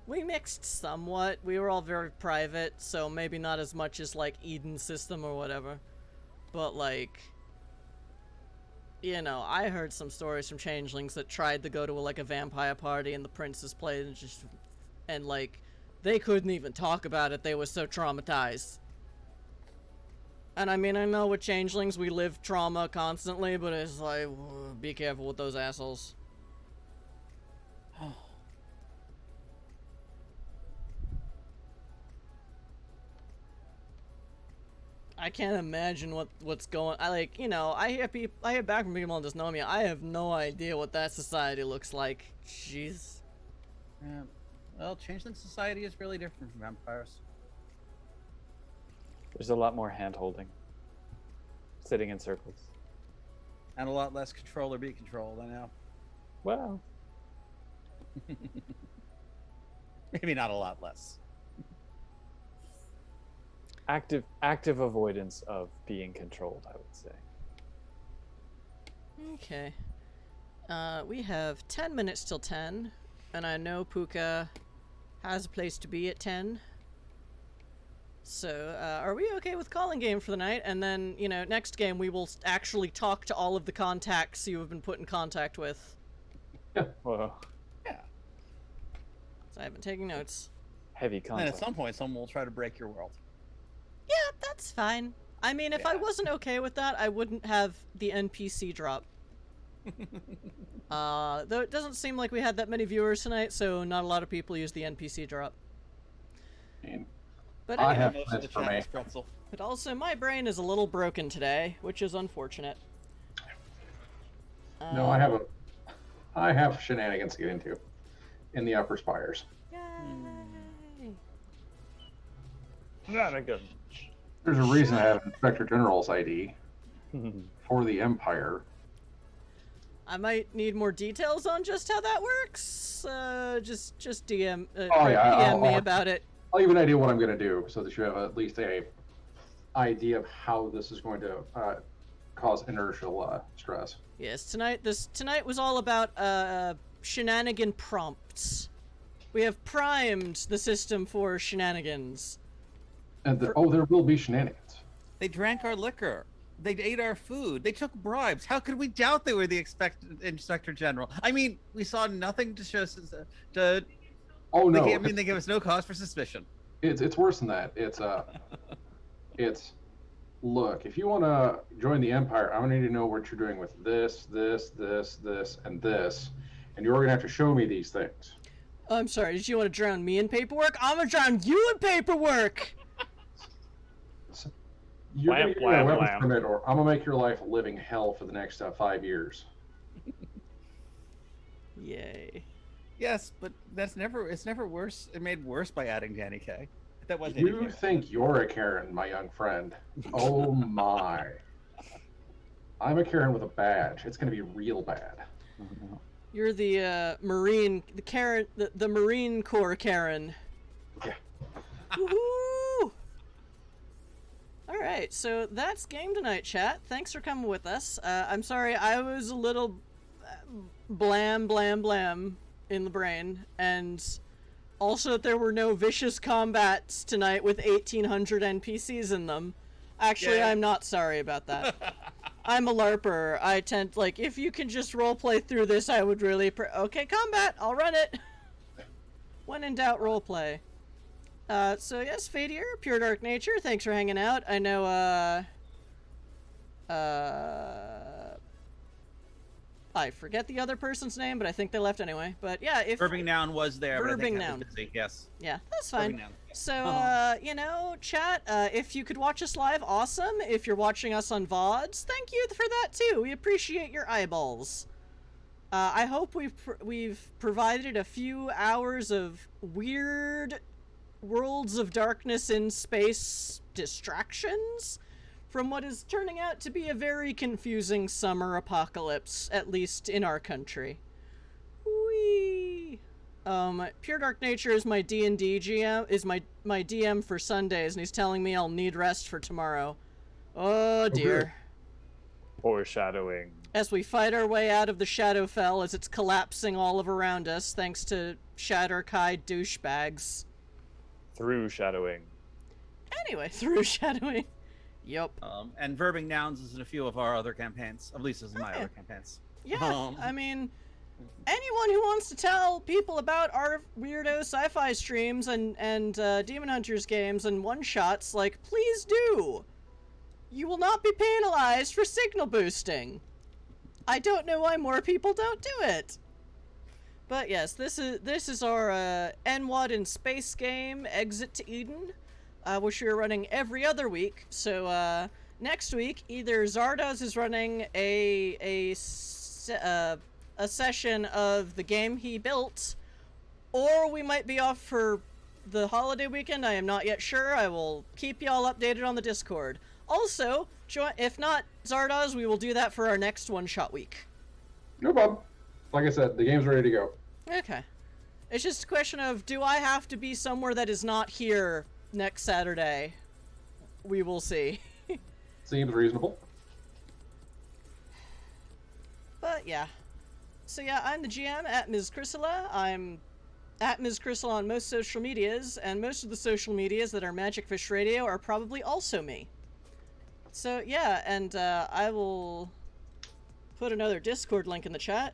we mixed somewhat. We were all very private, so maybe not as much as, like, Eden system or whatever. But, like, you know, I heard some stories from changelings that tried to go to like a vampire party and the princess played and like they couldn't even talk about it. They were so traumatized. And I mean, I know with changelings we live trauma constantly, but it's like, be careful with those assholes. I can't imagine what's going. I like, you know, I hear back from people that just know me. I have no idea what that society looks like. Jeez. Yeah. Well, changeling society is really different from vampires. There's a lot more hand-holding. Sitting in circles. And a lot less control or be controlled, I know. Well, Maybe not a lot less. active avoidance of being controlled, I would say. Okay. We have 10 minutes till 10, and I know Puka has a place to be at 10. So, are we okay with calling game for the night? And then, you know, next game we will actually talk to all of the contacts you have been put in contact with. Whoa. Yeah. So I haven't taken notes. Heavy And content. at some point, someone will try to break your world. Yeah, that's fine. I mean, if I Yeah. wasn't okay with that, I wouldn't have the NPC drop. Though it doesn't seem like we had that many viewers tonight, so not a lot of people use the NPC drop. And But I anyway, have Most of plans the for chat me. is pretzel. but also my brain is a little broken today, which is unfortunate. No, I have shenanigans to get into in the upper spires. Yay! Not a good. There's a reason I have Inspector General's ID for the Empire. I might need more details on just how that works. Just DM, Oh, or yeah, PM me I'll- about it. I'll give you an idea what I'm going to do so that you have at least a idea of how this is going to cause inertial stress. Yes, tonight was all about shenanigan prompts. We have primed the system for shenanigans. And there will be shenanigans. They drank our liquor. They ate our food. They took bribes. How could we doubt they were the Inspector General? I mean, we saw nothing to show. Oh no! They gave us no cause for suspicion. It's worse than that. It's look. If you want to join the Empire, I'm gonna need to know what you're doing with this, and this, and you're gonna have to show me these things. I'm sorry, did you want to drown me in paperwork? I'm gonna drown you in paperwork! You're Wham, gonna give me a wham, weapons wham. permit, or I'm gonna make your life a living hell for the next 5 years. Yay. Yes, but it's never worse. It made worse by adding Danny K. That was You think you're a Karen, my young friend. Oh my. I'm a Karen with a badge. It's going to be real bad. Oh, no. You're the Marine, the Karen, the Marine Corps Karen. Yeah. Woohoo! All right, so that's game tonight, chat. Thanks for coming with us. I'm sorry, I was a little blam in the brain, and also that there were no vicious combats tonight with 1,800 NPCs in them. Actually, Yeah. I'm not sorry about that. I'm a LARPer. I tend, like, if you can just roleplay through this, I would really... Okay, combat! I'll run it! When in doubt, roleplay. So yes, Fadier, Pure Dark Nature, thanks for hanging out. I know, I forget the other person's name, but I think they left anyway. But yeah, if... Verbing Noun was there, but I think Verbing that was Noun. busy. Yes. Yeah, that's fine. Verbing Noun. So, you know, chat, if you could watch us live, awesome. If you're watching us on VODs, thank you for that too. We appreciate your eyeballs. I hope we've provided a few hours of weird worlds of darkness in space distractions from what is turning out to be a very confusing summer apocalypse, at least in our country. Whee! Pure Dark Nature is my D&D GM, is my DM for Sundays, and he's telling me I'll need rest for tomorrow. Oh dear. Foreshadowing. As we fight our way out of the Shadowfell as it's collapsing all of around us, thanks to Shatterkai douchebags. Through shadowing. Anyway, through shadowing. Yup. And Verbing Nouns is in a few of our other campaigns. At least this is my other campaigns. Yeah, I mean, anyone who wants to tell people about our weirdo sci-fi streams and Demon Hunters games and one-shots, like, please do! You will not be penalized for signal boosting. I don't know why more people don't do it. But yes, this is our NWoD in space game, Exit to Eden, which we're running every other week. So next week, either Zardoz is running a session of the game he built, or we might be off for the holiday weekend. I am not yet sure. I will keep y'all updated on the Discord. Also, if not Zardoz, we will do that for our next one-shot week. No problem. Like I said, the game's ready to go. Okay. It's just a question of, do I have to be somewhere that is not here next Saturday? We will see. Seems reasonable. But yeah. So yeah, I'm the GM at Ms. Chrysala. I'm at Ms. Chrysala on most social medias, and most of the social medias that are Magic Fish Radio are probably also me. So yeah, and I will put another Discord link in the chat.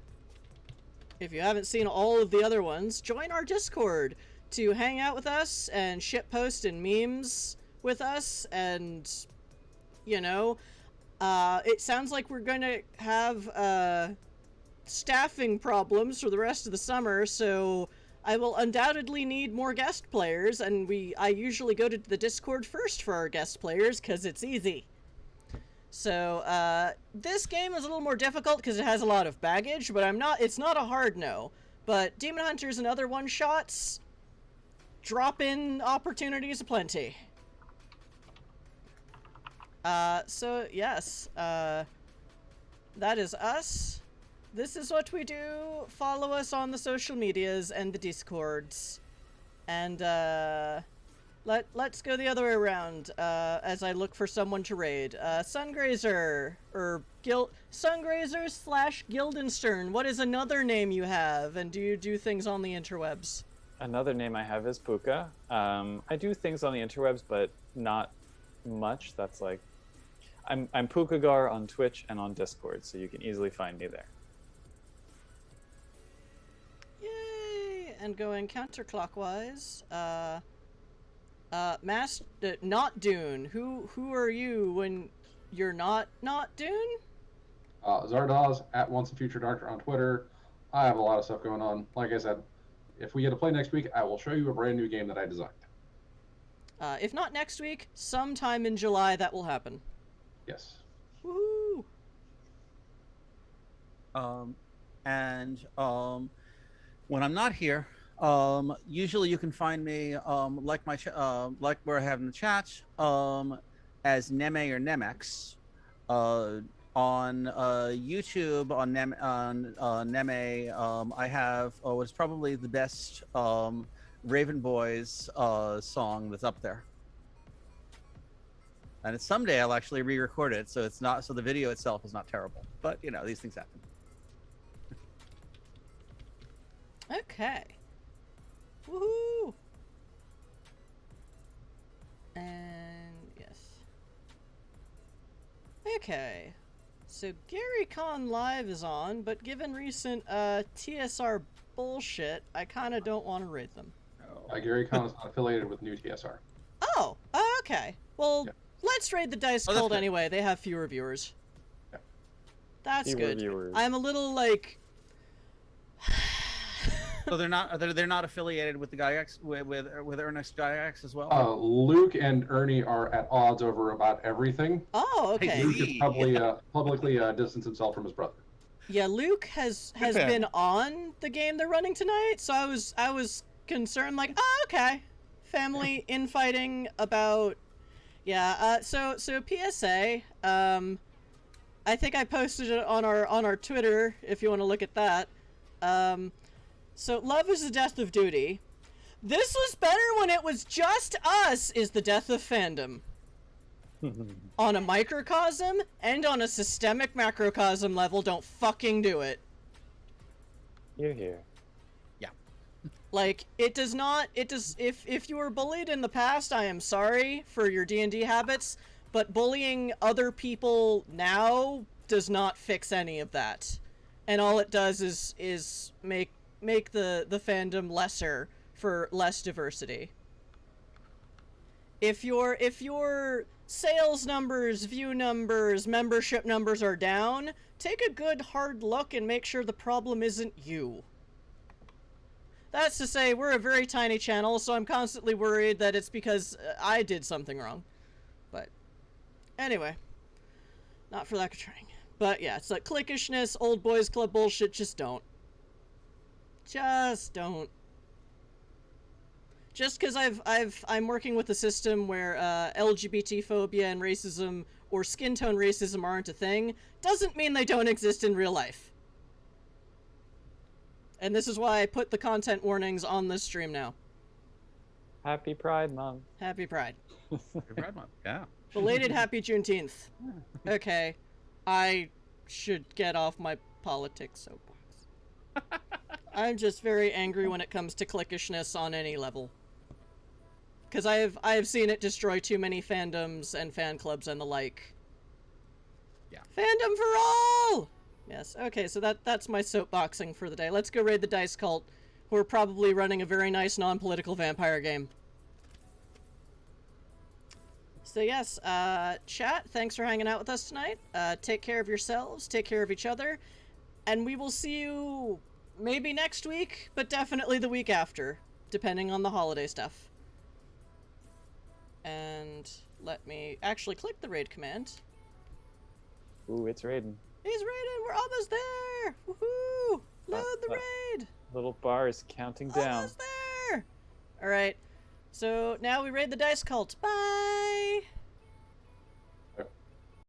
If you haven't seen all of the other ones, join our Discord to hang out with us and shitpost and memes with us, and, you know, it sounds like we're going to have staffing problems for the rest of the summer, so I will undoubtedly need more guest players, and I usually go to the Discord first for our guest players, because it's easy. So, this game is a little more difficult because it has a lot of baggage, but it's not a hard no. But Demon Hunters and other one-shots, drop-in opportunities aplenty. So, yes, that is us. This is what we do. Follow us on the social medias and the Discords. And, let's go the other way around, as I look for someone to raid. Sungrazer, or Sungrazer/Guildenstern, what is another name you have, and do you do things on the interwebs? Another name I have is Puka. I do things on the interwebs, but not much. That's like, I'm Pukagar on Twitch and on Discord, so you can easily find me there. Yay! And going counterclockwise, not Dune. Who are you when you're not Dune? Zardoz at Once a Future Doctor on Twitter. I have a lot of stuff going on. Like I said, if we get to play next week, I will show you a brand new game that I designed. If not next week, sometime in July that will happen. Yes. Woohoo! When I'm not here, Usually you can find me like like where I have in the chat as Neme or Nemex. On YouTube on Neme, I have what's probably the best Raven Boys song that's up there. And someday I'll actually re-record it, so it's not, so the video itself is not terrible. But you know, these things happen. Okay. Woohoo! And yes. Okay. So Gary Con Live is on, but given recent TSR bullshit, I kind of don't want to raid them. Gary Con is not affiliated with new TSR. Oh, okay. Well, yeah. Let's raid the Dice Cult anyway. They have fewer viewers. Yeah. That's fewer good. Viewers. I'm a little like. So they're not affiliated with the Gaiax with Ernest Gaiax as well. Luke and Ernie are at odds over about everything. Oh, okay. Luke has probably publicly distanced himself from his brother. Yeah, Luke has been on the game they're running tonight, so I was concerned, like, oh, okay, family infighting about, yeah. So PSA. I think I posted it on our Twitter if you want to look at that. So Love is the Death of Duty. This was better when it was just us is the death of fandom. On a microcosm and on a systemic macrocosm level, don't fucking do it. You're here. Yeah. Like, if you were bullied in the past, I am sorry for your D&D habits, but bullying other people now does not fix any of that. And all it does is make the fandom lesser for less diversity. If your sales numbers, view numbers, membership numbers are down, take a good hard look and make sure the problem isn't you. That's to say, we're a very tiny channel, so I'm constantly worried that it's because I did something wrong. But anyway, not for lack of trying. But yeah, it's like cliquishness, old boys club bullshit, just don't. Just don't. Just because I'm working with a system where LGBT phobia and racism or skin tone racism aren't a thing, doesn't mean they don't exist in real life. And this is why I put the content warnings on this stream now. Happy Pride Month. Happy Pride. Happy Pride Month, yeah. Belated Happy Juneteenth. Okay, I should get off my politics soapbox. I'm just very angry when it comes to cliquishness on any level. Because I have seen it destroy too many fandoms and fan clubs and the like. Yeah. Fandom for all! Yes, okay, so that's my soapboxing for the day. Let's go raid the Dice Cult, who are probably running a very nice non-political vampire game. So yes, chat, thanks for hanging out with us tonight. Take care of yourselves, take care of each other, and we will see you maybe next week, but definitely the week after, depending on the holiday stuff. And let me actually click the raid command. Ooh, it's raiding. He's raiding! We're almost there! Woohoo! Load the raid! Little bar is counting down. Almost there! Alright, so now we raid the Dice Cult. Bye!